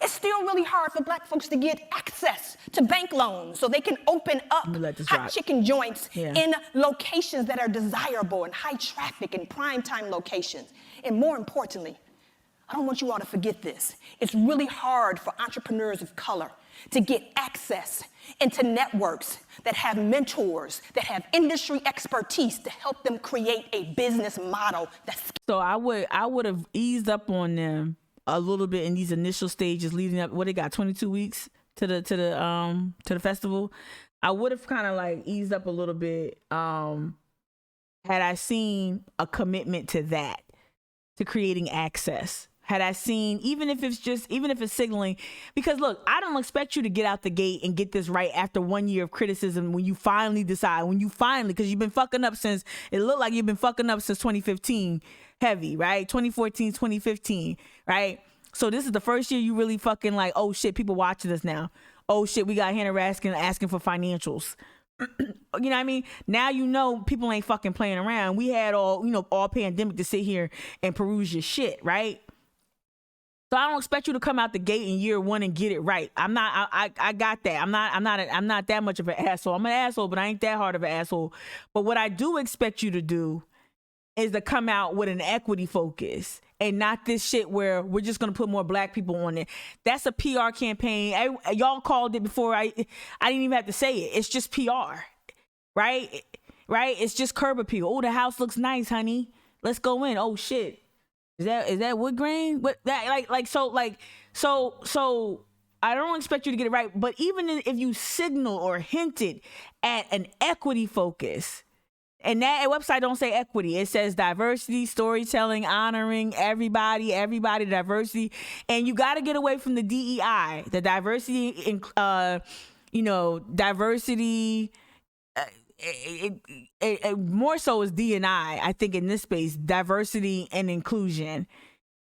It's still really hard for black folks to get access to bank loans so they can open up hot chicken joints in locations that are desirable and high traffic and prime time locations. And more importantly, I don't want you all to forget this. It's really hard for entrepreneurs of color to get access into networks that have mentors, that have industry expertise to help them create a business model that's... So I would have eased up on them a little bit in these initial stages leading up. What they got, 22 weeks to the festival. I would have kind of like eased up a little bit had I seen a commitment to that, to creating access. Had I seen, even if it's signaling, because look, I don't expect you to get out the gate and get this right after 1 year of criticism when you finally decide, because you've been fucking up since, it looked like you've been fucking up since 2015, heavy, right? 2014, 2015, right? So this is the first year you really fucking like, oh shit, people watching us now. Oh shit, we got Hannah Raskin asking for financials. You know what I mean? Now you know people ain't fucking playing around. We had all pandemic to sit here and peruse your shit, right? So I don't expect you to come out the gate in year one and get it right. I'm not. I got that. I'm not that much of an asshole. I'm an asshole, but I ain't that hard of an asshole. But what I do expect you to do is to come out with an equity focus and not this shit where we're just gonna put more black people on it. That's a PR campaign. Y'all called it before. I didn't even have to say it. It's just PR, right? Right? It's just curb appeal. Oh, the house looks nice, honey. Let's go in. Oh shit. Is that wood grain? What that so I don't expect you to get it right, but even if you signal or hinted at an equity focus, and that website don't say equity, it says diversity, storytelling, honoring everybody, diversity, and you got to get away from the DEI, the diversity in diversity. It more so is D&I, I think, in this space, diversity and inclusion.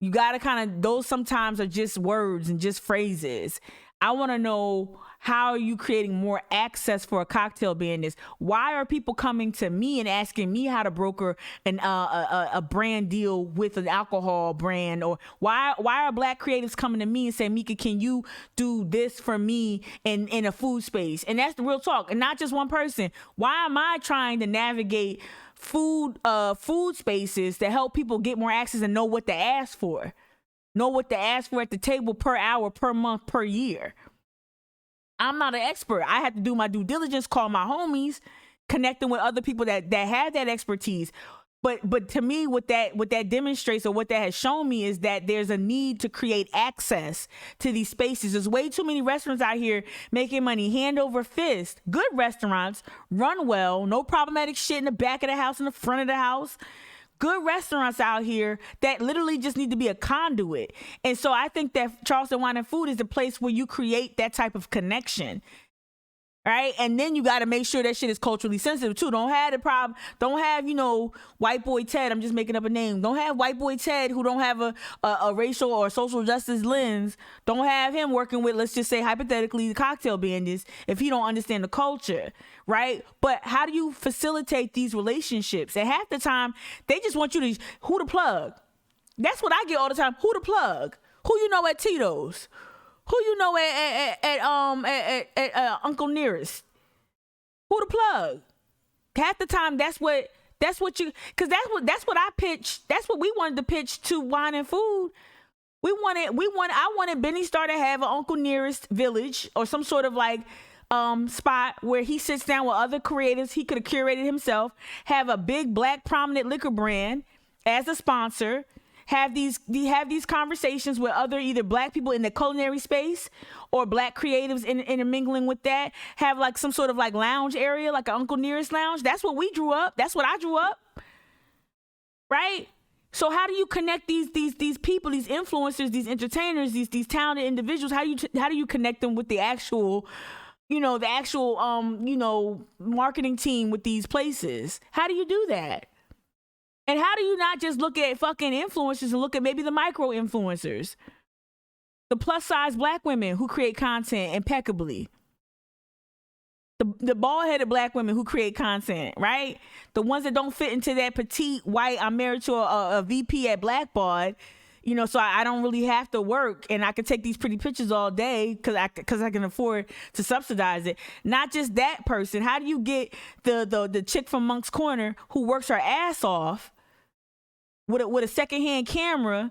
You got to kind of, those sometimes are just words and just phrases. I want to know, how are you creating more access for a cocktail business? Why are people coming to me and asking me how to broker a brand deal with an alcohol brand? Or why are black creatives coming to me and saying, Mika, can you do this for me in a food space? And that's the real talk, and not just one person. Why am I trying to navigate food spaces to help people get more access and know what to ask for? Know what to ask for at the table per hour, per month, per year. I'm not an expert. I have to do my due diligence, call my homies, connecting with other people that have that expertise. But to me, what that demonstrates, or what that has shown me, is that there's a need to create access to these spaces. There's way too many restaurants out here making money hand over fist. Good restaurants, run well, no problematic shit in the back of the house, in the front of the house. Good restaurants out here that literally just need to be a conduit. And so I think that Charleston Wine and Food is the place where you create that type of connection. Right? And then you got to make sure that shit is culturally sensitive too. Don't have the problem. Don't have, white boy Ted. I'm just making up a name. Don't have white boy Ted who don't have a racial or social justice lens. Don't have him working with, let's just say hypothetically, the cocktail bandits if he don't understand the culture. Right? But how do you facilitate these relationships? And half the time, they just want you to, who the plug? That's what I get all the time. Who the plug? Who you know at Tito's? Who you know at Uncle Nearest? Who the plug? Half the time, that's what you, because that's what I pitched. That's what we wanted to pitch to Wine and Food. I wanted Benny Star to have an Uncle Nearest village, or some sort of like spot where he sits down with other creatives he could have curated himself, have a big black prominent liquor brand as a sponsor, have these conversations with other either black people in the culinary space or black creatives intermingling with that, have like some sort of like lounge area, like an Uncle Nearest lounge. That's what we drew up. That's what I drew up. Right? So how do you connect these people, these influencers, these entertainers, these talented individuals? How do you connect them with the actual marketing team with these places? How do you do that? And how do you not just look at fucking influencers and look at maybe the micro influencers, the plus size black women who create content impeccably, the bald headed black women who create content, right? The ones that don't fit into that petite white, I'm married to a VP at Blackbard, so I don't really have to work, and I can take these pretty pictures all day because I can afford to subsidize it. Not just that person. How do you get the chick from Monk's Corner who works her ass off with a secondhand camera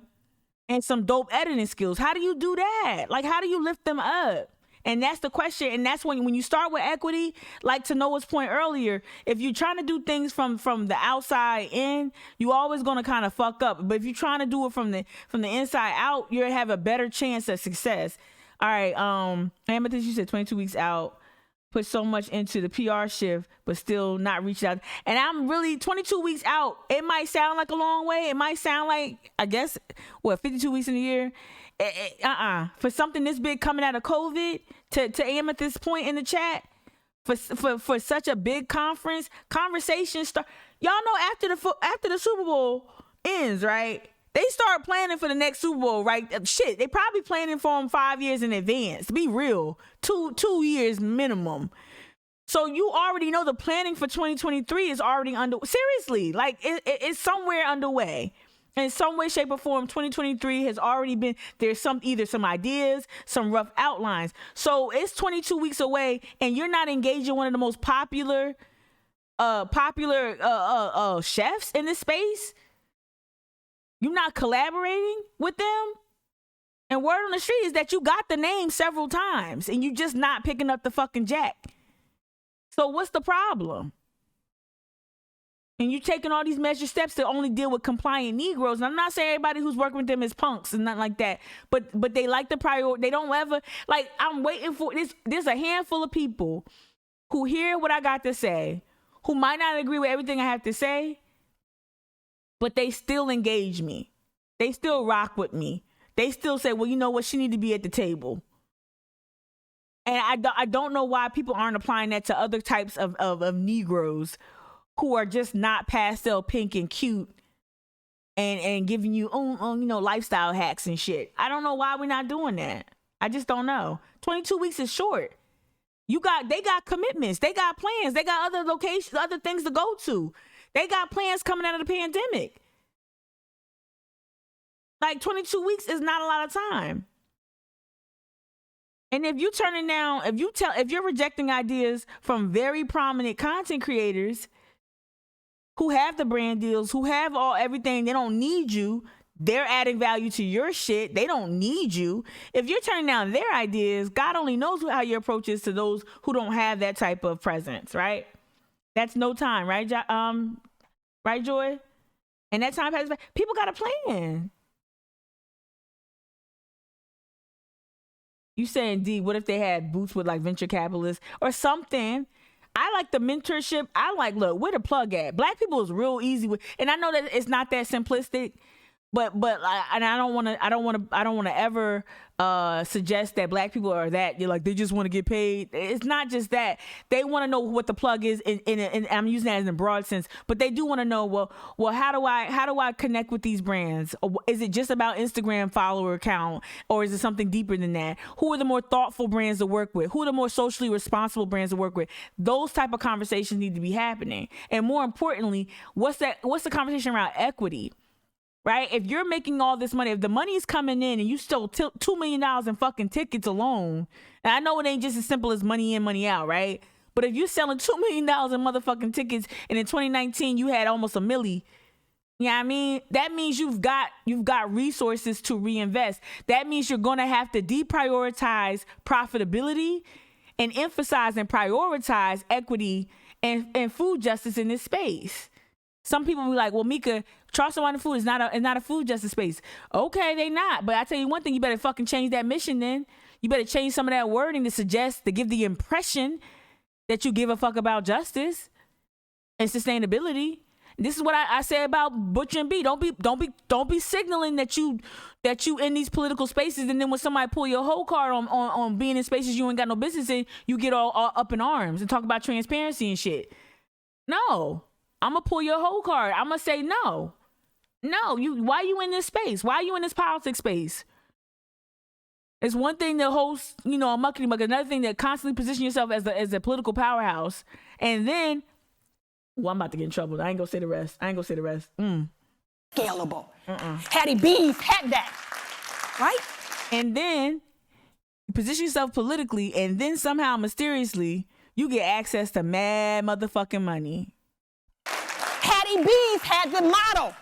and some dope editing skills? How do you do that? Like, how do you lift them up? And that's the question. And that's when you start with equity, like to Noah's point earlier, if you're trying to do things from the outside in, you always going to kind of fuck up. But if you're trying to do it from the inside out, you'll have a better chance of success. All right. Amethyst, you said 22 weeks out, put so much into the PR shift, but still not reach out. And I'm really 22 weeks out. It might sound like a long way. It might sound like, I guess, 52 weeks in a year. For something this big coming out of COVID, to Amethyst's point in the chat, for such a big conversations start. Y'all know after the Super Bowl ends, right? They start planning for the next Super Bowl, right? Shit, they probably planning for them 5 years in advance. To be real, 2 years minimum. So you already know the planning for 2023 is already seriously, like it's somewhere underway. In some way, shape, or form, 2023 has already been, there's either some ideas, some rough outlines. So it's 22 weeks away, and you're not engaging one of the most popular chefs in this space. You're not collaborating with them. And word on the street is that you got the name several times, and you just not picking up the fucking jack. So what's the problem? And you taking all these measured steps to only deal with compliant Negroes. And I'm not saying everybody who's working with them is punks and nothing like that. But they like the priority. They don't ever, like, I'm waiting for this. There's a handful of people who hear what I got to say, who might not agree with everything I have to say, but they still engage me. They still rock with me. They still say, well, you know what? She need to be at the table. And I don't know why people aren't applying that to other types of Negroes who are just not pastel pink and cute and giving you, lifestyle hacks and shit. I don't know why we're not doing that. I just don't know. 22 weeks is short. They got commitments. They got plans. They got other locations, other things to go to. They got plans coming out of the pandemic. Like 22 weeks is not a lot of time. And if you're turning down, if you're rejecting ideas from very prominent content creators who have the brand deals, who have everything, they don't need you. They're adding value to your shit. They don't need you. If you're turning down their ideas, God only knows how your approach is to those who don't have that type of presence, right? That's no time, right? Right, Joy? And that time passes by. People got a plan. You saying, D, what if they had boots with like venture capitalists or something? I like the mentorship. Look, where the plug at? Black people is real easy with, and I know that it's not that simplistic, but I don't want to ever suggest that black people are that you're like they just want to get paid. It's not just that. They want to know what the plug is, and I'm using that in a broad sense, but they do want to know, well, how do I connect with these brands? Is it just about Instagram follower count, or is it something deeper than that? Who are the more thoughtful brands to work with? Who are the more socially responsible brands to work with? Those type of conversations need to be happening, and more importantly, what's the conversation around equity? Right? If you're making all this money, if the money is coming in and you stole $2 million in fucking tickets alone, and I know it ain't just as simple as money in, money out, right? But if you're selling $2 million in motherfucking tickets and in 2019 you had almost $1 million, you know what I mean? That means you've got resources to reinvest. That means you're going to have to deprioritize profitability and emphasize and prioritize equity and food justice in this space. Some people be like, well, Mika, Charleston Wine Food is not a food justice space. Okay, they not. But I tell you one thing, you better fucking change that mission then. You better change some of that wording to give the impression that you give a fuck about justice and sustainability. This is what I say about Butcher and B. Don't be signaling that you in these political spaces, and then when somebody pull your whole card on being in spaces you ain't got no business in, you get all up in arms and talk about transparency and shit. No. I'm going to pull your whole card. I'm going to say no. No, why you in this space? Why are you in this politics space? It's one thing to host, a muckety muck. Another thing to constantly position yourself as a political powerhouse. And then, I'm about to get in trouble. I ain't going to say the rest. scalable. Hattie B's had that, right? And then you position yourself politically, and then somehow mysteriously you get access to mad motherfucking money. Hattie B's had the model.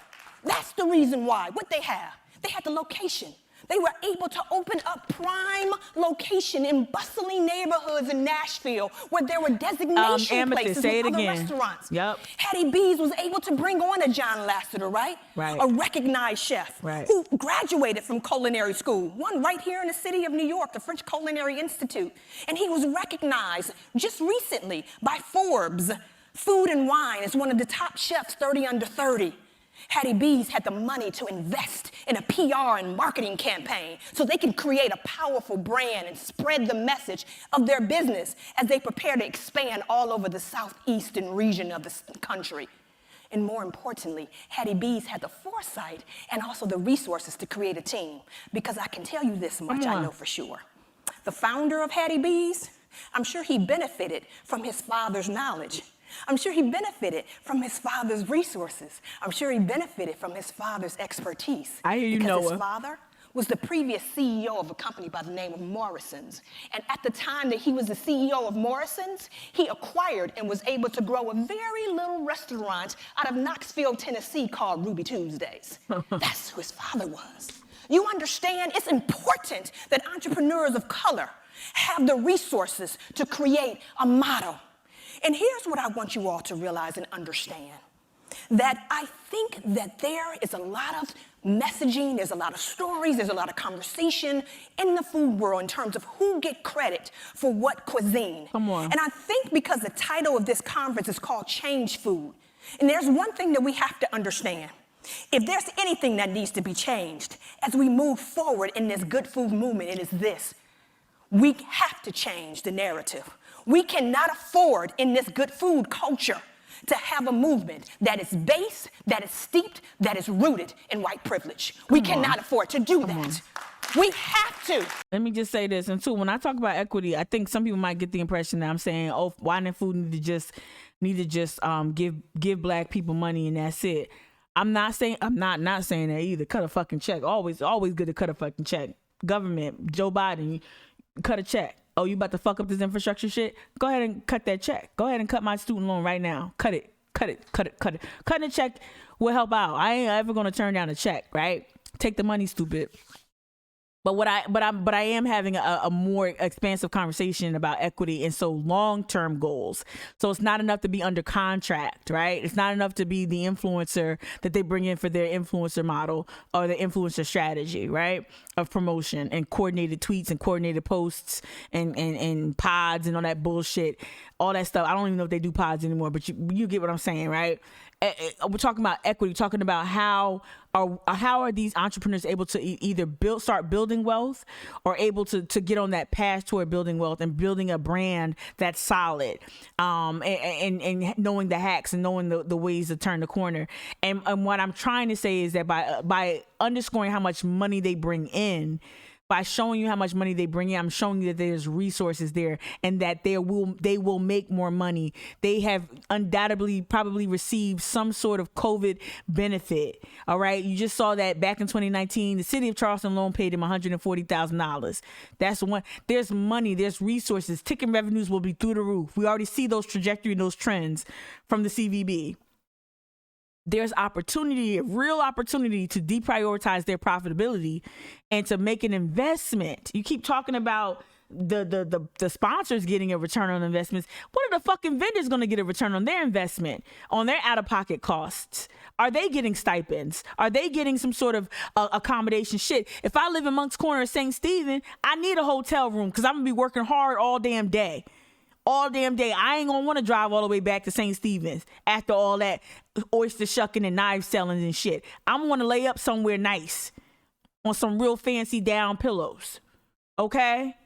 That's the reason why. What they have? They had the location. They were able to open up prime location in bustling neighborhoods in Nashville where there were designation places with other restaurants. Yep. Hattie B's was able to bring on a John Lasseter, right? Right. A recognized chef who graduated from culinary school, one right here in the city of New York, the French Culinary Institute. And he was recognized just recently by Forbes Food and Wine as one of the top chefs 30 under 30. Hattie B's had the money to invest in a PR and marketing campaign so they could create a powerful brand and spread the message of their business as they prepare to expand all over the southeastern region of the country. And more importantly, Hattie B's had the foresight and also the resources to create a team. Because I can tell you this much, I know for sure. The founder of Hattie B's, I'm sure he benefited from his father's knowledge. I'm sure he benefited from his father's resources. I'm sure he benefited from his father's expertise. I hear you, because Noah. His father was the previous CEO of a company by the name of Morrison's. And at the time that he was the CEO of Morrison's, he acquired and was able to grow a very little restaurant out of Knoxville, Tennessee called Ruby Tuesdays. That's who his father was. You understand? It's important that entrepreneurs of color have the resources to create a model. And here's what I want you all to realize and understand. That I think that there is a lot of messaging, there's a lot of stories, there's a lot of conversation in the food world in terms of who get credit for what cuisine. Come on. And I think because the title of this conference is called Change Food. And there's one thing that we have to understand. If there's anything that needs to be changed as we move forward in this good food movement, it is this. We have to change the narrative. We cannot afford in this good food culture to have a movement that is based, that is steeped, that is rooted in white privilege. We cannot afford to do that. We have to. Let me just say this, and two, when I talk about equity, I think some people might get the impression that I'm saying, oh, wine and food need to just give black people money and that's it. I'm not saying that either. Cut a fucking check. Always good to cut a fucking check. Government, Joe Biden, cut a check. Oh, you about to fuck up this infrastructure shit? Go ahead and cut that check. Go ahead and cut my student loan right now. Cut it. Cutting a check will help out. I ain't ever gonna turn down a check, right? Take the money, stupid. But I am having a more expansive conversation about equity and so long-term goals. So it's not enough to be under contract, right? It's not enough to be the influencer that they bring in for their influencer model or the influencer strategy, right? Of promotion and coordinated tweets and coordinated posts and pods and all that bullshit, all that stuff. I don't even know if they do pods anymore, but you get what I'm saying, right? We're talking about equity, talking about how are these entrepreneurs able to either start building wealth or able to get on that path toward building wealth and building a brand that's solid, and knowing the hacks and knowing the ways to turn the corner. And what I'm trying to say is that by underscoring how much money they bring in, by showing you how much money they bring in, I'm showing you that there's resources there and that they will make more money. They have undoubtedly probably received some sort of COVID benefit. All right. You just saw that back in 2019, the city of Charleston alone paid him $140,000. That's one. There's money, there's resources. Ticket revenues will be through the roof. We already see those trajectory, those trends from the CVB. There's opportunity, real opportunity to deprioritize their profitability and to make an investment. You keep talking about the sponsors getting a return on investments. What are the fucking vendors going to get a return on their investment, on their out-of-pocket costs? Are they getting stipends? Are they getting some sort of accommodation? Shit, if I live in Monk's Corner of St. Stephen, I need a hotel room because I'm going to be working hard all damn day. All damn day. I ain't gonna want to drive all the way back to St. Stephen's after all that oyster shucking and knife selling and shit. I'm gonna lay up somewhere nice on some real fancy down pillows. Okay?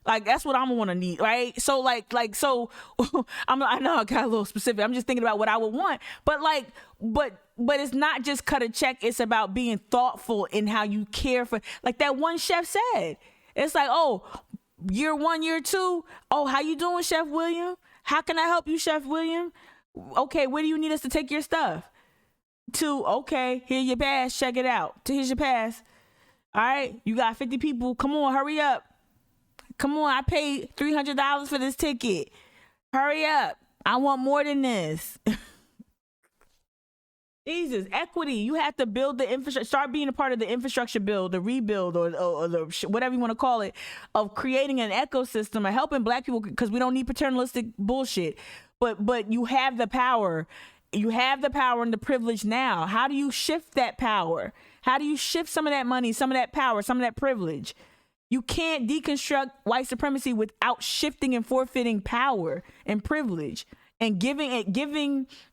Like that's what I'm gonna need, right? So so I know I got a little specific. I'm just thinking about what I would want. But but it's not just cut a check, it's about being thoughtful in how you care for, like that one chef said. It's like, oh, year 1, year 2. Oh, how you doing, Chef William? How can I help you, Chef William? Okay, where do you need us to take your stuff? to, okay, here's your pass, check it out. Here's your pass. All right, you got 50 people. Come on, hurry up. Come on, I paid $300 for this ticket. Hurry up. I want more than this. Jesus, equity. You have to build the infrastructure, start being a part of the infrastructure build, the rebuild, or the whatever you want to call it, of creating an ecosystem of helping Black people, because we don't need paternalistic bullshit. But you have the power. You have the power and the privilege now. How do you shift that power? How do you shift some of that money, some of that power, some of that privilege? You can't deconstruct white supremacy without shifting and forfeiting power and privilege. And giving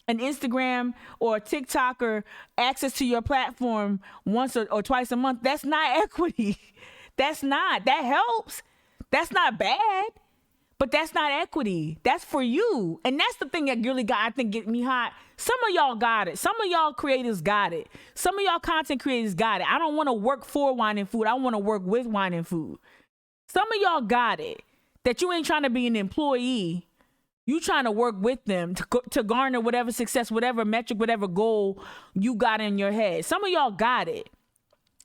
an Instagram or a TikToker access to your platform once or twice a month, that's not equity. That helps. That's not bad, but that's not equity. That's for you. And that's the thing that really get me hot. Some of y'all got it. Some of y'all creators got it. Some of y'all content creators got it. I don't want to work for Wine and Food. I want to work with Wine and Food. Some of y'all got it. That you ain't trying to be an employee. You trying to work with them to garner whatever success, whatever metric, whatever goal you got in your head. Some of y'all got it.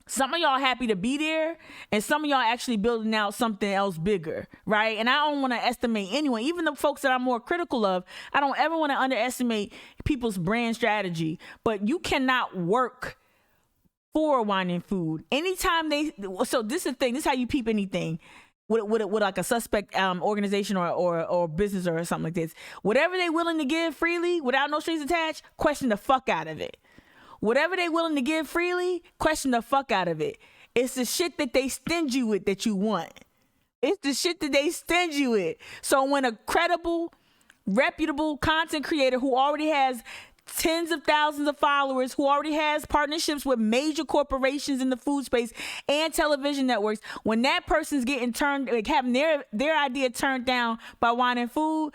Some of y'all happy to be there, and some of y'all actually building out something else bigger, right? And I don't want to estimate anyone, even the folks that I'm more critical of. I don't ever want to underestimate people's brand strategy, but you cannot work for Wine and Food. Anytime so this is the thing, this is how you peep anything. With like a suspect organization or business or something like this. Whatever they willing to give freely without no strings attached, question the fuck out of it. Whatever they willing to give freely, question the fuck out of it. It's the shit that they stingy with that you want. It's the shit that they stingy with. So when a credible, reputable content creator who already has tens of thousands of followers, who already has partnerships with major corporations in the food space and television networks, when that person's getting having their idea turned down by Wine and Food,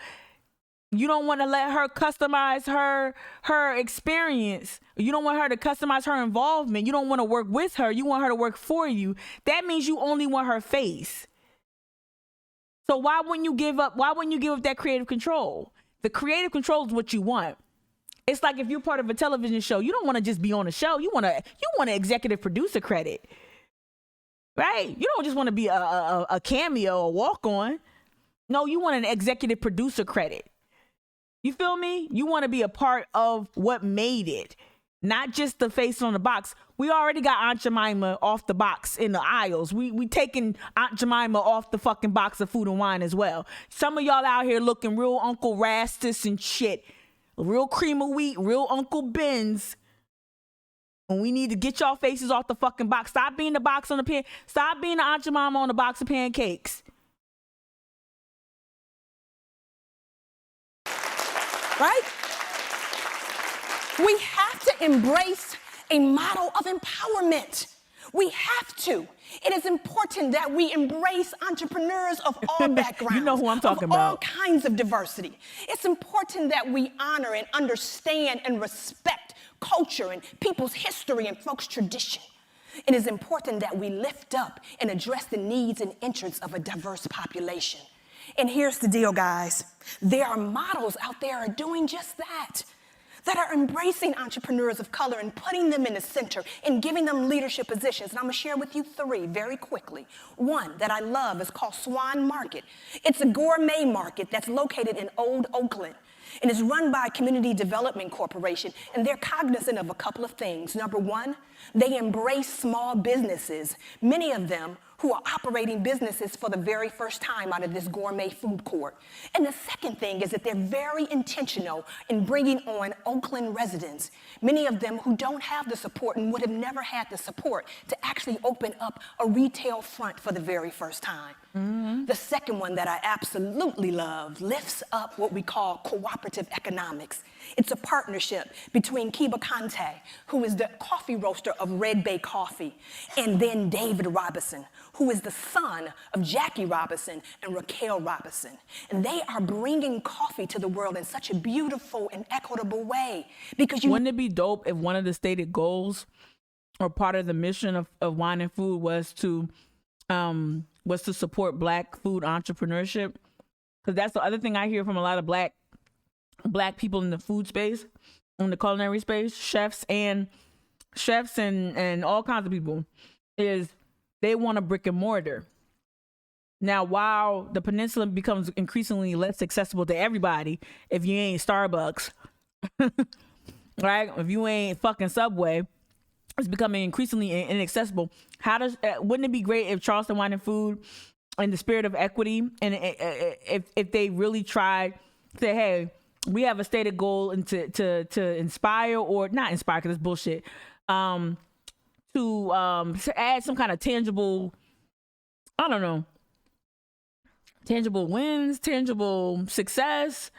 you don't want to let her customize her experience. You don't want her to customize her involvement. You don't want to work with her. You want her to work for you. That means you only want her face. So why wouldn't you give up that creative control? The creative control is what you want. It's like if you're part of a television show, you don't want to just be on a show. You want to executive producer credit, right? You don't just want to be a cameo, a walk on. No, you want an executive producer credit. You feel me? You want to be a part of what made it, not just the face on the box. We already got Aunt Jemima off the box in the aisles. We taking Aunt Jemima off the fucking box of Food and Wine as well. Some of y'all out here looking real Uncle Rastus and shit. Real cream of wheat, real Uncle Ben's. And we need to get y'all faces off the fucking box. Stop being the box on the pan. Stop being the Aunt Jemima on the box of pancakes. Right? We have to embrace a model of empowerment. We have to. It is important that we embrace entrepreneurs of all backgrounds. You know who I'm talking of all about. kinds of diversity. It's important that we honor and understand and respect culture and people's history and folks' tradition. It is important that we lift up and address the needs and interests of a diverse population. And here's the deal, guys. There are models out there are doing just that are embracing entrepreneurs of color and putting them in the center and giving them leadership positions. And I'm going to share with you three very quickly. One that I love is called Swan Market. It's a gourmet market that's located in Old Oakland. And it's run by a community development corporation, and they're cognizant of a couple of things. Number one, they embrace small businesses, many of them who are operating businesses for the very first time out of this gourmet food court. And the second thing is that they're very intentional in bringing on Oakland residents, many of them who don't have the support and would have never had the support to actually open up a retail front for the very first time. Mm-hmm. The second one that I absolutely love lifts up what we call cooperative economics. It's a partnership between Kiba Kante, who is the coffee roaster of Red Bay Coffee, and then David Robinson, who is the son of Jackie Robinson and Raquel Robinson. And they are bringing coffee to the world in such a beautiful and equitable way. Because wouldn't it be dope if one of the stated goals or part of the mission of Wine and Food was to support Black food entrepreneurship? Because that's the other thing I hear from a lot of black people in the food space. in the culinary space, chefs and all kinds of people, is they want a brick and mortar. Now, while the peninsula becomes increasingly less accessible to everybody, if you ain't Starbucks, right? If you ain't fucking Subway, it's becoming increasingly inaccessible. Wouldn't it be great if Charleston Wine and Food, in the spirit of equity, and if they really tried to say, hey, we have a stated goal and to inspire, or not inspire because it's bullshit, to add some kind of tangible, I don't know, tangible wins, tangible success,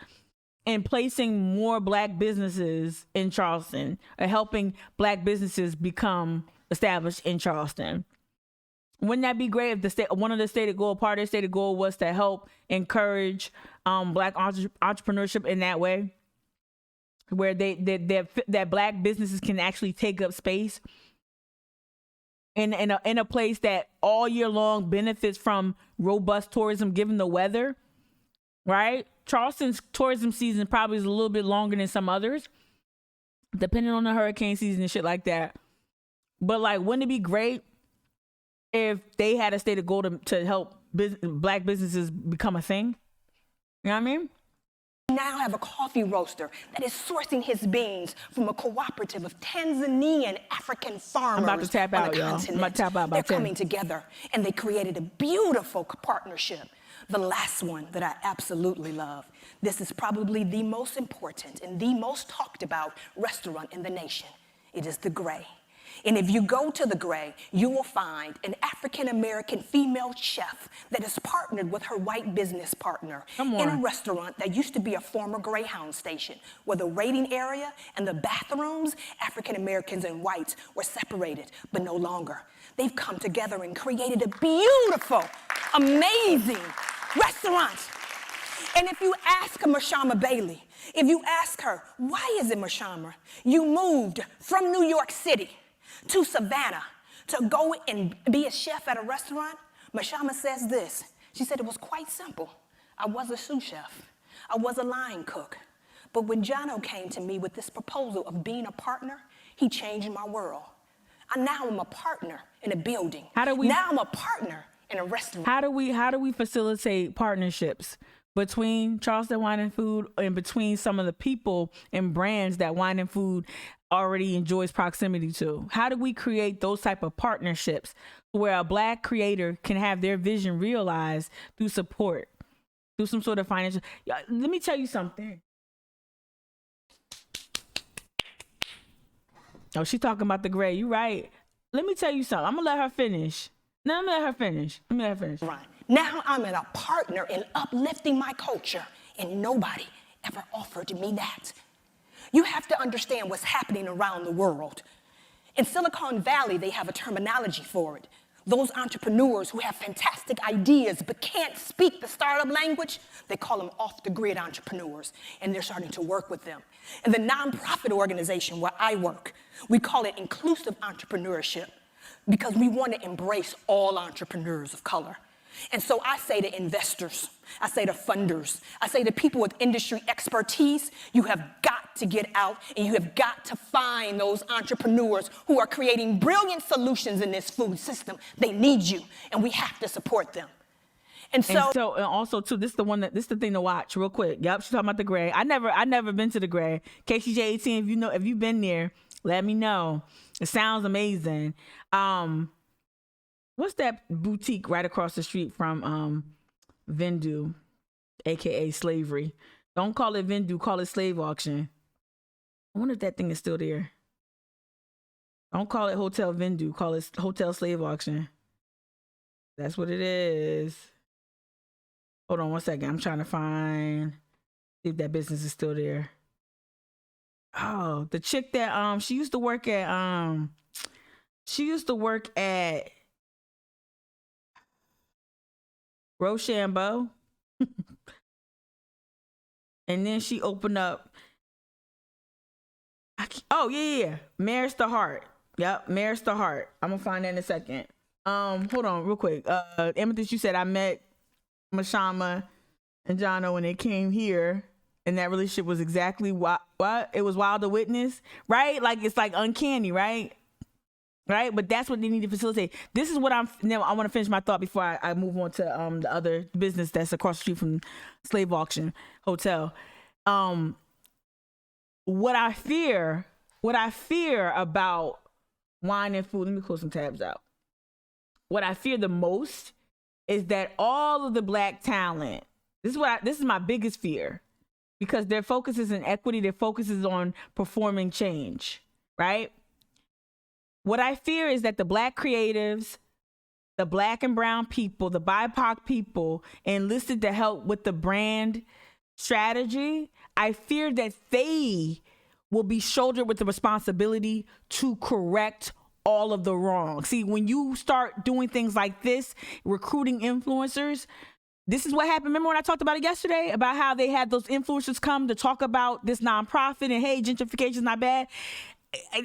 and placing more Black businesses in Charleston, or helping Black businesses become established in Charleston. Wouldn't that be great if part of their stated goal was to help encourage Black entrepreneurship in that way, where that Black businesses can actually take up space in a place that all year long benefits from robust tourism, given the weather, right? Charleston's tourism season probably is a little bit longer than some others, depending on the hurricane season and shit like that. But like, wouldn't it be great if they had a stated goal to help Black businesses become a thing? You know what I mean? Now have a coffee roaster that is sourcing his beans from a cooperative of Tanzanian African farmers. I'm about to tap out, y'all. Continent. I'm about to tap out. They're coming together, and they created a beautiful partnership. The last one that I absolutely love. This is probably the most important and the most talked about restaurant in the nation. It is the Gray. And if you go to the Gray, you will find an African-American female chef that is partnered with her white business partner in a restaurant that used to be a former Greyhound station, where the waiting area and the bathrooms, African-Americans and whites, were separated, but no longer. They've come together and created a beautiful, amazing restaurant. And if you ask Mashama Bailey, if you ask her, why is it, Mashama, you moved from New York City to Savannah to go and be a chef at a restaurant? Mashama says this. She said, it was quite simple. I was a sous chef. I was a line cook. But when Jono came to me with this proposal of being a partner, he changed my world. Now I'm a partner in a building. Now I'm a partner in a restaurant. How do we facilitate partnerships between Charleston Wine and Food and between some of the people and brands that Wine and Food already enjoys proximity to? How do we create those type of partnerships where a Black creator can have their vision realized through support, through some sort of financial? Let me tell you something. Oh, she's talking about the Gray. You right. Let me tell you something. I'm gonna let her finish. No, I'm gonna let her finish. Right. Now I'm a partner in uplifting my culture, and nobody ever offered me that. You have to understand what's happening around the world. In Silicon Valley, they have a terminology for it. Those entrepreneurs who have fantastic ideas but can't speak the startup language, they call them off-the-grid entrepreneurs, and they're starting to work with them. In the nonprofit organization where I work, we call it inclusive entrepreneurship, because we want to embrace all entrepreneurs of color. And so I say to investors, I say to funders, I say to people with industry expertise, you have got to get out and you have got to find those entrepreneurs who are creating brilliant solutions in this food system. They need you, and we have to support them. And also too, this is the thing to watch real quick. Yep, she's talking about the Gray. I never been to the Gray. KCJ 18, if you've been there, let me know. It sounds amazing. What's that boutique right across the street from Vendu, aka Slavery? Don't call it Vendu, call it Slave Auction. I wonder if that thing is still there. Don't call it Hotel Vendu, call it Hotel Slave Auction. That's what it is. Hold on 1 second. I'm trying to see if that business is still there. Oh, the chick that she used to work at Rochambeau. And then she opened up. Maris the Heart. Yep, Maris the Heart. I'm gonna find that in a second. Hold on, real quick. Amethyst, you said I met Mashama and Jono when they came here. And that relationship was exactly what it was wild to witness, right? Like, it's like uncanny, right? Right? But that's what they need to facilitate. This is what I want to finish my thought before I move on to the other business that's across the street from Slave Auction Hotel. What I fear about wine and food, let me close some tabs out. What I fear the most is that all of the black talent, this is my biggest fear, because their focus is in equity, their focus is on performing change, right? What I fear is that the black creatives, the black and brown people, the BIPOC people enlisted to help with the brand strategy, I fear that they will be shouldered with the responsibility to correct all of the wrong. See, when you start doing things like this, recruiting influencers, this is what happened. Remember when I talked about it yesterday, about how they had those influencers come to talk about this nonprofit and, hey, gentrification is not bad.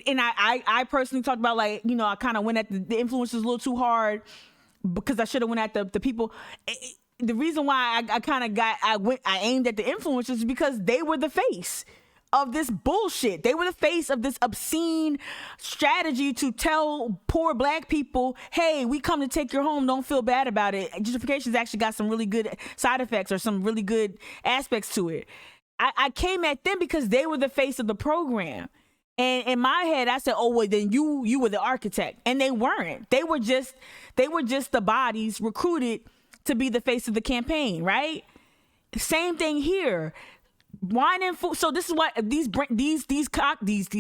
And I personally talked about, like, you know, I kind of went at the influencers a little too hard because I should have went at the people. The reason why I aimed at the influencers is because they were the face of this bullshit. They were the face of this obscene strategy to tell poor black people, hey, we come to take your home, don't feel bad about it. Gentrification's actually got some really good side effects or some really good aspects to it. I came at them because they were the face of the program. And in my head, I said, oh, well, then you were the architect. And they weren't. They were just the bodies recruited to be the face of the campaign, right? Same thing here. Wine and food. So this is what these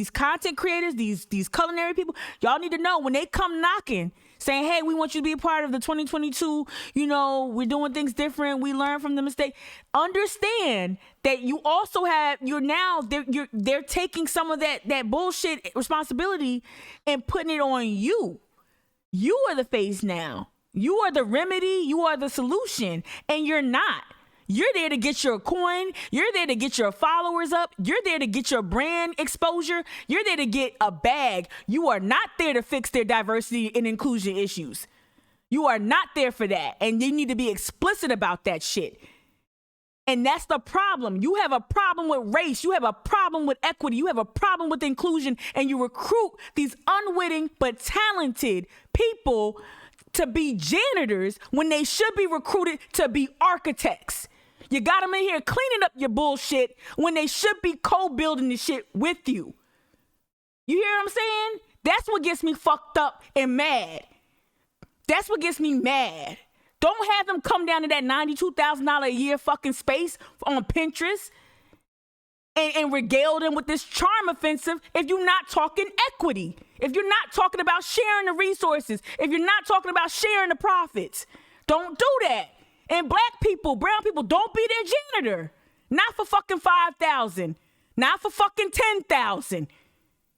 content creators, these culinary people, y'all need to know, when they come knocking, saying, hey, we want you to be a part of the 2022, you know, we're doing things different, we learn from the mistake. Understand that you also have, they're taking some of that bullshit responsibility and putting it on you. You are the face now. You are the remedy. You are the solution. And you're not. You're there to get your coin. You're there to get your followers up. You're there to get your brand exposure. You're there to get a bag. You are not there to fix their diversity and inclusion issues. You are not there for that. And you need to be explicit about that shit. And that's the problem. You have a problem with race. You have a problem with equity. You have a problem with inclusion. And you recruit these unwitting but talented people to be janitors when they should be recruited to be architects. You got them in here cleaning up your bullshit when they should be co-building the shit with you. You hear what I'm saying? That's what gets me fucked up and mad. That's what gets me mad. Don't have them come down to that $92,000 a year fucking space on Pinterest and regale them with this charm offensive if you're not talking equity, if you're not talking about sharing the resources, if you're not talking about sharing the profits. Don't do that. And black people, brown people, don't be their janitor. Not for fucking 5,000. Not for fucking 10,000.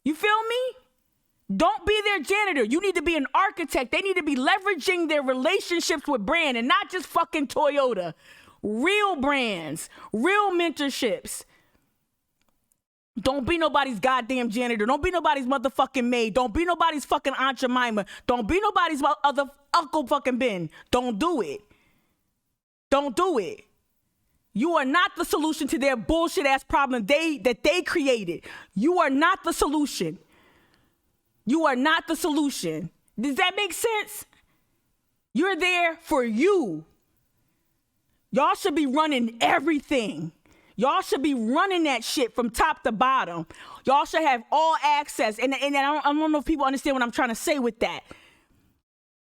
You feel me? Don't be their janitor. You need to be an architect. They need to be leveraging their relationships with brand and not just fucking Toyota. Real brands, real mentorships. Don't be nobody's goddamn janitor. Don't be nobody's motherfucking maid. Don't be nobody's fucking Aunt Jemima. Don't be nobody's other Uncle fucking Ben. Don't do it. Don't do it. You are not the solution to their bullshit ass problem that they created. You are not the solution. You are not the solution. Does that make sense? You're there for you. Y'all should be running everything. Y'all should be running that shit from top to bottom. Y'all should have all access. And I don't know if people understand what I'm trying to say with that.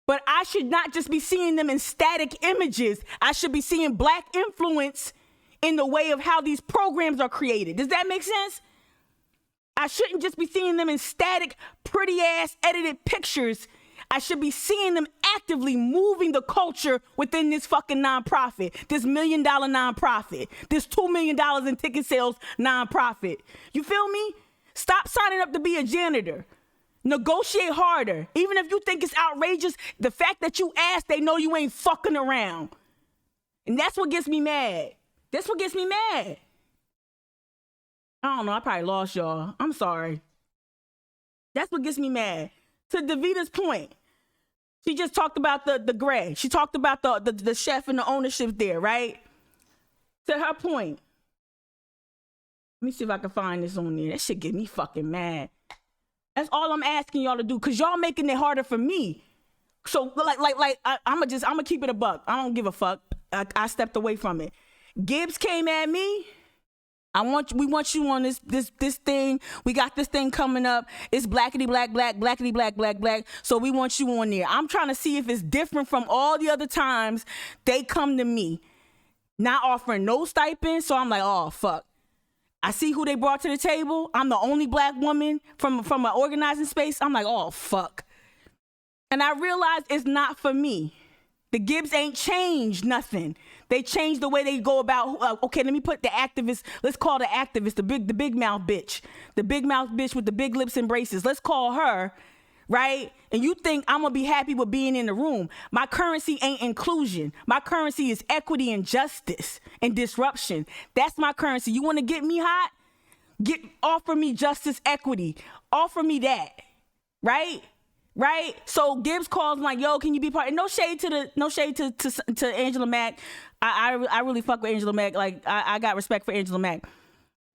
But I should not just be seeing them in static images. I should be seeing black influence in the way of how these programs are created. Does that make sense? I shouldn't just be seeing them in static, pretty ass edited pictures. I should be seeing them actively moving the culture within this fucking nonprofit, this $1 million nonprofit, this $2 million in ticket sales nonprofit. You feel me? Stop signing up to be a janitor. Negotiate harder. Even if you think it's outrageous, the fact that you asked, they know you ain't fucking around. And that's what gets me mad. That's what gets me mad. I don't know. I probably lost y'all. I'm sorry. That's what gets me mad. To Davita's point, she just talked about the gray. She talked about the chef and the ownership there, right? To her point, Let me see if I can find this on there. That shit get me fucking mad. That's all I'm asking y'all to do, cause y'all making it harder for me. So I'm gonna keep it a buck. I don't give a fuck. I stepped away from it. Gibbs came at me. We want you on this thing. We got this thing coming up. It's blackity black, blackity black, black. So we want you on there. I'm trying to see if it's different from all the other times they come to me, not offering no stipend. So I'm like, oh fuck. I see who they brought to the table. I'm the only black woman from an organizing space. I'm like, oh fuck. And I realized it's not for me. The Gibbs ain't changed nothing. They changed the way they go about, okay, let me put the activist, let's call the activist, the big mouth bitch. The big mouth bitch with the big lips and braces. Let's call her, right? And you think I'm gonna be happy with being in the room. My currency ain't inclusion. My currency is equity and justice and disruption. That's my currency. You wanna get me hot? Offer me justice, equity. Offer me that, right? Right? So Gibbs calls like, yo, can you be part? No shade to Angela Mack. I really fuck with Angela Mack. Like I got respect for Angela Mack.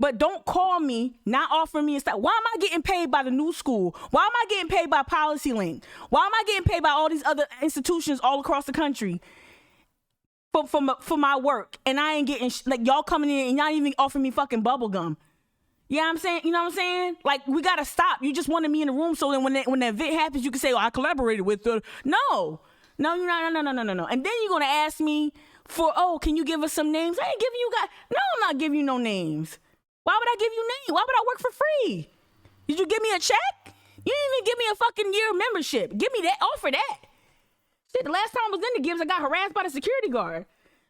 But don't call me, not offer me and stuff. Why am I getting paid by the New School? Why am I getting paid by Policy Link? Why am I getting paid by all these other institutions all across the country for my work? And I ain't getting like y'all coming in and y'all even offering me fucking bubble gum. Yeah, I'm saying, you know what I'm saying? Like, we gotta stop. You just wanted me in the room so then when the event happens, you can say, oh, I collaborated with her. No. No. And then you're gonna ask me for, oh, can you give us some names? I ain't giving you guys, no, I'm not giving you no names. Why would I give you names? Why would I work for free? Did you give me a check? You didn't even give me a fucking year membership. Give me that, offer that. Shit, the last time I was in the Gibbs, I got harassed by the security guard.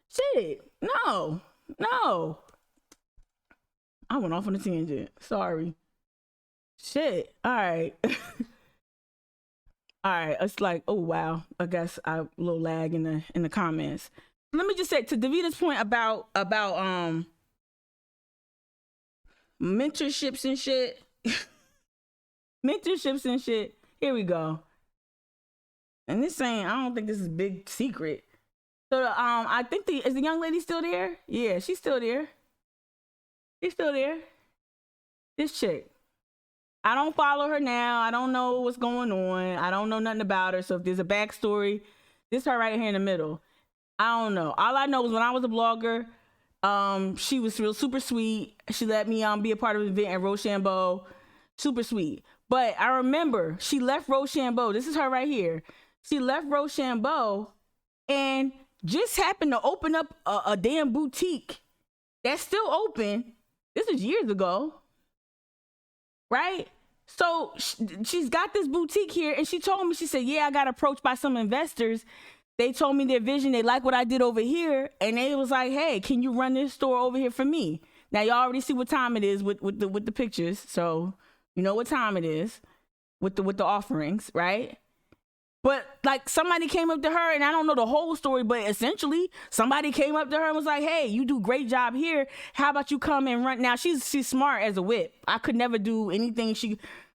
Shit, no. I went off on a tangent. Sorry. Shit. All right. All right. It's like, oh wow. I guess I a little lag in the comments. Let me just say to Davita's point about mentorships and shit. Mentorships and shit. Here we go. And this ain't, I don't think this is a big secret. So I think is the young lady still there? Yeah, she's still there. She's still there. This chick. I don't follow her now. I don't know what's going on. I don't know nothing about her. So if there's a backstory, this her right here in the middle. I don't know. All I know is when I was a blogger, she was real super sweet. She let me be a part of an event at Rochambeau. Super sweet. But I remember she left Rochambeau. This is her right here. She left Rochambeau and just happened to open up a damn boutique that's still open. This is years ago, right? So she's got this boutique here, and she told me, she said, yeah, I got approached by some investors. They told me their vision. They like what I did over here, and they was like, hey, can you run this store over here for me? Now, y'all already see what time it is with the pictures, so you know what time it is with the offerings, right? But like somebody came up to her, and I don't know the whole story, but essentially somebody came up to her and was like, hey, you do great job here. How about you come and run? Now she's smart as a whip. I could never do anything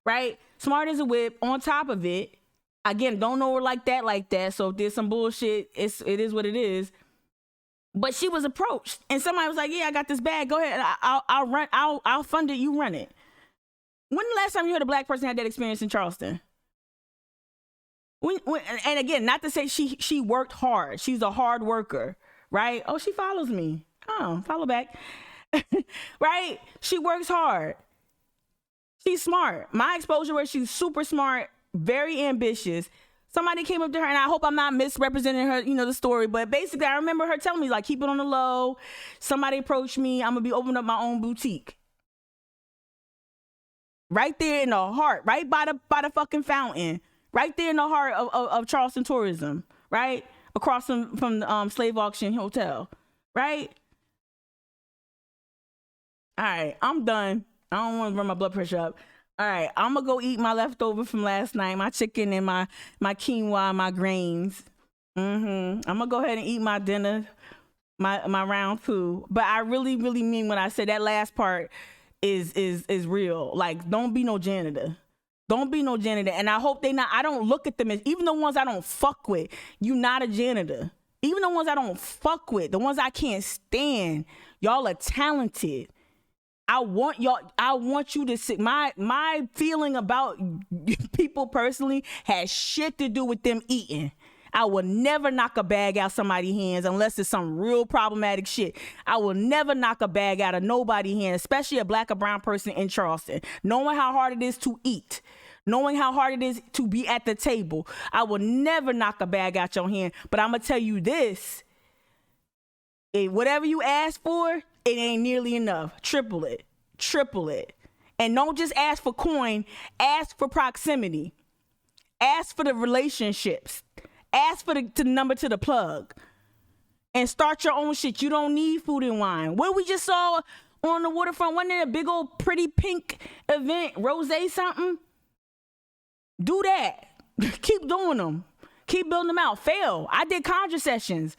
right? Smart as a whip. On top of it, again, don't know her like that. So if there's some bullshit, it is what it is. But she was approached and somebody was like, yeah, I got this bag. Go ahead. I'll fund it. You run it. When the last time you heard a black person had that experience in Charleston? And again, not to say she worked hard. She's a hard worker, right? Oh, she follows me. Oh, follow back. Right? She works hard. She's smart. My exposure where she's super smart, very ambitious. Somebody came up to her, and I hope I'm not misrepresenting her, the story, but basically I remember her telling me, like, keep it on the low. Somebody approached me. I'm going to be opening up my own boutique. Right there in the heart, right by the fucking fountain. Right there in the heart of Charleston tourism, right? Across from the Slave Auction Hotel, right? All right, I'm done. I don't want to run my blood pressure up. All right, I'm going to go eat my leftover from last night, my chicken and my quinoa, my grains. I'm going to go ahead and eat my dinner, my round two. But I really, really mean when I say that last part is real. Like, don't be no janitor. Don't be no janitor. And I hope I don't look at them as, even the ones I don't fuck with, you not a janitor. Even the ones I don't fuck with, the ones I can't stand, y'all are talented. I want you to see my feeling about people personally has shit to do with them eating. I will never knock a bag out somebody's hands unless it's some real problematic shit. I will never knock a bag out of nobody's hand, especially a black or brown person in Charleston. Knowing how hard it is to eat, knowing how hard it is to be at the table, I will never knock a bag out your hand. But I'm going to tell you this. Whatever you ask for, it ain't nearly enough. Triple it. And don't just ask for coin. Ask for proximity. Ask for the relationships. Ask for the number to the plug. And start your own shit. You don't need food and wine. What we just saw on the waterfront, wasn't it a big old pretty pink event, rosé something? Do that. Keep doing them. Keep building them out. Fail. I did conjure sessions.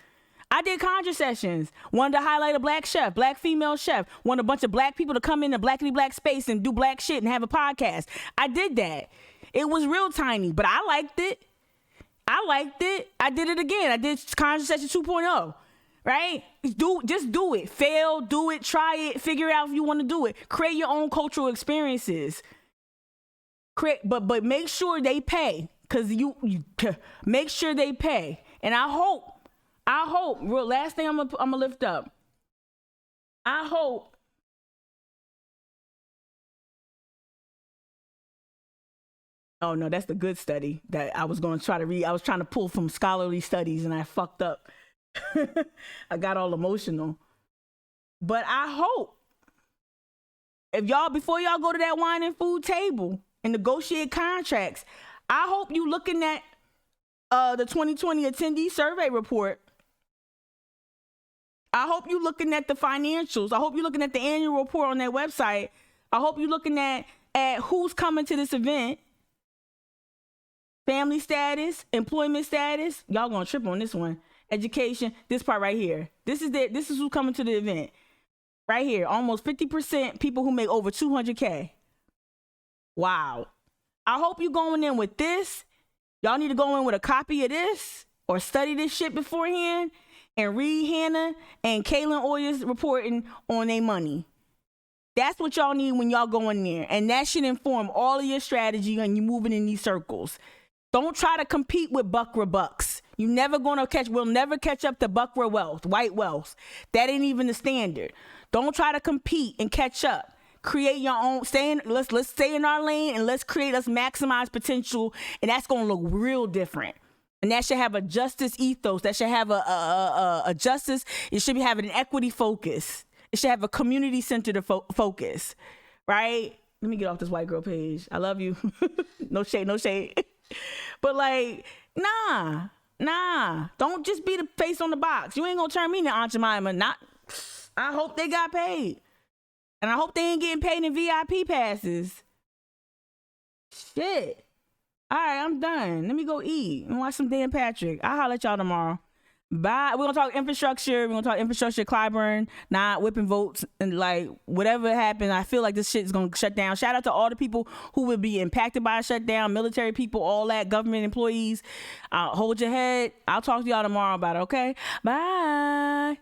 Wanted to highlight a black chef, black female chef. Wanted a bunch of black people to come in a blackity black space and do black shit and have a podcast. I did that. It was real tiny, but I liked it. I did it again. I did conjure session 2.0, right? Just do it. Fail, do it, try it, figure out if you want to do it. Create your own cultural experiences. But make sure they pay, because you make sure they pay. And I hope, real last thing I'm gonna lift up. I hope oh no, that's the good study that I was going to try to read. I was trying to pull from scholarly studies and I fucked up. I got all emotional. But I hope if y'all, before y'all go to that wine and food table and negotiate contracts, I hope you looking at the 2020 attendee survey report. I hope you looking at the financials. I hope you looking at the annual report on their website. I hope you looking at who's coming to this event. Family status, employment status. Y'all gonna trip on this one. Education, this part right here. This is who's coming to the event. Right here, almost 50% people who make over 200K. Wow. I hope you going in with this. Y'all need to go in with a copy of this or study this shit beforehand and read Hannah and Kaylin Oyer's reporting on their money. That's what y'all need when y'all go in there. And that should inform all of your strategy when you moving in these circles. Don't try to compete with Buckra Bucks. We'll never catch up to Buckra wealth, white wealth. That ain't even the standard. Don't try to compete and catch up. Create your own, let's stay in our lane and let's maximize potential. And that's going to look real different. And that should have a justice ethos. That should have a justice. It should be having an equity focus. It should have a community-centered focus, right? Let me get off this white girl page. I love you. No shade. But like, nah. Don't just be the face on the box. You ain't gonna turn me into Aunt Jemima. I hope they got paid. And I hope they ain't getting paid in VIP passes. Shit. All right, I'm done. Let me go eat and watch some Dan Patrick. I'll holler at y'all tomorrow. Bye. We're going to talk infrastructure. We're going to talk infrastructure, Clyburn, not whipping votes. And like, whatever happened, I feel like this shit is going to shut down. Shout out to all the people who will be impacted by a shutdown, military people, all that, government employees. Hold your head. I'll talk to y'all tomorrow about it, okay? Bye.